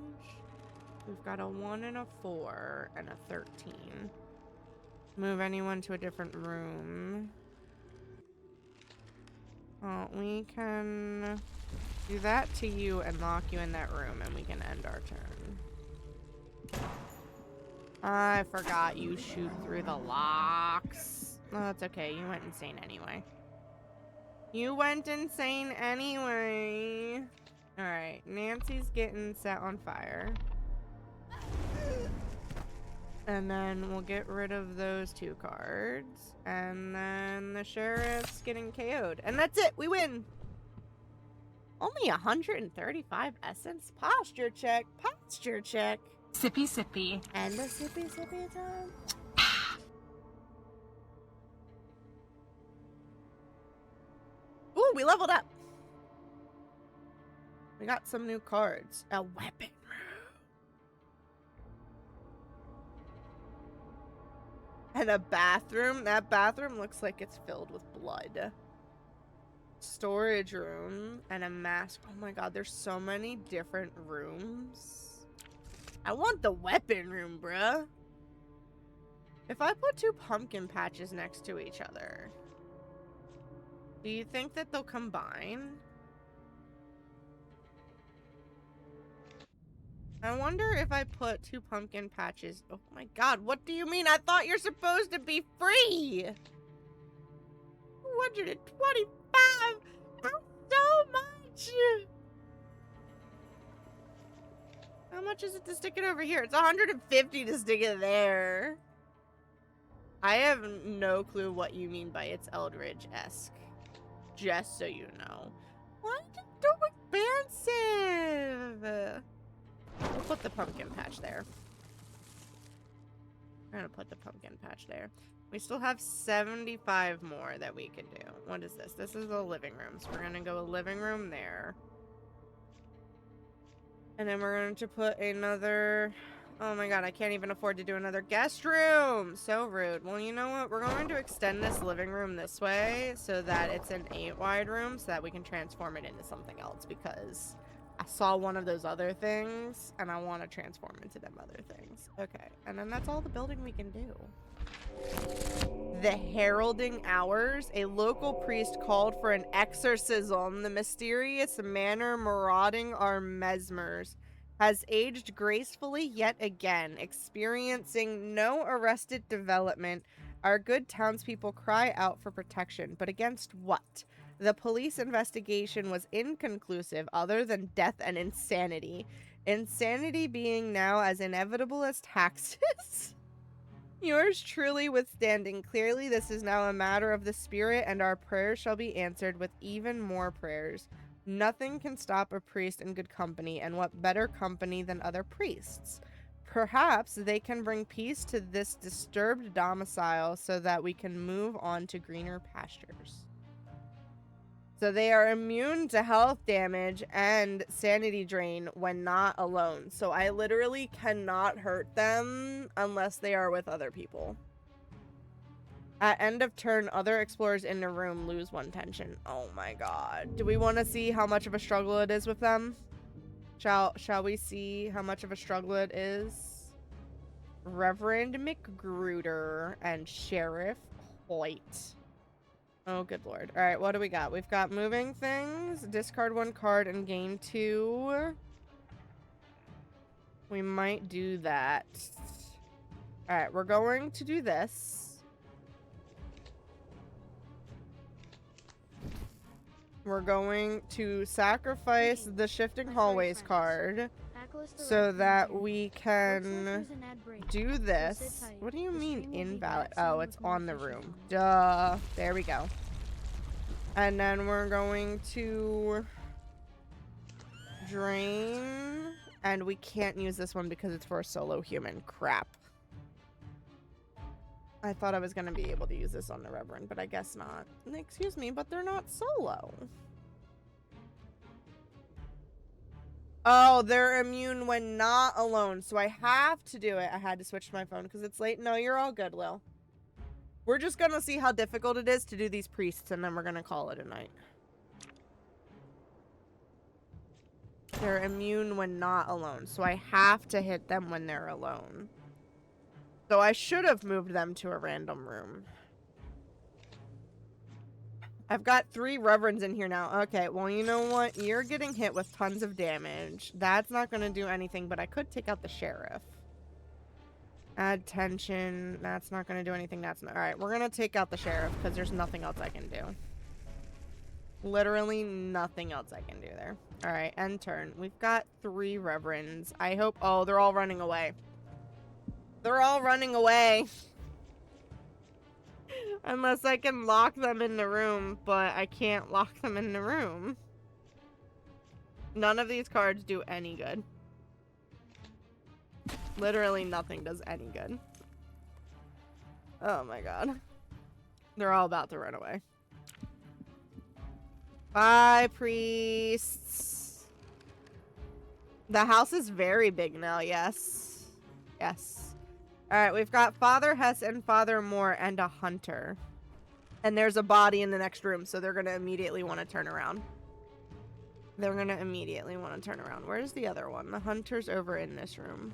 We've got a 1 and a 4 and a 13. Move anyone to a different room. Oh, we can do that to you and lock you in that room, and we can end our turn. I forgot you shoot through the locks. Oh, that's okay. You went insane anyway. You went insane anyway. Alright, Nancy's getting set on fire. And then we'll get rid of those 2 cards. And then the sheriff's getting KO'd. And that's it! We win! Only 135 essence? Posture check. Posture check. Sippy sippy. And a sippy sippy time. Ooh, we leveled up. We got some new cards. A weapon room. And a bathroom. That bathroom looks like it's filled with blood. Storage room and a mask. Oh my god, there's so many different rooms. I want the weapon room, bruh. If I put 2 pumpkin patches next to each other, do you think that they'll combine? I wonder if I put 2 pumpkin patches. Oh my god, what do you mean? I thought you're supposed to be free! 225! That's so much! How much is it to stick it over here? It's 150 to stick it there. I have no clue what you mean by it's Eldridge-esque. Just so you know. Why is it so expensive? We'll put the pumpkin patch there. I'm gonna put the pumpkin patch there. We still have 75 more that we could do. What is this? This is the living room. So we're gonna go a living room there. And then we're going to put another... Oh my god, I can't even afford to do another guest room! So rude. Well, you know what? We're going to extend this living room this way so that it's an 8-wide room so that we can transform it into something else, because I saw one of those other things and I want to transform into them other things. Okay, and then that's all the building we can do. The heralding hours. A local priest called for an exorcism. The mysterious manor marauding our mesmers has aged gracefully yet again, experiencing no arrested development. Our good townspeople cry out for protection, but against what? The police investigation was inconclusive other than death and insanity. Insanity being now as inevitable as taxes. Yours truly withstanding. Clearly, this is now a matter of the spirit, and our prayers shall be answered with even more prayers. Nothing can stop a priest in good company, and what better company than other priests? Perhaps they can bring peace to this disturbed domicile so that we can move on to greener pastures. So they are immune to health damage and sanity drain when not alone. So I literally cannot hurt them unless they are with other people. At end of turn, other explorers in the room lose 1 tension. Oh my god. Do we want to see how much of a struggle it is with them? Shall we see how much of a struggle it is? Reverend McGruder and Sheriff Hoyt. Oh, good lord. Alright, what do we got? We've got moving things, discard 1 card and gain 2. We might do that. Alright, we're going to do this. We're going to sacrifice the shifting hallways card so that we can do this. What do you mean invalid? Oh, it's on the room. Duh. There we go. And then we're going to drain. And we can't use this one because it's for a solo human. Crap. I thought I was going to be able to use this on the Reverend, but I guess not. Excuse me, but they're not solo. Oh, they're immune when not alone, so I have to do it. I had to switch to my phone because it's late. No, you're all good, Lil. We're just going to see how difficult it is to do these priests, and then we're going to call it a night. They're immune when not alone, so I have to hit them when they're alone. So I should have moved them to a random room. I've got 3 reverends in here now. Okay, well, you know what? You're getting hit with tons of damage. That's not going to do anything, but I could take out the sheriff. Add tension. That's not going to do anything. That's not... Alright, we're going to take out the sheriff because there's nothing else I can do. Literally nothing else I can do there. Alright, end turn. We've got 3 reverends. I hope... Oh, they're all running away. They're all running away. Unless I can lock them in the room, but I can't lock them in the room. None of these cards do any good. Literally nothing does any good. Oh my god. They're all about to run away. Bye, priests. The house is very big now, yes. Yes. Alright, we've got Father Hess and Father Moore and a hunter. And there's a body in the next room, so they're going to immediately want to turn around. They're going to immediately want to turn around. Where's the other one? The hunter's over in this room.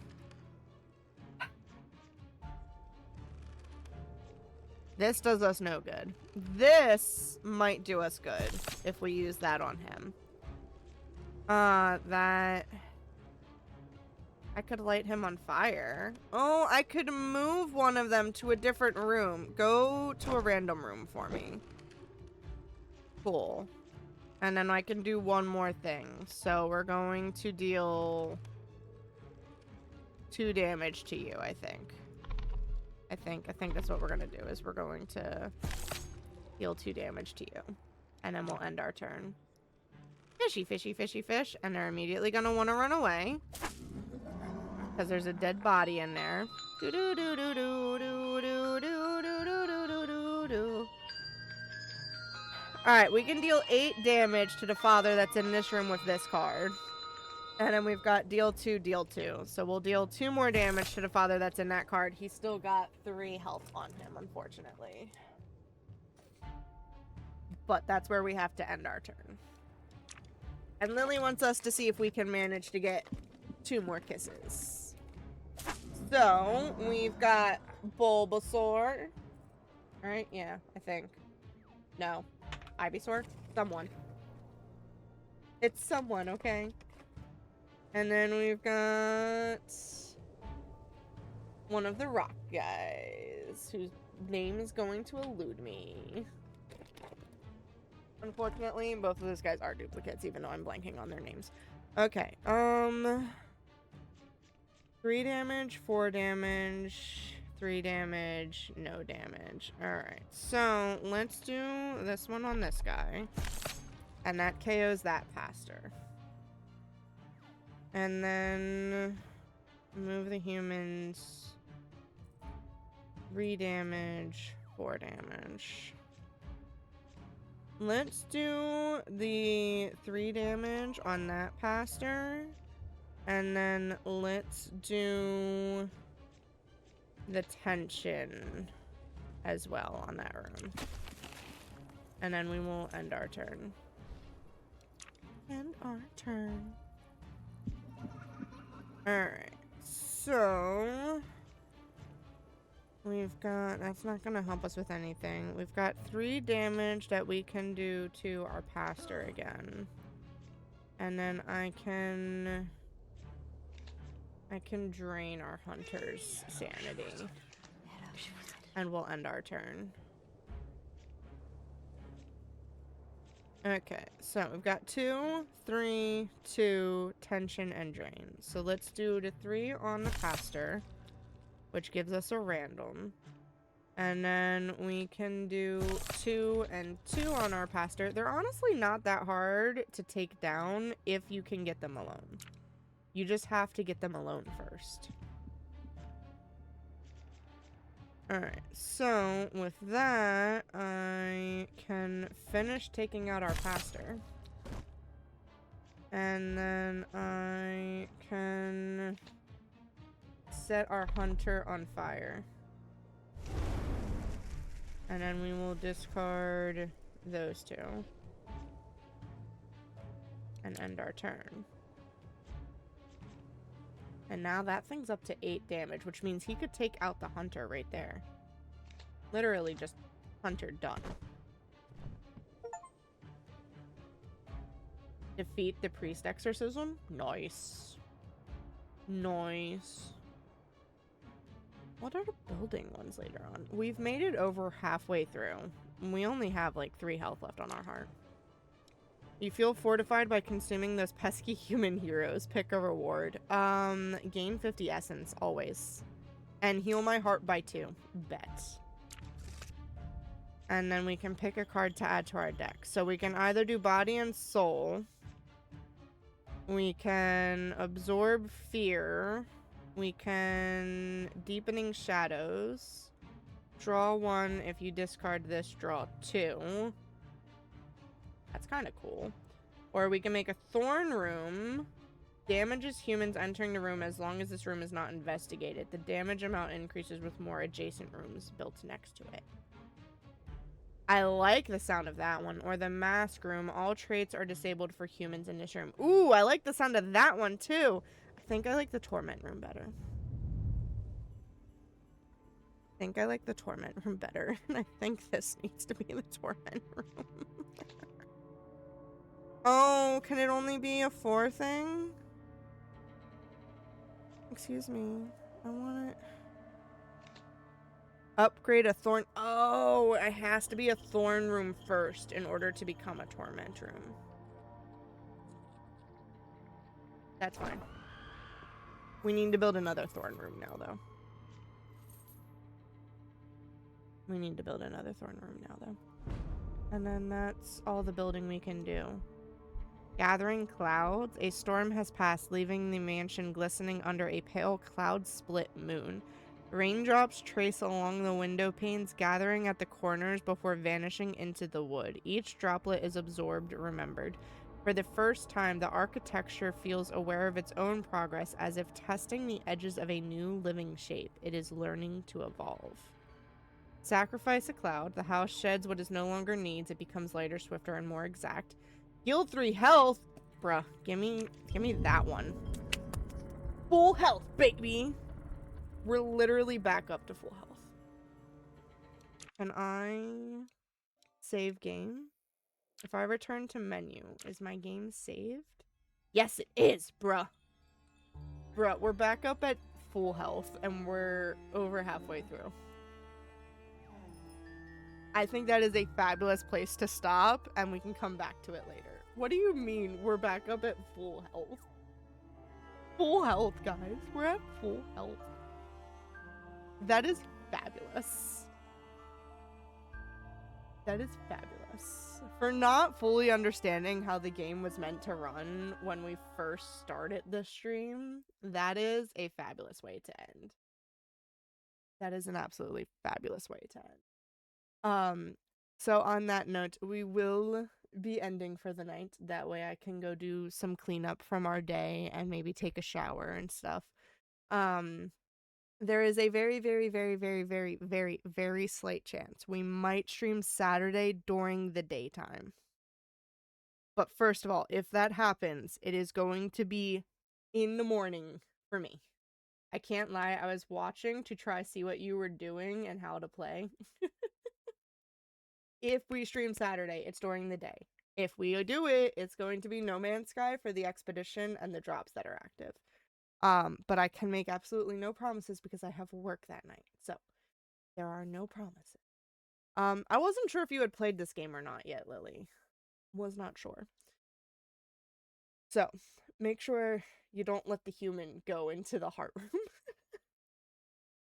This does us no good. This might do us good if we use that on him. That... I could light him on fire. Oh, I could move one of them to a different room. Go to a random room for me. Cool. And then I can do one more thing. So we're going to deal 2 damage to you, I think. I think that's what we're going to do, is we're going to deal 2 damage to you. And then we'll end our turn. Fishy, fishy, fishy, fish. And they're immediately going to want to run away. Because there's a dead body in there. Alright, we can deal 8 damage to the father that's in this room with this card. And then we've got deal 2, deal 2. So we'll deal 2 more damage to the father that's in that card. He's still got 3 health on him, unfortunately. But that's where we have to end our turn. And Lily wants us to see if we can manage to get 2 more kisses. So, we've got Bulbasaur. Right? Yeah, I think. No. Ivysaur? Someone. It's someone, okay? And then we've got one of the rock guys, whose name is going to elude me. Unfortunately, both of those guys are duplicates, even though I'm blanking on their names. Okay, 3 damage, 4 damage, 3 damage, no damage. Alright, so let's do this one on this guy. And that KOs that pastor. And then move the humans. 3 damage, 4 damage. Let's do the 3 damage on that pastor. And then let's do the tension as well on that room. And then we will end our turn. End our turn. Alright, so we've got, that's not going to help us with anything. We've got 3 damage that we can do to our pastor again. And then I can drain our hunter's sanity. And we'll end our turn. Okay, so we've got 2, 3, 2, tension, and drain. So let's do the 3 on the pastor, which gives us a random. And then we can do 2 and 2 on our pastor. They're honestly not that hard to take down if you can get them alone. You just have to get them alone first. Alright, so with that, I can finish taking out our pastor. And then I can set our hunter on fire. And then we will discard those 2. And end our turn. And now that thing's up to 8 damage, which means he could take out the hunter right there. Literally just hunter done. Defeat the priest exorcism? Nice. Nice. What are the building ones later on? We've made it over halfway through. And we only have like 3 health left on our heart. You feel fortified by consuming those pesky human heroes. Pick a reward. Gain 50 essence, always. And heal my heart by 2. Bet. And then we can pick a card to add to our deck. So we can either do body and soul. We can absorb fear. We can deepening shadows. Draw 1. If you discard this, draw 2. That's kind of cool. Or we can make a thorn room. Damages humans entering the room as long as this room is not investigated. The damage amount increases with more adjacent rooms built next to it. I like the sound of that one. Or the mask room. All traits are disabled for humans in this room. Ooh, I like the sound of that one too. I think I like the torment room better. I think I like the torment room better. And I think this needs to be the torment room. Oh, can it only be a 4 thing? Excuse me. I want it. Upgrade a thorn. Oh, it has to be a thorn room first in order to become a torment room. That's fine. We need to build another thorn room now, though. We need to build another thorn room now, though. And then that's all the building we can do. Gathering clouds. A storm has passed, leaving the mansion glistening under a pale cloud-split moon. Raindrops trace along the window panes, gathering at the corners before vanishing into the wood. Each droplet is absorbed, remembered. For the first time, the architecture feels aware of its own progress, as if testing the edges of a new living shape. It is learning to evolve. Sacrifice a cloud. The house sheds what it no longer needs. It becomes lighter, swifter, and more exact. Heal 3 health. Bruh, give me that one. Full health, baby. We're literally back up to full health. Can I save game? If I return to menu, is my game saved? Yes, it is, bruh. Bruh, we're back up at full health, and we're over halfway through. I think that is a fabulous place to stop, and we can come back to it later. What do you mean we're back up at full health? Full health, guys. We're at full health. That is fabulous. That is fabulous. For not fully understanding how the game was meant to run when we first started the stream, that is a fabulous way to end. That is an absolutely fabulous way to end. So on that note, we will be ending for the night. That way I can go do some cleanup from our day and maybe take a shower and stuff. There is a very, very, very, very, very, very, very slight chance we might stream Saturday during the daytime. But first of all, if that happens, it is going to be in the morning for me. I can't lie, I was watching to try see what you were doing and how to play. If we stream Saturday, it's during the day. If we do it, it's going to be No Man's Sky for the expedition and the drops that are active. But I can make absolutely no promises because I have work that night. So, there are no promises. I wasn't sure if you had played this game or not yet, Lily. Was not sure. So, make sure you don't let the human go into the heart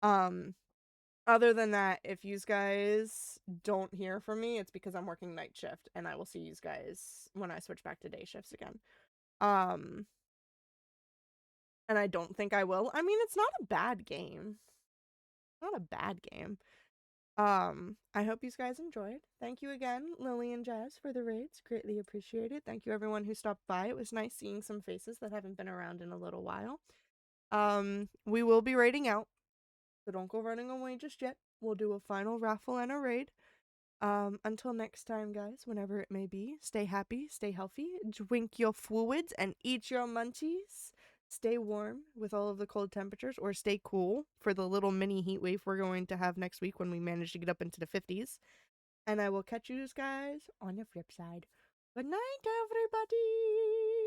room. Other than that, if you guys don't hear from me, it's because I'm working night shift, and I will see you guys when I switch back to day shifts again. And I don't think I will. I mean, it's not a bad game. Not a bad game. I hope you guys enjoyed. Thank you again, Lily and Jazz, for the raids. Greatly appreciated. Thank you everyone who stopped by. It was nice seeing some faces that haven't been around in a little while. We will be raiding out, so don't go running away just yet. We'll do a final raffle and a raid. Until next time, guys, whenever it may be, stay happy, stay healthy, drink your fluids, and eat your munchies. stay warm with all of the cold temperatures, or stay cool for the little mini heat wave we're going to have next week when we manage to get up into the 50s. And I will catch you guys on the flip side. Good night, everybody!